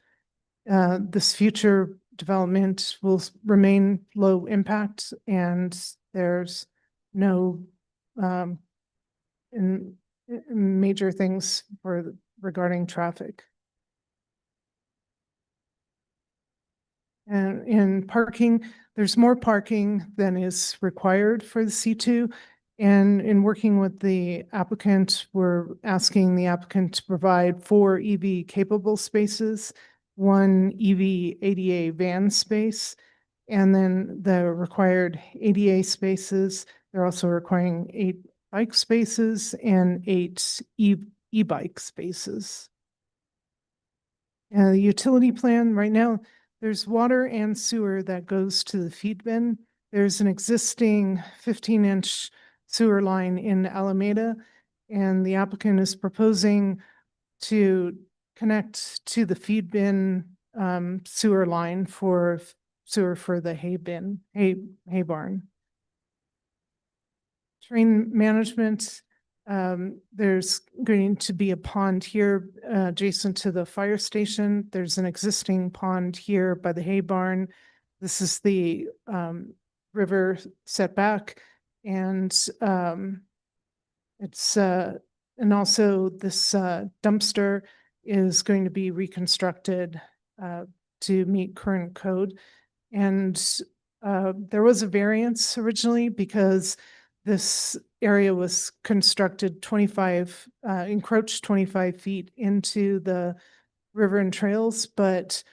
this future development will remain low impact and there's no major things regarding traffic. And in parking, there's more parking than is required for the C2. And in working with the applicant, we're asking the applicant to provide 4 EV capable spaces, 1 EV ADA van space, and then the required ADA spaces. They're also requiring 8 bike spaces and 8 e-bike spaces. And the utility plan right now, there's water and sewer that goes to the feed bin. There's an existing 15-inch sewer line in Alameda, and the applicant is proposing to connect to the feed bin sewer line for sewer for the hay barn. Terrain management, there's going to be a pond here adjacent to the fire station. There's an existing pond here by the hay barn. This is the river setback, and it's and also this dumpster is going to be reconstructed to meet current code. And there was a variance originally because this area was constructed encroached 25 feet into the river and trails, but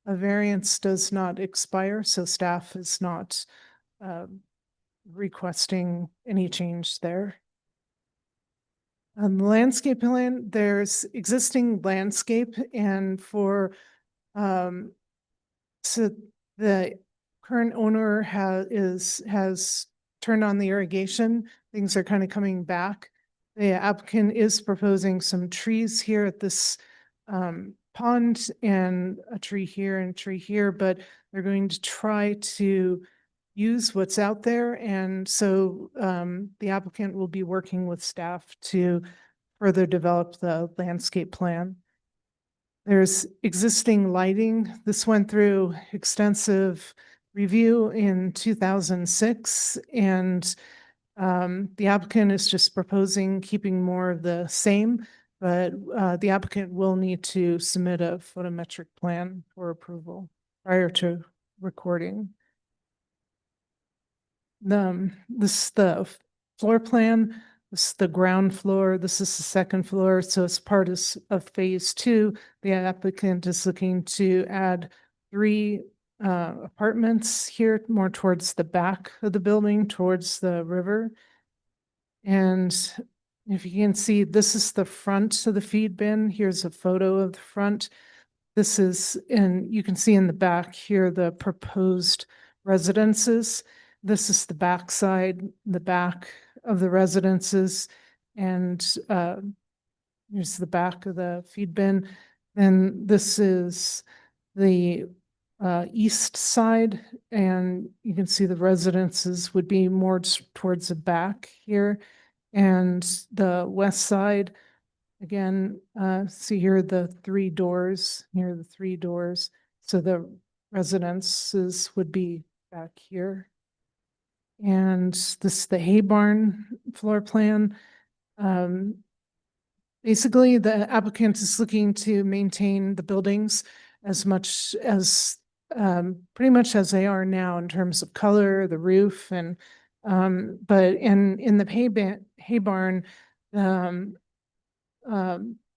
a variance does not expire, so staff is not requesting any change there. On the landscape plan, there's existing landscape, and for so the current owner has turned on the irrigation. Things are kind of coming back. The applicant is proposing some trees here at this pond, and a tree here and a tree here, but they're going to try to use what's out there. And so the applicant will be working with staff to further develop the landscape plan. There's existing lighting. This went through extensive review in 2006, and the applicant is just proposing keeping more of the same, but the applicant will need to submit a photometric plan for approval prior to recording. This is the floor plan. This is the ground floor. This is the second floor. So as part of phase 2, the applicant is looking to add 3 apartments here more towards the back of the building, towards the river. And if you can see, this is the front of the feed bin. Here's a photo of the front. This is, and you can see in the back here, the proposed residences. This is the back side, the back of the residences, and here's the back of the feed bin. Then this is the east side, and you can see the residences would be more towards the back here. And the west side, again, see here the 3 doors, here are the 3 doors. So the residences would be back here. And this is the hay barn floor plan. Basically, the applicant is looking to maintain the buildings as much as pretty much as they are now in terms of color, the roof, and but in the hay barn,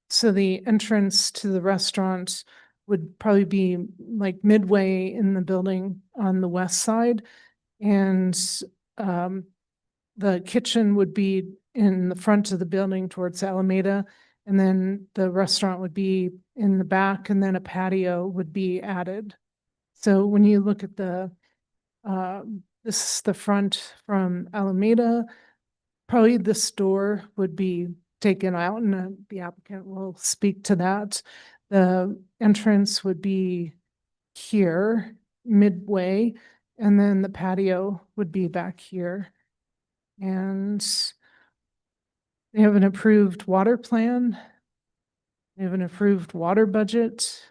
so the entrance to the restaurant would probably be like midway in the building on the west side, and the kitchen would be in the front of the building towards Alameda, and then the restaurant would be in the back, and then a patio would be added So when you look at this is the front from Alameda, probably the store would be taken out, and the applicant will speak to that. The entrance would be here midway, and then the patio would be back here. And they have an approved water plan. They have an approved water budget.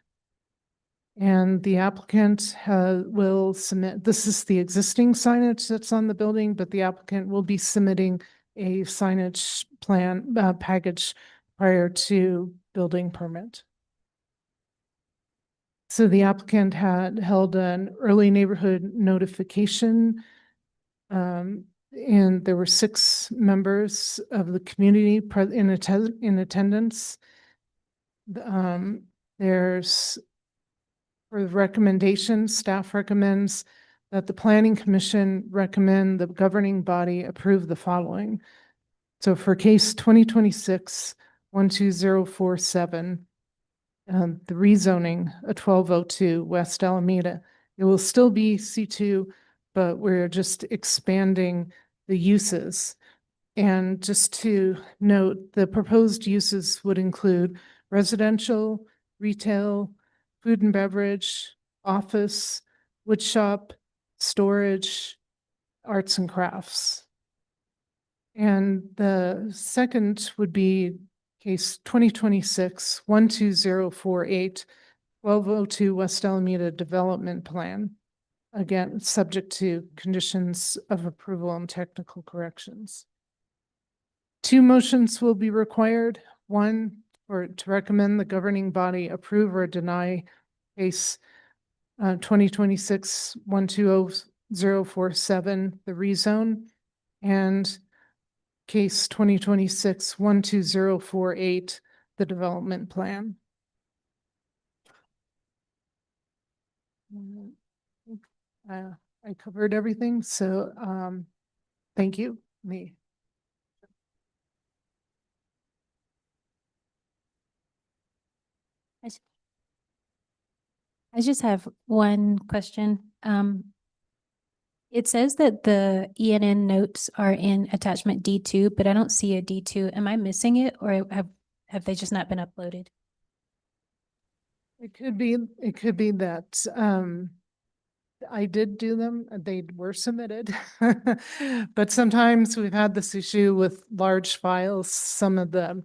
And the applicant will submit, this is the existing signage that's on the building, but the applicant will be submitting a signage plan package prior to building permit. So the applicant had held an early neighborhood notification. And there were 6 members of the community in attendance. There's, for the recommendation, staff recommends that the planning commission recommend the governing body approve the following. So for case 2026-12047, the rezoning of 1202 West Alameda, it will still be C2, but we're just expanding the uses. And just to note, the proposed uses would include residential, retail, food and beverage, office, wood shop, storage, arts and crafts. And the second would be case 2026-12048, 1202 West Alameda Development Plan. Again, subject to conditions of approval and technical corrections. 2 motions will be required. One, to recommend the governing body approve or deny case 2026-12047, the rezone, and case 2026-12048, the development plan. I covered everything, so thank you. I just have one question. It says that the ENN notes are in attachment D2, but I don't see a D2. Am I missing it, or have they just not been uploaded? It could be that I did do them, they were submitted. But sometimes we've had this issue with large files. Some of the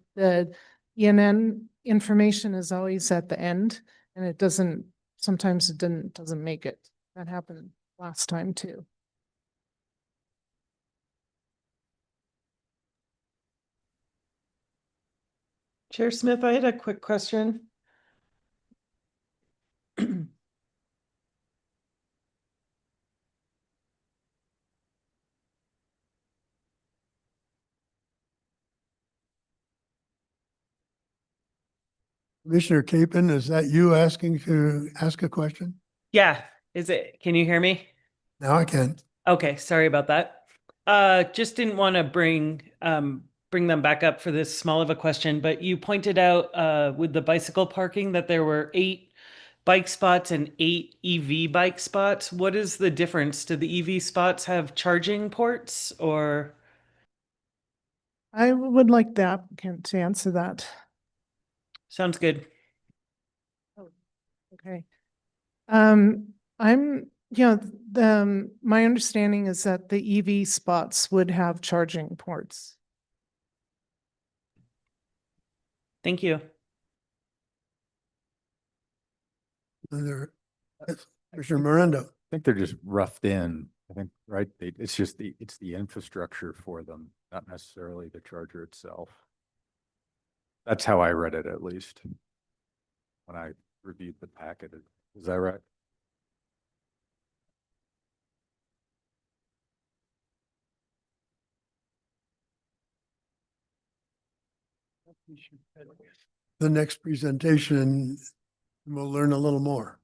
ENN information is always at the end, and it doesn't, sometimes it doesn't make it. That happened last time too. Chair Smith, I had a quick question. Commissioner Capen, is that you asking to ask a question? Yeah, is it, can you hear me? Now I can. Okay, sorry about that. Just didn't want to bring them back up for this small of a question, but you pointed out with the bicycle parking that there were 8 bike spots and 8 EV bike spots. What is the difference? Do the EV spots have charging ports, or? I would like the applicant to answer that. Sounds good. Okay. My understanding is that the EV spots would have charging ports. Thank you. Commissioner Miranda. I think they're just roughed in. I think, right? It's just it's the infrastructure for them, not necessarily the charger itself. That's how I read it, at least, when I reviewed the packet. Is that right? The next presentation, we'll learn a little more.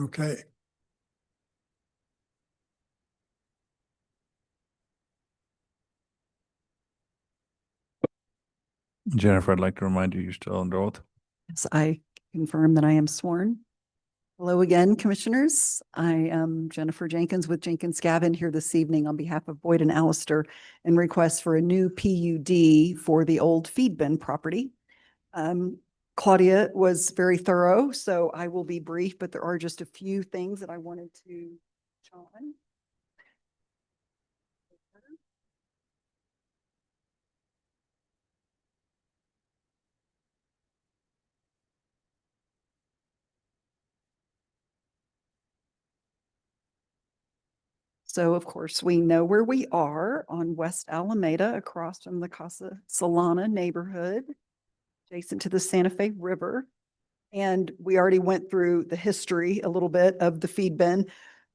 Okay. Jennifer, I'd like to remind you, you're still under oath. Yes, I confirm that I am sworn. Hello again, Commissioners. I am Jennifer Jenkins with Jenkins Gavin here this evening on behalf of Boyd and Allister in request for a new PUD for the old feed bin property. Claudia was very thorough, so I will be brief, but there are just a few things that I wanted to touch on. So of course, we know where we are on West Alameda across from the Casa Solana neighborhood, adjacent to the Santa Fe River. And we already went through the history a little bit of the feed bin.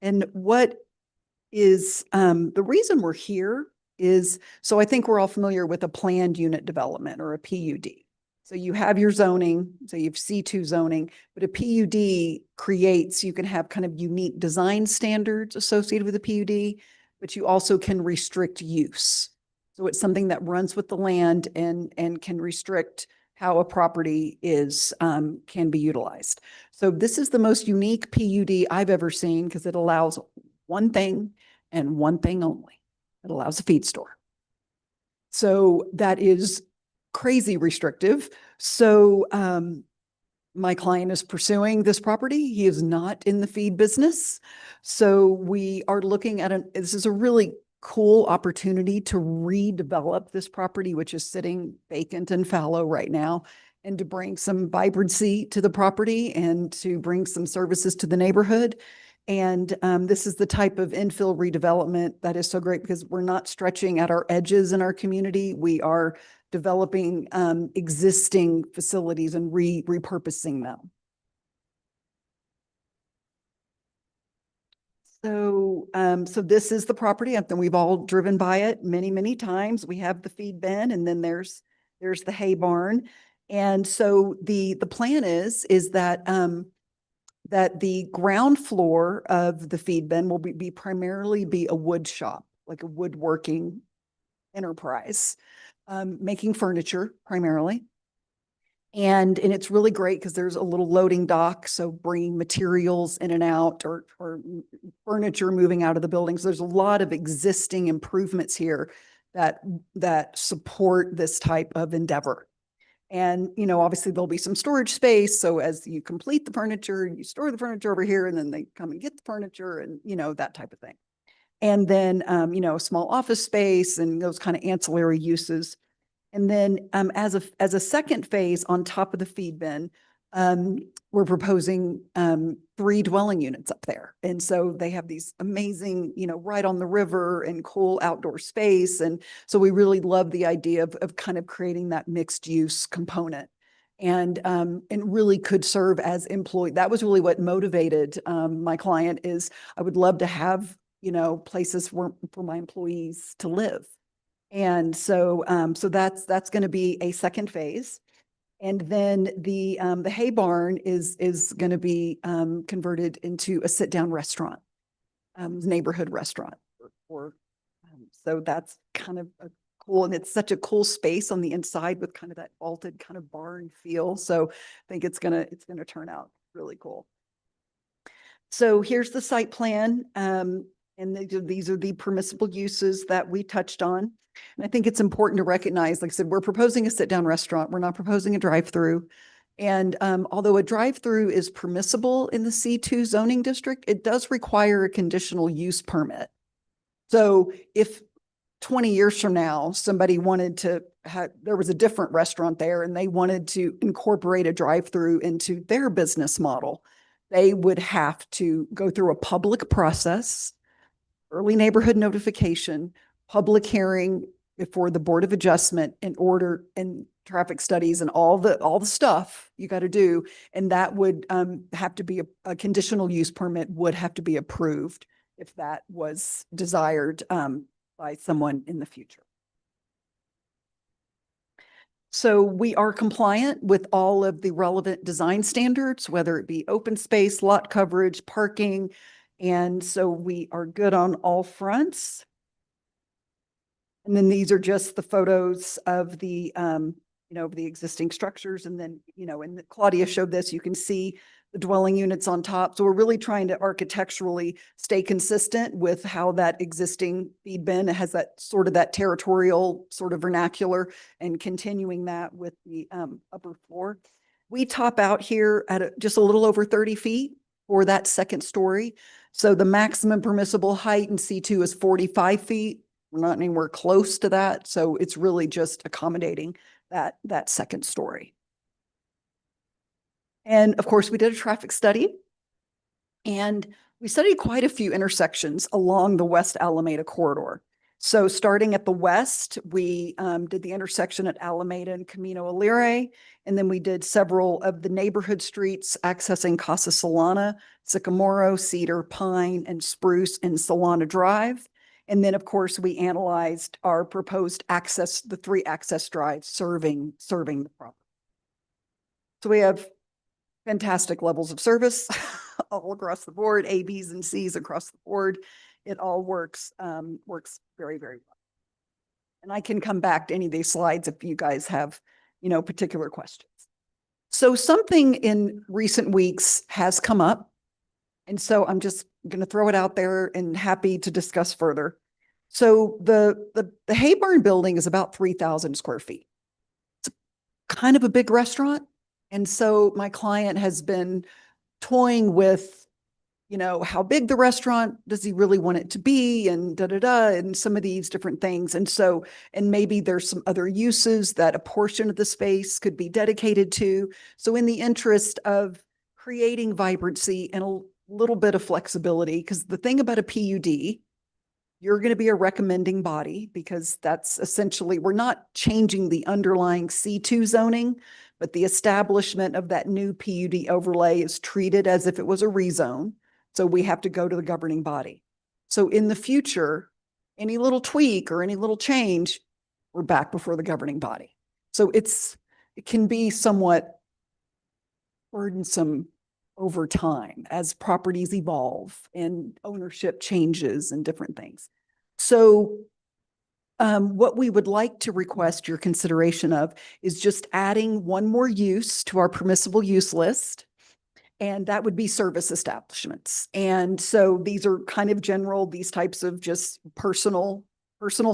And what is the reason we're here is, so I think we're all familiar with a planned unit development or a PUD. So you have your zoning, so you have C2 zoning, but a PUD creates, you can have kind of unique design standards associated with a PUD, but you also can restrict use. So it's something that runs with the land and can restrict how a property is can be utilized. So this is the most unique PUD I've ever seen because it allows one thing and one thing only. It allows a feed store. So that is crazy restrictive. So my client is pursuing this property. He is not in the feed business. So we are looking at this is a really cool opportunity to redevelop this property, which is sitting vacant and fallow right now, and to bring some vibrancy to the property and to bring some services to the neighborhood. And this is the type of infill redevelopment that is so great because we're not stretching at our edges in our community. We are developing existing facilities and repurposing them. So, so this is the property, and we've all driven by it many, many times. We have the feed bin, and then there's the hay barn. And so the plan is that that the ground floor of the feed bin will be primarily be a wood shop, like a woodworking enterprise, making furniture primarily. And it's really great because there's a little loading dock, so bringing materials in and out or furniture moving out of the building. So there's a lot of existing improvements here that support this type of endeavor. And, you know, obviously there'll be some storage space. So as you complete the furniture, you store the furniture over here and then they come and get the furniture and, you know, that type of thing. And then, you know, a small office space and those kind of ancillary uses. And then as a second phase on top of the feed bin, we're proposing 3 dwelling units up there. And so they have these amazing, you know, right on the river and cool outdoor space. And so we really love the idea of kind of creating that mixed use component. And really could serve as employee. That was really what motivated my client is I would love to have, you know, places for my employees to live. And so, so that's going to be a second phase. And then the hay barn is going to be converted into a sit-down restaurant, neighborhood restaurant. So that's kind of cool. And it's such a cool space on the inside with kind of that vaulted kind of barn feel. So I think it's gonna turn out really cool. So here's the site plan. And these are the permissible uses that we touched on. And I think it's important to recognize, like I said, we're proposing a sit-down restaurant. We're not proposing a drive-through. And although a drive-through is permissible in the C2 zoning district, it does require a conditional use permit. So if 20 years from now, somebody wanted to have, there was a different restaurant there and they wanted to incorporate a drive-through into their business model, they would have to go through a public process, early neighborhood notification, public hearing before the Board of Adjustment in order and traffic studies and all the stuff you got to do. And that would have to be a conditional use permit would have to be approved if that was desired by someone in the future. So we are compliant with all of the relevant design standards, whether it be open space, lot coverage, parking. And so we are good on all fronts. And then these are just the photos of the of the existing structures. And then, and Claudia showed this, you can see the dwelling units on top. So we're really trying to architecturally stay consistent with how that existing feed bin has that sort of that territorial sort of vernacular, and continuing that with the upper floor. We top out here at just a little over 30 feet for that second story. So the maximum permissible height in C2 is 45 feet. We're not anywhere close to that. So it's really just accommodating that second story. And of course, we did a traffic study, and we studied quite a few intersections along the West Alameda corridor. So starting at the west, we did the intersection at Alameda and Camino Alegre, and then we did several of the neighborhood streets accessing Casa Solana, Sycamoro, Cedar, Pine, and Spruce, and Solana Drive. And then, of course, we analyzed our proposed access, the 3 access drives serving the property. So we have fantastic levels of service all across the board, A, Bs, and Cs across the board. It all works very, very well. And I can come back to any of these slides if you guys have, particular questions. So something in recent weeks has come up, and so I'm just going to throw it out there and happy to discuss further. So the Hay Barn building is about 3,000 square feet. It's kind of a big restaurant. And so my client has been toying with, how big the restaurant, does he really want it to be, and and some of these different things. And so, and maybe there's some other uses that a portion of the space could be dedicated to. So in the interest of creating vibrancy and a little bit of flexibility, because the thing about a PUD, you're going to be a recommending body, because that's essentially, we're not changing the underlying C2 zoning, but the establishment of that new PUD overlay is treated as if it was a rezone. So we have to go to the governing body. So in the future, any little tweak or any little change, we're back before the governing body. So it can be somewhat burdensome over time as properties evolve and ownership changes and different things. So what we would like to request your consideration of is just adding one more use to our permissible use list, and that would be service establishments. And so these are kind of general, these types of just personal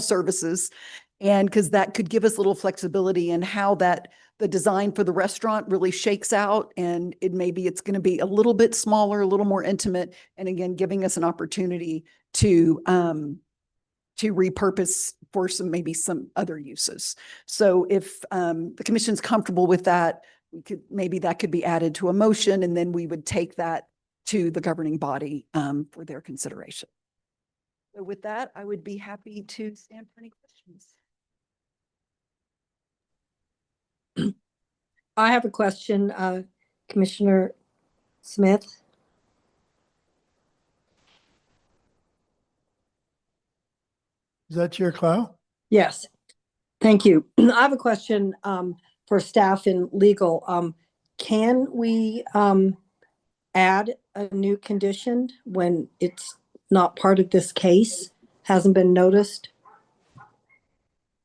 services. And because that could give us a little flexibility in how the design for the restaurant really shakes out. And it's going to be a little bit smaller, a little more intimate. And again, giving us an opportunity to repurpose for maybe some other uses. So if the commission's comfortable with that, maybe that could be added to a motion, and then we would take that to the governing body for their consideration. So with that, I would be happy to stand for any questions. I have a question, Commissioner Smith. Is that Chair Clow? Yes, thank you. I have a question for staff in legal. Can we add a new condition when it's not part of this case, hasn't been noticed?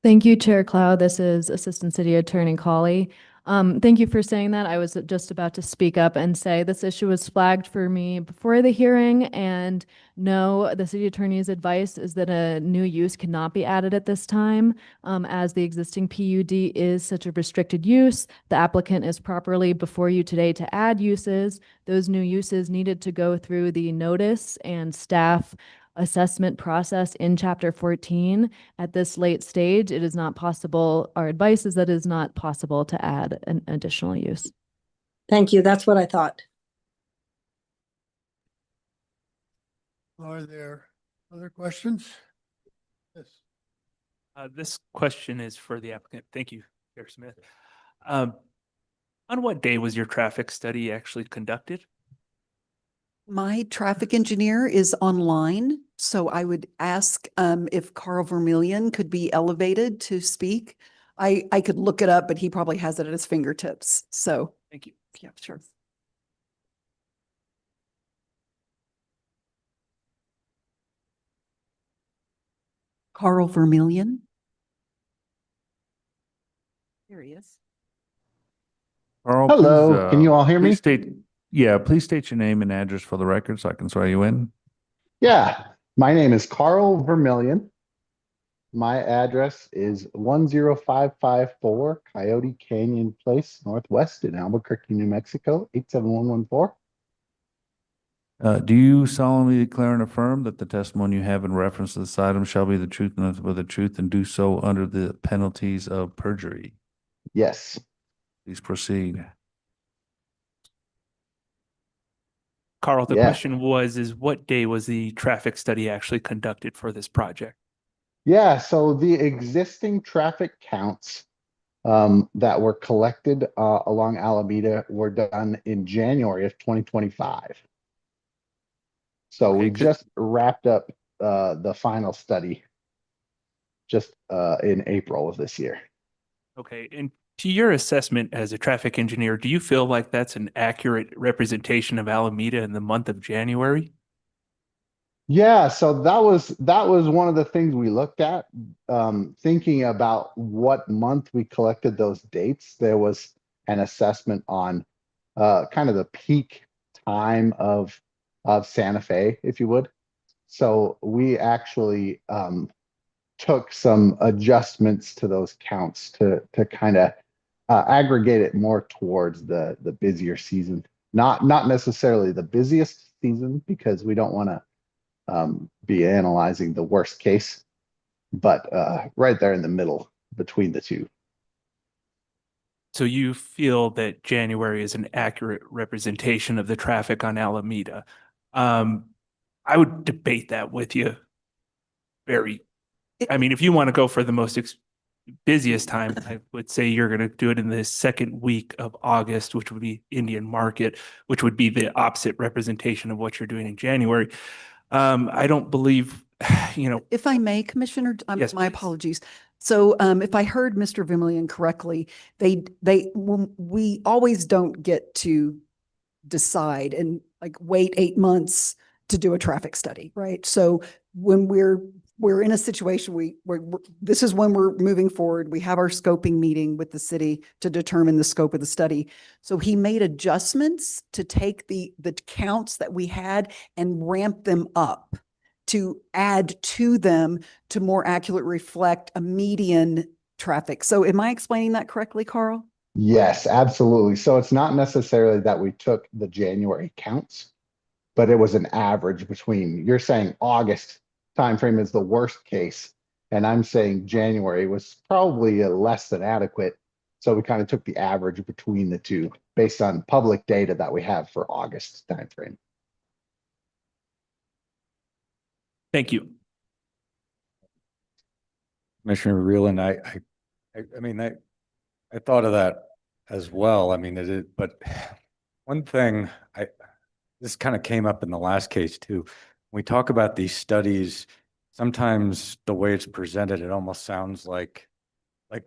Thank you, Chair Clow. This is Assistant City Attorney Colley. Thank you for saying that. I was just about to speak up and say this issue was flagged for me before the hearing, and no, the city attorney's advice is that a new use cannot be added at this time, as the existing PUD is such a restricted use. The applicant is properly before you today to add uses. Those new uses needed to go through the notice and staff assessment process in Chapter 14. At this late stage, it is not possible, our advice is that it is not possible to add an additional use. Thank you. That's what I thought. Are there other questions? Yes. This question is for the applicant. Thank you, Chair Smith. On what day was your traffic study actually conducted? My traffic engineer is online, so I would ask if Carl Vermillion could be elevated to speak. I could look it up, but he probably has it at his fingertips. So thank you. Yeah, sure. Carl Vermillion. There he is. Carl, Hello, can you all hear me? Please state your name and address for the record so I can swear you in. Yeah, my name is Carl Vermillion. My address is 10554 Coyote Canyon Place, Northwest in Albuquerque, New Mexico, 87114. Do you solemnly declare and affirm that the testimony you have in reference to this item shall be the truth and nothing but the truth, and do so under the penalties of perjury? Yes. Please proceed. Carl, the Yeah. question is what day was the traffic study actually conducted for this project? Yeah, so the existing traffic counts that were collected along Alameda were done in January of 2025. So we just wrapped up the final study just in April of this year. Okay, and to your assessment as a traffic engineer, do you feel like that's an accurate representation of Alameda in the month of January? Yeah, so that was one of the things we looked at, thinking about what month we collected those dates. There was an assessment on kind of the peak time of Santa Fe, if you would. So we actually took some adjustments to those counts to kind of aggregate it more towards the busier season. Not necessarily the busiest season, because we don't want to be analyzing the worst case, but right there in the middle between the two. So you feel that January is an accurate representation of the traffic on Alameda. I would debate that with you. I mean, if you want to go for the most busiest time, I would say you're going to do it in the second week of August, which would be Indian Market, which would be the opposite representation of what you're doing in January. I don't believe, If I may, Commissioner, Yes, my please. apologies. So if I heard Mr. Vermillion correctly, we always don't get to decide and like wait 8 months to do a traffic study, right? So when we're in a situation, this is when we're moving forward. We have our scoping meeting with the city to determine the scope of the study. So he made adjustments to take the counts that we had and ramp them up to add to them to more accurately reflect a median traffic. So am I explaining that correctly, Carl? Yes, absolutely. So it's not necessarily that we took the January counts, but it was an average between, you're saying August timeframe is the worst case, and I'm saying January was probably less than adequate. So we kind of took the average between the two based on public data that we have for August timeframe. Thank you. Commissioner Reeland, I mean, I thought of that as well. I mean, but one thing this kind of came up in the last case too. When we talk about these studies, sometimes the way it's presented, it almost sounds like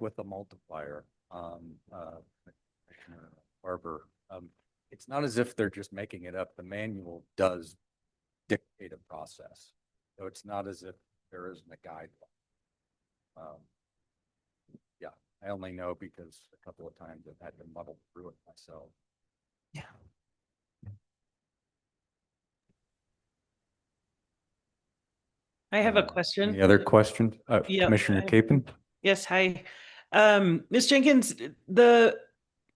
with a multiplier, Commissioner Barber. It's not as if they're just making it up. The manual does dictate a process. So it's not as if there isn't a guideline. Yeah, I only know because a couple of times I've had to muddle through it myself. Yeah. I have a question. Any other questions? Yeah, Commissioner I- Capon? Yes, hi. Ms. Jenkins, the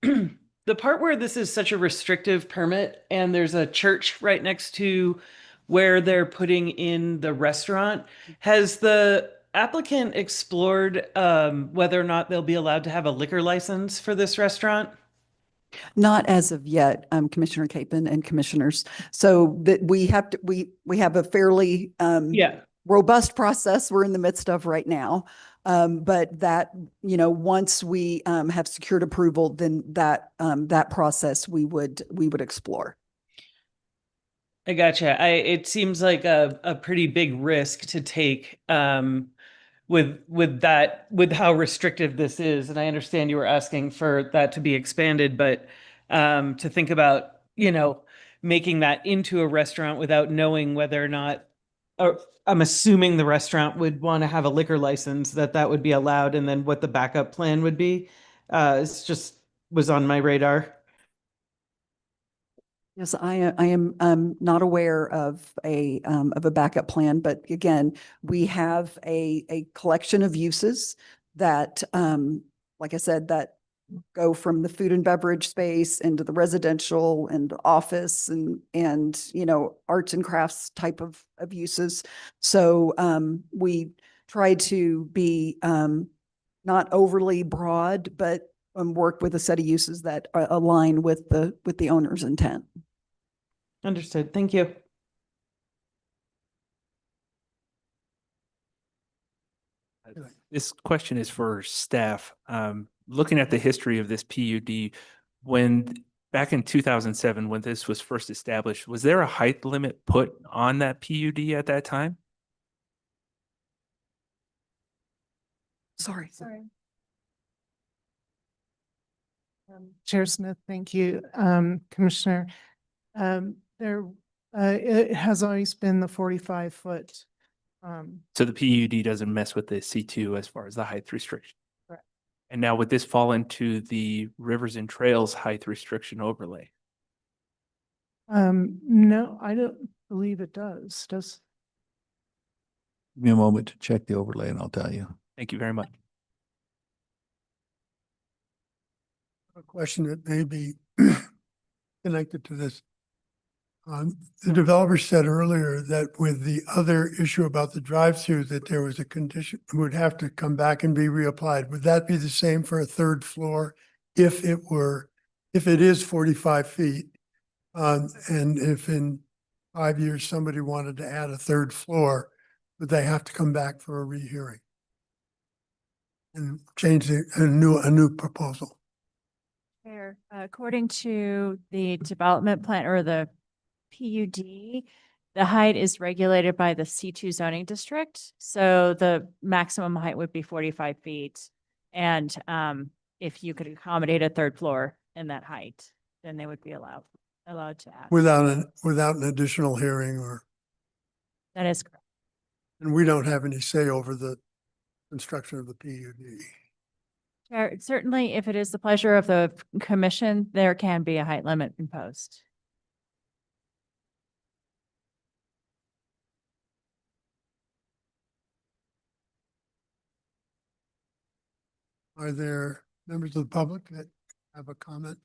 the part where this is such a restrictive permit and there's a church right next to where they're putting in the restaurant, has the applicant explored whether or not they'll be allowed to have a liquor license for this restaurant? Not as of yet, Commissioner Capon and commissioners. So that we have a fairly robust process we're in the midst of right now. But that, once we have secured approval, then that process we would explore. I gotcha. It seems like a pretty big risk to take with how restrictive this is. And I understand you were asking for that to be expanded, but to think about, making that into a restaurant without knowing whether or not, or I'm assuming the restaurant would want to have a liquor license, that would be allowed, and then what the backup plan would be. It's just was on my radar. Yes, I am not aware of a backup plan, but again, we have a collection of uses that, like I said, that go from the food and beverage space into the residential and office and, you know, arts and crafts type of uses. So, we try to be, not overly broad, but work with a set of uses that align with the owner's intent. Understood. Thank you. This question is for staff. Looking at the history of this PUD, when back in 2007, when this was first established, was there a height limit put on that PUD at that time? Sorry. Chair Smith, thank you. Commissioner, there, it has always been the 45-foot. So the PUD doesn't mess with the C2 as far as the height restriction. Correct. And now would this fall into the rivers and trails height restriction overlay? No, I don't believe it does. Does? Give me a moment to check the overlay and I'll tell you. Thank you very much. A question that may be connected to this. The developer said earlier that with the other issue about the drive-through, that there was a condition, would have to come back and be reapplied. Would that be the same for a third floor if it is 45 feet? And if in 5 years somebody wanted to add a third floor, would they have to come back for a rehearing? And change a new proposal? Chair, according to the development plan or the PUD, the height is regulated by the C2 zoning district. So the maximum height would be 45 feet. And if you could accommodate a third floor in that height, then they would be allowed to add. Without an additional hearing or, That is correct. and we don't have any say over the construction of the PUD. Chair, certainly, if it is the pleasure of the commission, there can be a height limit imposed. Are there members of the public that have a comment?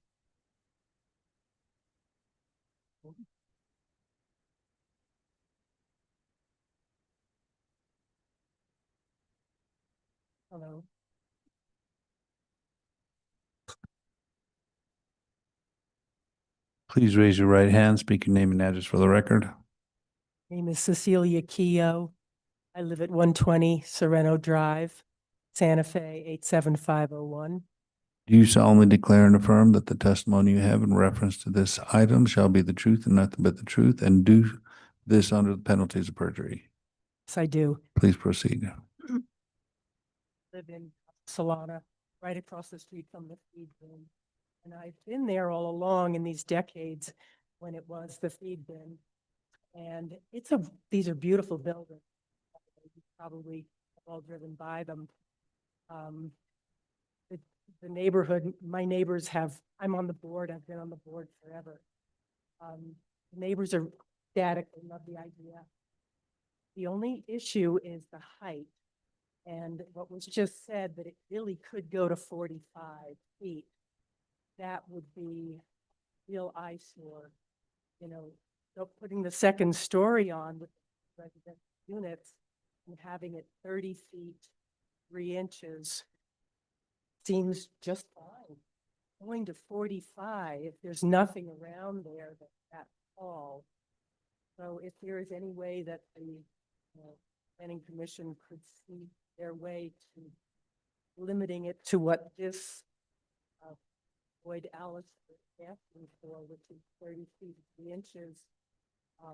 Hello. Please raise your right hand, speak your name and address for the record. Name is Cecilia Keough. I live at 120 Sereno Drive, Santa Fe 87501. Do you solemnly declare and affirm that the testimony you have in reference to this item shall be the truth and nothing but the truth, and do this under the penalties of perjury? Yes, I do. Please proceed. Live in Solana, right across the street from the feed bin. And I've been there all along in these decades when it was the feed bin. And these are beautiful buildings. You probably have all driven by them. The neighborhood, my neighbors I'm on the board, I've been on the board forever. The neighbors are ecstatic, they love the idea. The only issue is the height. And what was just said, that it really could go to 45 feet. That would be real eyesore, you know, so putting the second story on with residential units and having it 30 feet, 3 inches seems just fine. Going to 45, there's nothing around there that's that tall. So if there is any way that the planning commission could see their way to limiting it to what this Boyd Alice is asking for, which is 30 feet, 3 inches, I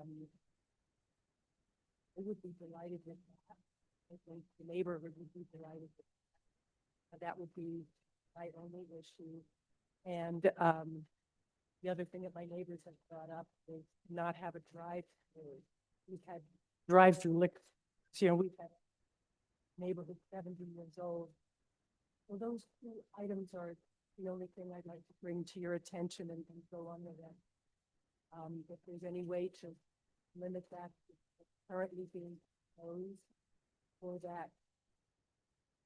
would be delighted with that. I think the neighborhood would be delighted with that. That would be my only issue. And the other thing that my neighbors have brought up is not have a drive-through. We've had drive-through liquor. You know, we've had neighborhood 70 years old, So those two items are the only thing I'd like to bring to your attention and go on with that. If there's any way to limit that to currently being closed for that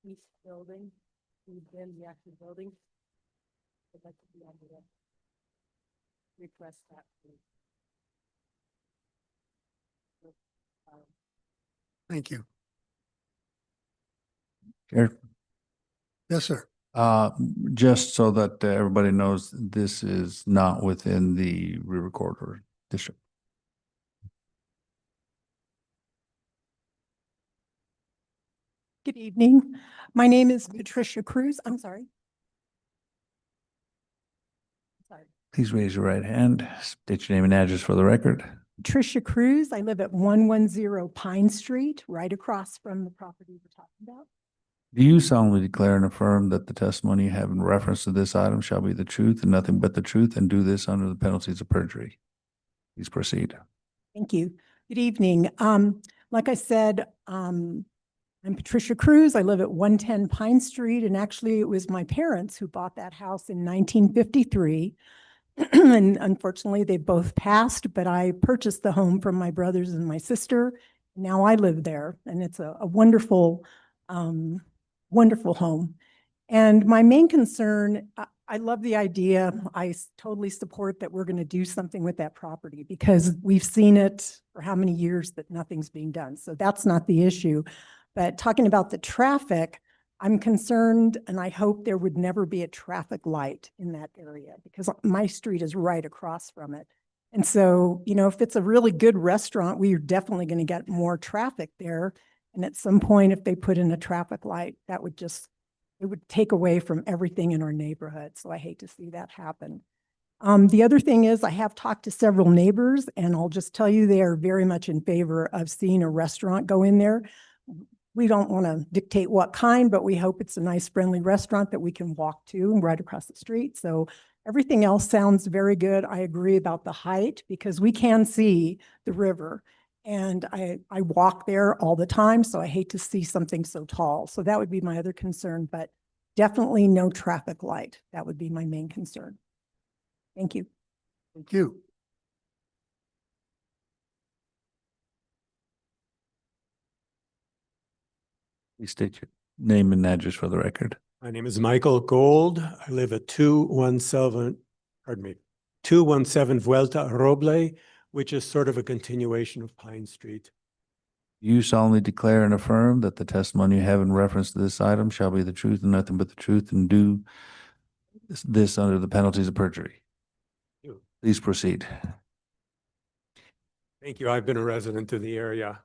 east building, within the actual building, I'd like to be on the request that. please. Thank you. Chair, Yes, sir. just so that everybody knows, this is not within the River Corridor District. Good evening. My name is Patricia Cruz. I'm sorry. Please raise your right hand, state your name and address for the record. Patricia Cruz. I live at 110 Pine Street, right across from the property we're talking about. Do you solemnly declare and affirm that the testimony you have in reference to this item shall be the truth and nothing but the truth, and do this under the penalties of perjury? Please proceed. Thank you. Good evening. Like I said, I'm Patricia Cruz. I live at 110 Pine Street, and actually it was my parents who bought that house in 1953. And unfortunately, they both passed, but I purchased the home from my brothers and my sister. Now I live there, and it's a wonderful, wonderful home. And my main concern, I love the idea. I totally support that we're going to do something with that property because we've seen it for how many years that nothing's being done. So that's not the issue. But talking about the traffic, I'm concerned, and I hope there would never be a traffic light in that area because my street is right across from it. And so, you know, if it's a really good restaurant, we are definitely going to get more traffic there. And at some point, if they put in a traffic light, that would just, it would take away from everything in our neighborhood. So I hate to see that happen. The other thing is I have talked to several neighbors, and I'll just tell you they are very much in favor of seeing a restaurant go in there. We don't want to dictate what kind, but we hope it's a nice, friendly restaurant that we can walk to right across the street. So everything else sounds very good. I agree about the height because we can see the river. And I walk there all the time, so I hate to see something so tall. So that would be my other concern, but definitely no traffic light. That would be my main concern. Thank you. Thank you. Please state your name and address for the record. My name is Michael Gold. I live at 217 Vuelta Roble, which is sort of a continuation of Pine Street. You solemnly declare and affirm that the testimony you have in reference to this item shall be the truth and nothing but the truth, and do this under the penalties of perjury. Please proceed. Thank you. I've been a resident of the area,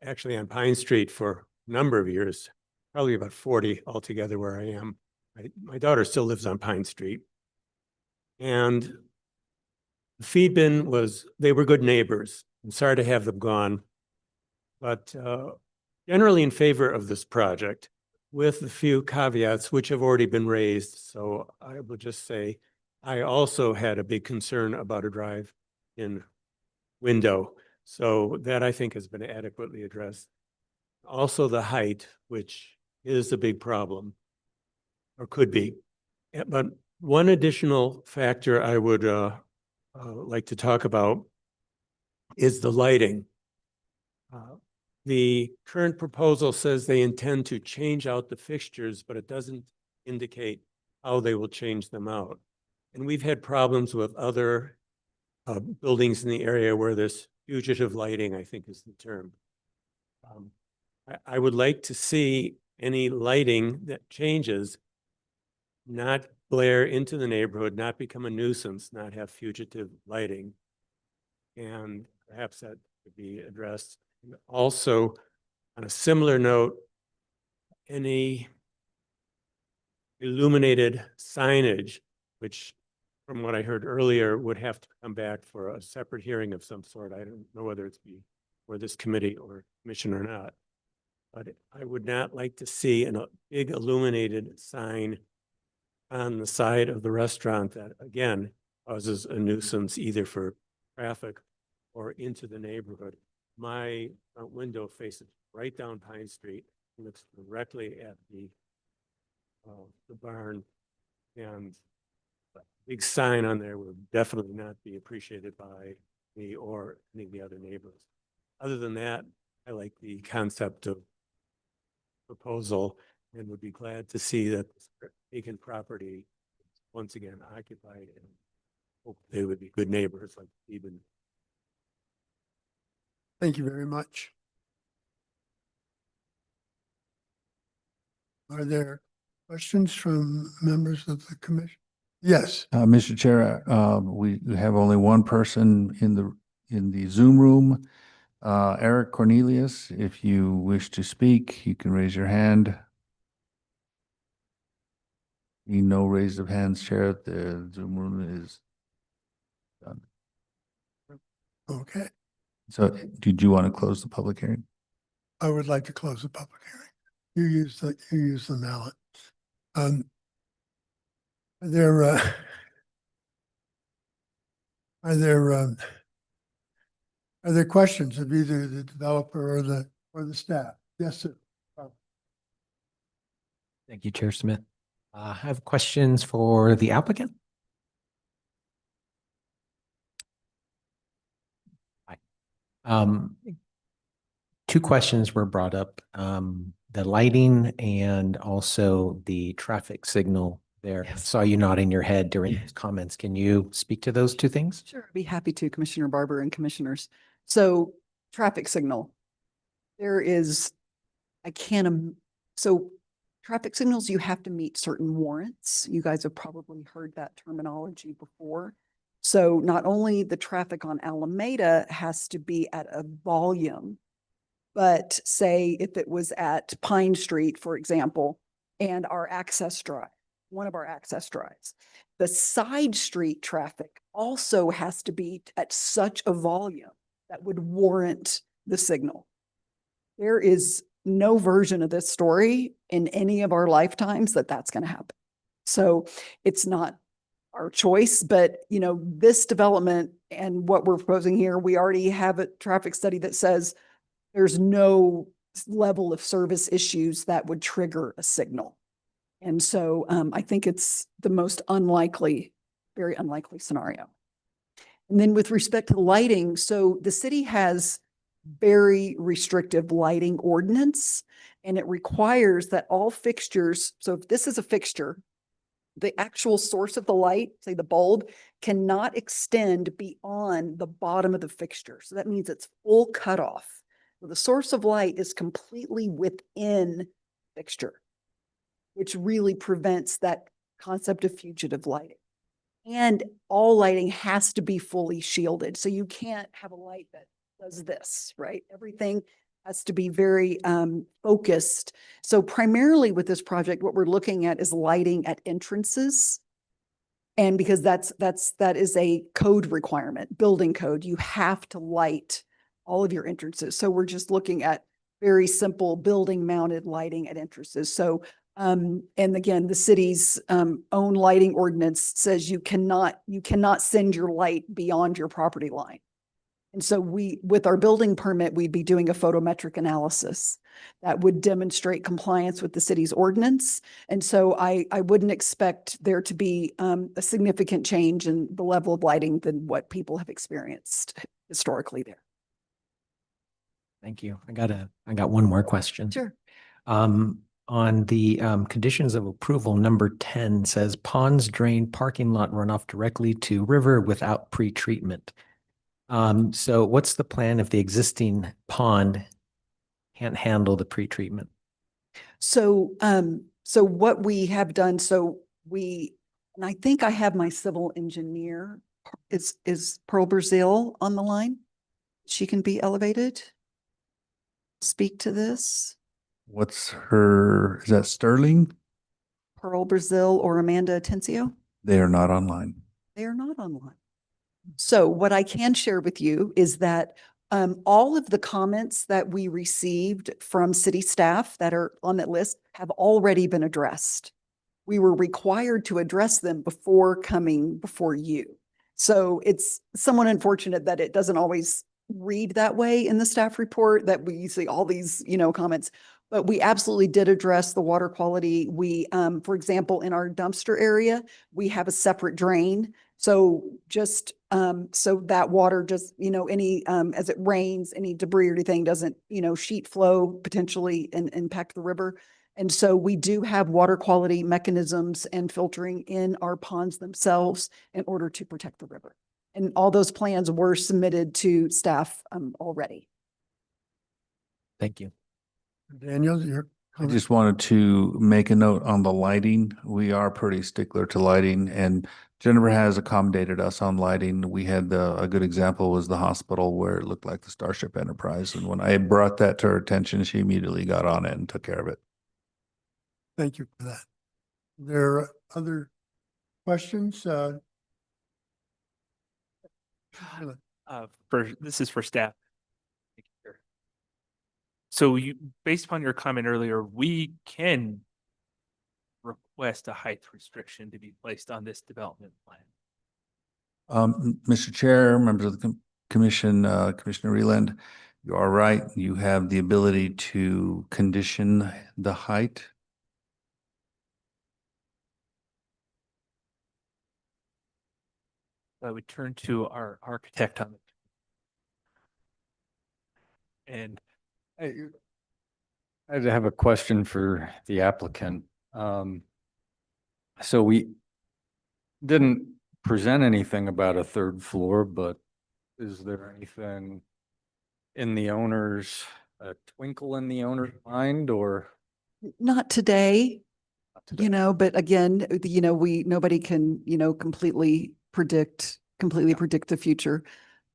actually on Pine Street for a number of years, probably about 40 altogether where I am. My daughter still lives on Pine Street. And the feed bin they were good neighbors. I'm sorry to have them gone, but generally in favor of this project with a few caveats which have already been raised. So I will just say, I also had a big concern about a drive-in window. So that I think has been adequately addressed. Also the height, which is a big problem or could be. But one additional factor I would like to talk about is the lighting. The current proposal says they intend to change out the fixtures, but it doesn't indicate how they will change them out. And we've had problems with other buildings in the area where this fugitive lighting, I think is the term. I would like to see any lighting that changes not glare into the neighborhood, not become a nuisance, not have fugitive lighting. And perhaps that could be addressed. Also, on a similar note, any illuminated signage, which from what I heard earlier would have to come back for a separate hearing of some sort. I don't know whether it's be for this committee or commission or not. But I would not like to see a big illuminated sign on the side of the restaurant that, again, causes a nuisance either for traffic or into the neighborhood. My front window faces right down Pine Street, looks directly at the the barn, and a big sign on there would definitely not be appreciated by me or any of the other neighbors. Other than that, I like the concept of proposal and would be glad to see that this vacant property is once again occupied, and hope they would be good neighbors like Stephen. Thank you very much. Are there questions from members of the commission? Yes. Mr. Chair, we have only one person in the Zoom room. Eric Cornelius, if you wish to speak, you can raise your hand. No raise of hands, Chair. The Zoom room is done. Okay. So did you want to close the public hearing? I would like to close the public hearing. You use the mallet. Are there are there questions of either the developer or the staff? Yes, sir. Thank you, Chair Smith. I have questions for the applicant. Hi. Two questions were brought up, the lighting and also the traffic signal there. I saw you nodding your head during those comments. Can you speak to those two things? Sure, I'd be happy to, Commissioner Barber and commissioners. So traffic signal. There is, so traffic signals, you have to meet certain warrants. You guys have probably heard that terminology before. So not only the traffic on Alameda has to be at a volume, but say if it was at Pine Street, for example, and our access drive, one of our access drives, the side street traffic also has to be at such a volume that would warrant the signal. There is no version of this story in any of our lifetimes that that's going to happen. So it's not our choice, but you know, this development and what we're proposing here, we already have a traffic study that says there's no level of service issues that would trigger a signal. And so I think it's the most unlikely, very unlikely scenario. And then with respect to lighting, so the city has very restrictive lighting ordinance, and it requires that all fixtures, so if this is a fixture, the actual source of the light, say the bulb, cannot extend beyond the bottom of the fixture. So that means it's full cutoff. So the source of light is completely within fixture, which really prevents that concept of fugitive lighting. And all lighting has to be fully shielded. So you can't have a light that does this, right? Everything has to be very focused. So primarily with this project, what we're looking at is lighting at entrances. And because that is a code requirement, building code, you have to light all of your entrances. So we're just looking at very simple building mounted lighting at entrances. So and again, the city's own lighting ordinance says you cannot send your light beyond your property line. And so with our building permit, we'd be doing a photometric analysis that would demonstrate compliance with the city's ordinance. And so I wouldn't expect there to be a significant change in the level of lighting than what people have experienced historically there. Thank you. I got one more question. Sure. On the conditions of approval, number 10 says ponds drain parking lot runoff directly to river without pre-treatment. So what's the plan if the existing pond can't handle the pre-treatment? So, so what we have done, and I think I have my civil engineer, is Pearl Brazil on the line? She can be elevated. Speak to this. Is that Sterling? Pearl Brazil or Amanda Atencio? They are not online. They are not online. So what I can share with you is that all of the comments that we received from city staff that are on that list have already been addressed. We were required to address them before coming before you. So it's somewhat unfortunate that it doesn't always read that way in the staff report, that we see all these, comments. But we absolutely did address the water quality. We, for example, in our dumpster area, we have a separate drain. So just, so that water just, any, as it rains, any debris or anything doesn't, sheet flow potentially and impact the river. And so we do have water quality mechanisms and filtering in our ponds themselves in order to protect the river. And all those plans were submitted to staff, already. Thank you. Daniel, your I comment? just wanted to make a note on the lighting. We are pretty stickler to lighting, and Jennifer has accommodated us on lighting. We had a good example was the hospital where it looked like the Starship Enterprise. And when I brought that to her attention, she immediately got on it and took care of it. Thank you for that. There are other questions? This is for staff. So you, based upon your comment earlier, we can request a height restriction to be placed on this development plan. Mr. Chair, members of the commission, Commissioner Reland, you are right. You have the ability to condition the height. I would turn to our architect on it. And I have a question for the applicant. So we didn't present anything about a third floor, but is there anything in the owner's, a twinkle in the owner's mind, or? Not today, but again, nobody can, completely predict the future.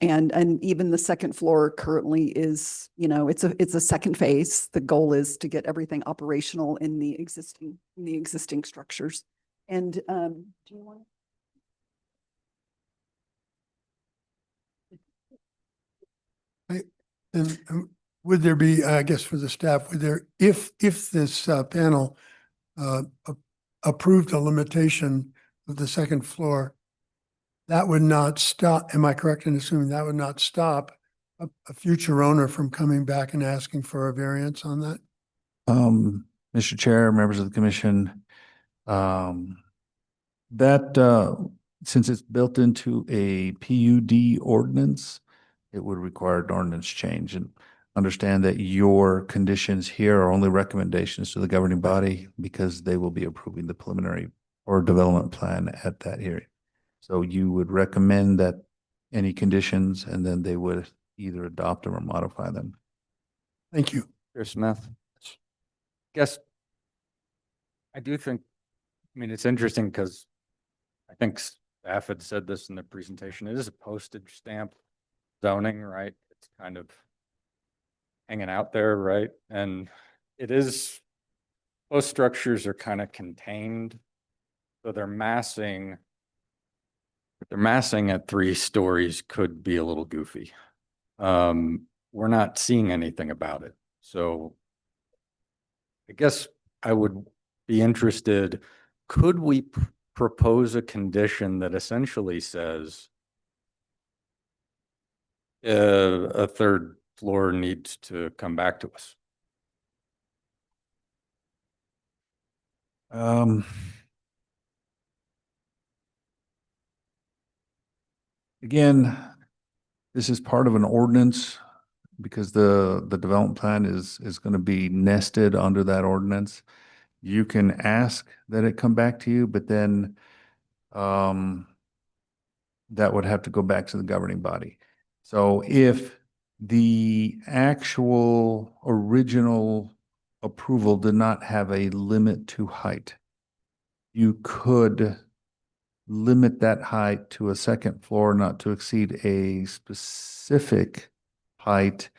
And even the second floor currently is, it's a second phase. The goal is to get everything operational in the existing structures. And, do you want? And would there be, I guess for the staff, would there, if this panel approved a limitation of the second floor, that would not stop, am I correct in assuming that would not stop a future owner from coming back and asking for a variance on that? Mr. Chair, members of the commission, since it's built into a PUD ordinance, it would require an ordinance change, and understand that your conditions here are only recommendations to the governing body because they will be approving the preliminary or development plan at that hearing. So you would recommend that any conditions, and then they would either adopt them or modify them. Thank you. Chair Smith. Guess I do think, it's interesting because I think staff had said this in the presentation. It is a postage stamp zoning, right? It's kind of hanging out there, right? And it is, both structures are kind of contained. So they're massing at 3 stories could be a little goofy. We're not seeing anything about it. So I guess I would be interested, could we propose a condition that essentially says a third floor needs to come back to us? Again, this is part of an ordinance because the development plan is going to be nested under that ordinance. You can ask that it come back to you, but then that would have to go back to the governing body. So if the actual original approval did not have a limit to height, you could limit that height to a second floor, not to exceed a specific height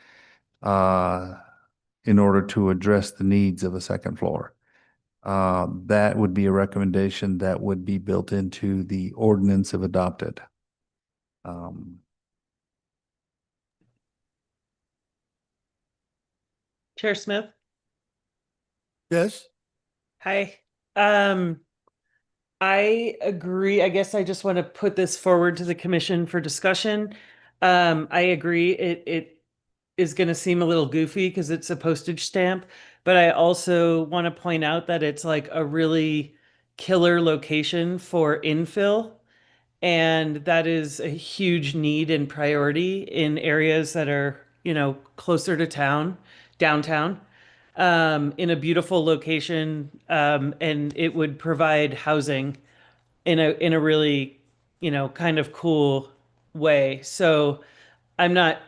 in order to address the needs of a second floor. That would be a recommendation that would be built into the ordinance if adopted. Chair Smith? Yes. Hi. I agree. I guess I just want to put this forward to the commission for discussion. I agree. It is going to seem a little goofy because it's a postage stamp, but I also want to point out that it's like a really killer location for infill. And that is a huge need and priority in areas that are, closer to town, downtown, in a beautiful location. And it would provide housing in a really, kind of cool way. So I'm not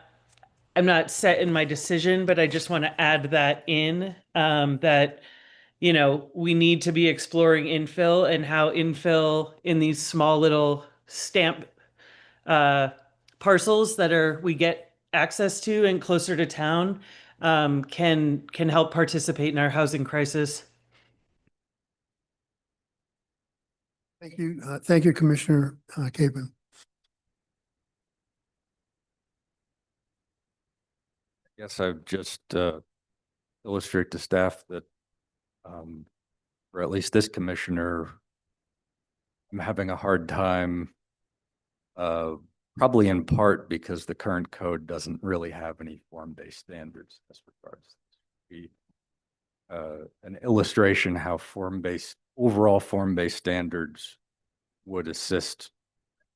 I'm not set in my decision, but I just want to add that in, that, we need to be exploring infill and how infill in these small little stamp uh, parcels that we get access to and closer to town, can help participate in our housing crisis. Thank you. Thank you, Commissioner Capen. Yes, I would just illustrate to staff that, or at least this commissioner, I'm having a hard time, probably in part because the current code doesn't really have any form-based standards in this regards. Be an illustration how overall form-based standards would assist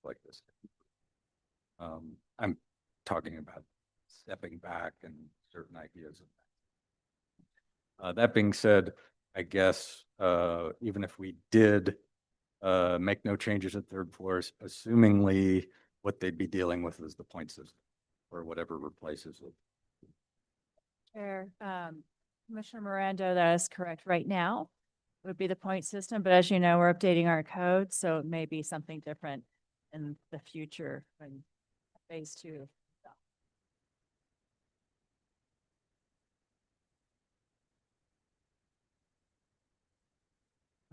like this. I'm talking about stepping back and certain ideas of that. That being said, I guess even if we did make no changes at third floors, assumingly what they'd be dealing with is the point system or whatever replaces it. Chair, Commissioner Miranda, that is correct. Right now would be the point system, but as you know, we're updating our code, so it may be something different in the future when phase 2.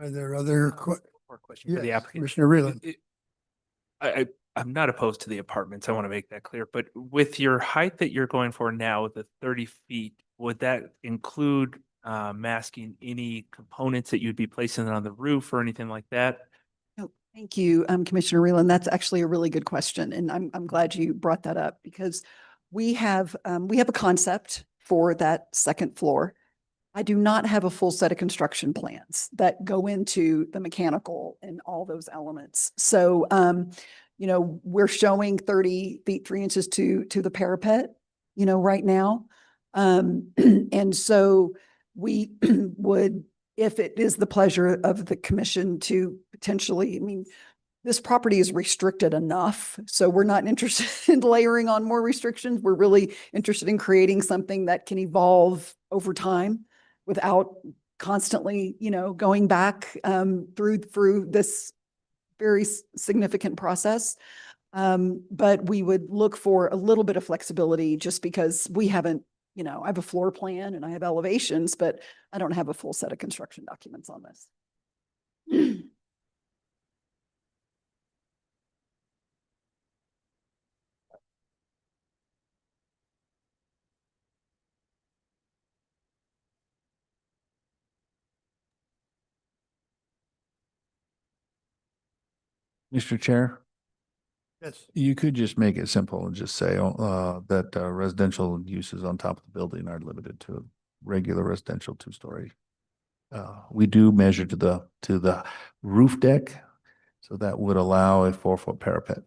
Are there other More question for the Yes, applicant. Commissioner Reland? I'm not opposed to the apartments. I want to make that clear. But with your height that you're going for now, the 30 feet, would that include masking any components that you'd be placing on the roof or anything like that? No, thank you, Commissioner Reland. That's actually a really good question, and I'm glad you brought that up because we have a concept for that second floor. I do not have a full set of construction plans that go into the mechanical and all those elements. So, we're showing 30 feet 3 inches to the parapet, right now. And so we would, if it is the pleasure of the commission to potentially, this property is restricted enough, so we're not interested in layering on more restrictions. We're really interested in creating something that can evolve over time without constantly, going back through this very significant process. But we would look for a little bit of flexibility just because we haven't, I have a floor plan and I have elevations, but I don't have a full set of construction documents on this. Mr. Chair, Yes. you could just make it simple and just say that residential uses on top of the building are limited to a regular residential 2-story. We do measure to the roof deck, so that would allow a 4-foot parapet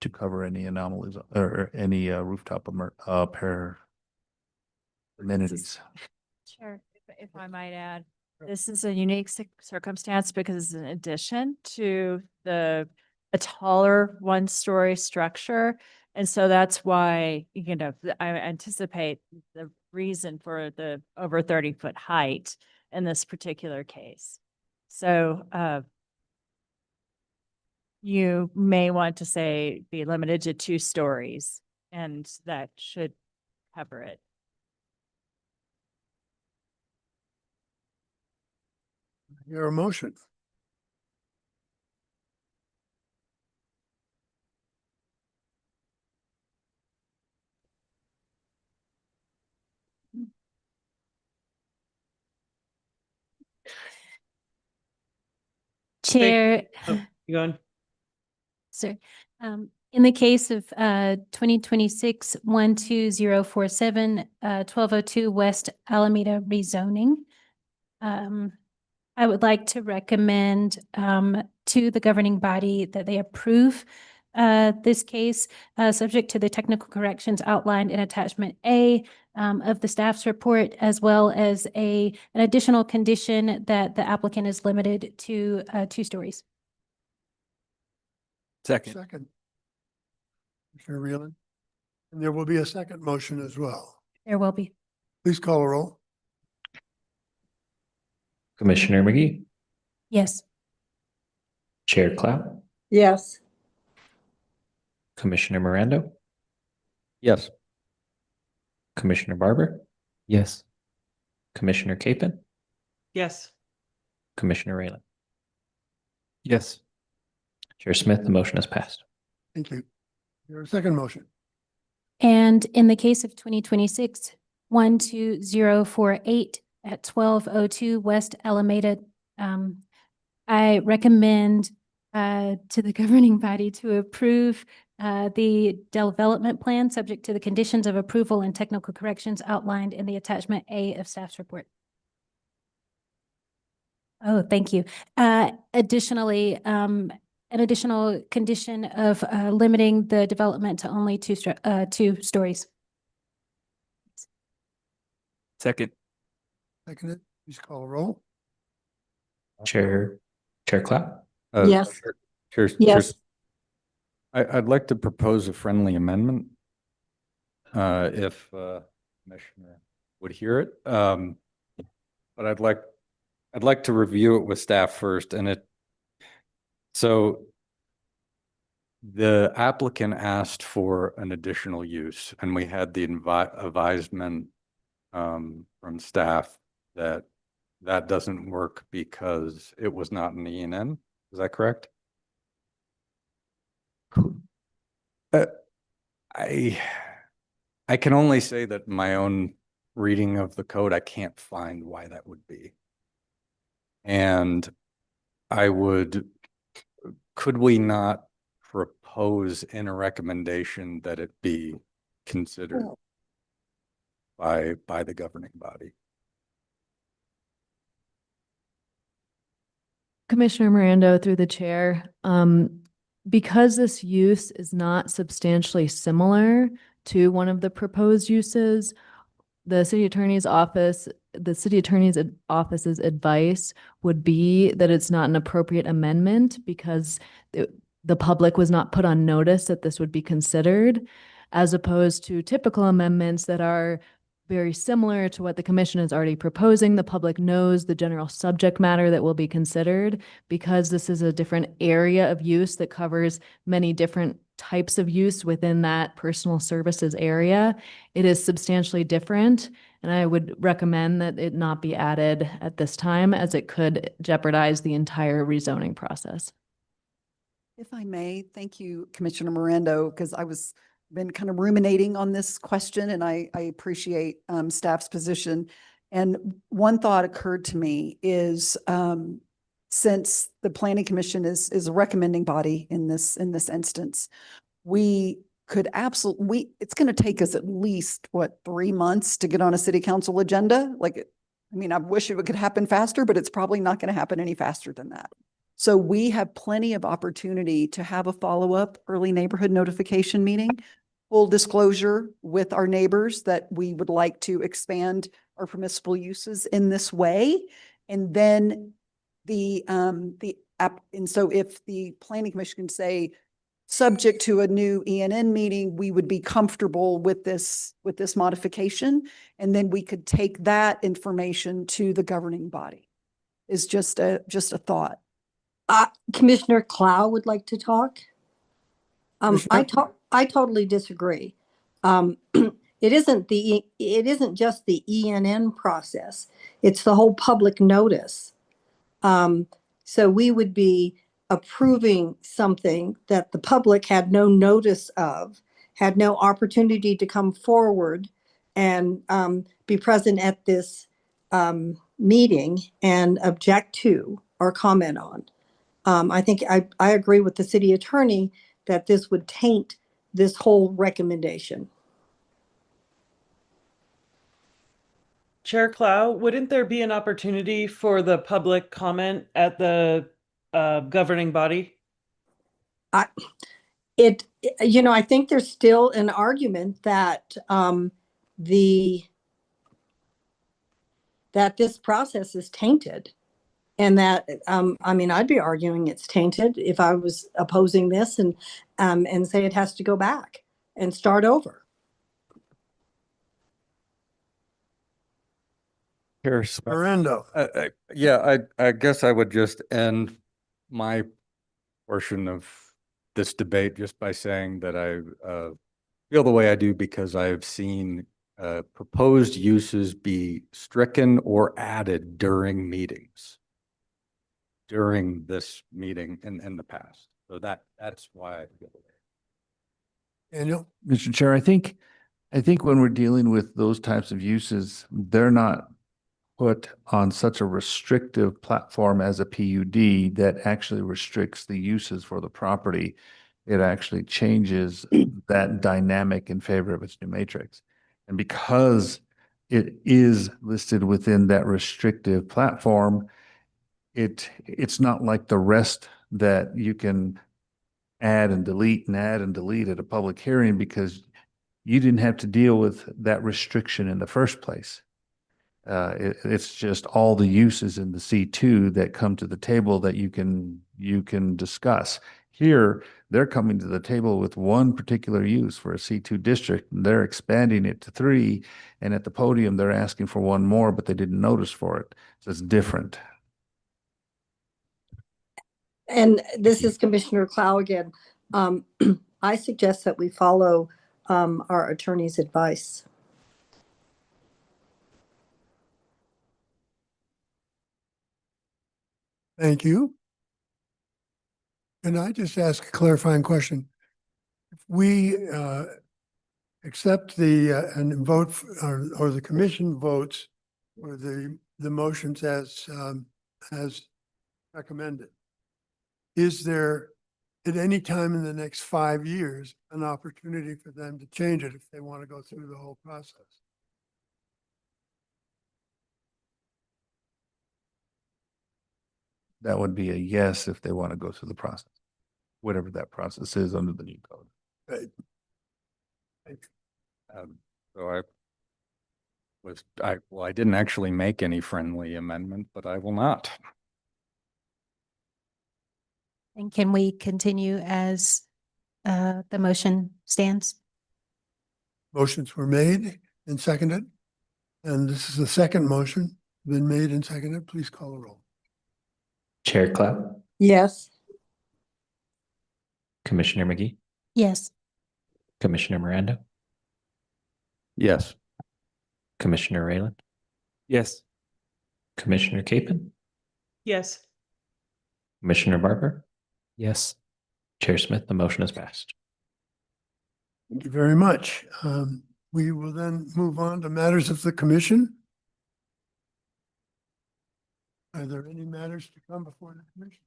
to cover any anomalies or any rooftop amenities. Chair, if I might add, this is a unique circumstance because it's an addition to a taller 1-story structure. And so that's why, I anticipate the reason for the over 30-foot height in this particular case. So you may want to say be limited to 2 stories, and that should cover it. Your motion. Chair, Oh, you going? Sir, in the case of 2026-12047, 1202 West Alameda rezoning, I would like to recommend to the governing body that they approve this case, subject to the technical corrections outlined in attachment A of the staff's report, as well as an additional condition that the applicant is limited to 2 stories. Second. Second. Commissioner Reland. And there will be a second motion as well. There will be. Please call a roll. Commissioner McGee, Yes. Chair Clout, Yes. Commissioner Miranda, Yes. Commissioner Barber, Yes. Commissioner Capen, Yes. Commissioner Rayland. Yes. Chair Smith, the motion is passed. Thank you. Your second motion. And in the case of 2026-12048 at 1202 West Alameda, I recommend to the governing body to approve the development plan subject to the conditions of approval and technical corrections outlined in the attachment A of staff's report. Oh, thank you. Additionally, an additional condition of limiting the development to only 2 stories. Second. Seconded. Please call a roll. Chair Clout, Yes. Cheers. I'd like to propose a friendly amendment. If Commissioner would hear it. But I'd like to review it with staff first, and so the applicant asked for an additional use, and we had the advisement from staff that doesn't work because it was not an E&N. Is that correct? I can only say that my own reading of the code, I can't find why that would be. And could we not propose in a recommendation that it be considered by the governing body? Commissioner Miranda, through the chair, because this use is not substantially similar to one of the proposed uses, the city attorney's office's advice would be that it's not an appropriate amendment because the public was not put on notice that this would be considered, as opposed to typical amendments that are very similar to what the commission is already proposing. The public knows the general subject matter that will be considered because this is a different area of use that covers many different types of use within that personal services area. It is substantially different, and I would recommend that it not be added at this time, as it could jeopardize the entire rezoning process. If I may, thank you, Commissioner Miranda, because been kind of ruminating on this question, and I appreciate staff's position. And one thought occurred to me is since the Planning Commission is a recommending body in this instance, we could absolutely, it's going to take us at least 3 months to get on a city council agenda. I wish it could happen faster, but it's probably not going to happen any faster than that. So we have plenty of opportunity to have a follow-up early neighborhood notification meeting, full disclosure with our neighbors that we would like to expand our permissible uses in this way. And then and so if the Planning Commission can say, subject to a new ENN meeting, we would be comfortable with this modification. And then we could take that information to the governing body. Is just a thought. Commissioner Clow would like to talk. I totally disagree. It isn't just the ENN process. It's the whole public notice. So we would be approving something that the public had no notice of, had no opportunity to come forward and be present at this meeting and object to or comment on. I think I agree with the city attorney that this would taint this whole recommendation. Chair Clow, wouldn't there be an opportunity for the public comment at the governing body? I think there's still an argument that that this process is tainted. And that, I'd be arguing it's tainted if I was opposing this and say it has to go back and start over. Chair Miranda. Yeah, I guess I would just end my portion of this debate just by saying that I feel the way I do because I've seen proposed uses be stricken or added during meetings, during this meeting in the past. So that's why I feel the way. Daniel? Mr. Chair, I think when we're dealing with those types of uses, they're not put on such a restrictive platform as a PUD that actually restricts the uses for the property. It actually changes that dynamic in favor of its new matrix. And because it is listed within that restrictive platform, it's not like the rest that you can add and delete at a public hearing because you didn't have to deal with that restriction in the first place. It's just all the uses in the C2 that come to the table that you can discuss. Here, they're coming to the table with one particular use for a C2 district, and they're expanding it to 3, and at the podium, they're asking for one more, but they didn't notice for it. So it's different. And this is Commissioner Clow again. I suggest that we follow our attorney's advice. Thank you. Can I just ask a clarifying question? If we accept and vote or the commission votes for the motions as recommended, is there at any time in the next 5 years an opportunity for them to change it if they want to go through the whole process? That would be a yes if they want to go through the process, whatever that process is under the new code. Right. So I didn't actually make any friendly amendment, but I will not. And can we continue as the motion stands? Motions were made and seconded. And this is the second motion been made and seconded. Please call the roll. Chair Clow, Yes. Commissioner McGee, Yes. Commissioner Miranda, Yes. Commissioner Rayland, Yes. Commissioner Capen, Yes. Commissioner Barber, Yes. Chair Smith, the motion is passed. Thank you very much. We will then move on to matters of the commission. Are there any matters to come before the commission?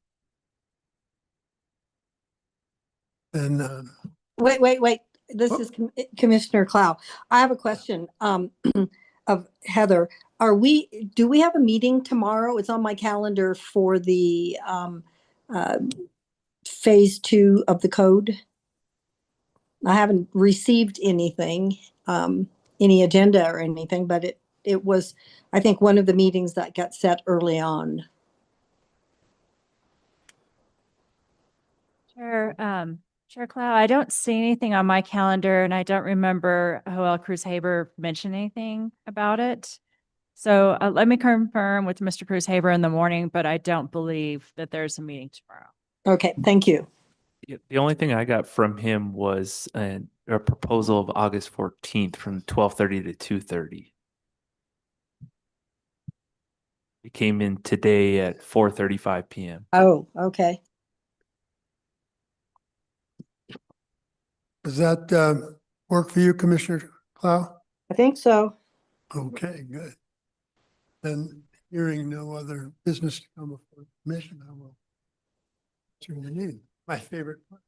And Wait. This is Commissioner Clow. I have a question of Heather. Do we have a meeting tomorrow? It's on my calendar for the phase 2 of the code. I haven't received anything, any agenda or anything, but it was, I think, one of the meetings that got set early on. Chair Clow, I don't see anything on my calendar and I don't remember Joel Cruz Haber mentioned anything about it. So let me confirm with Mr. Cruz Haber in the morning, but I don't believe that there's a meeting tomorrow. Okay, thank you. Yeah, the only thing I got from him was a proposal of August 14th from 12:30 to 2:30. It came in today at 4:35 p.m. Oh, okay. does that work for you, Commissioner Clow? I think so. Okay, good. Then hearing no other business to come before the commission, I will Turn it in. My favorite part.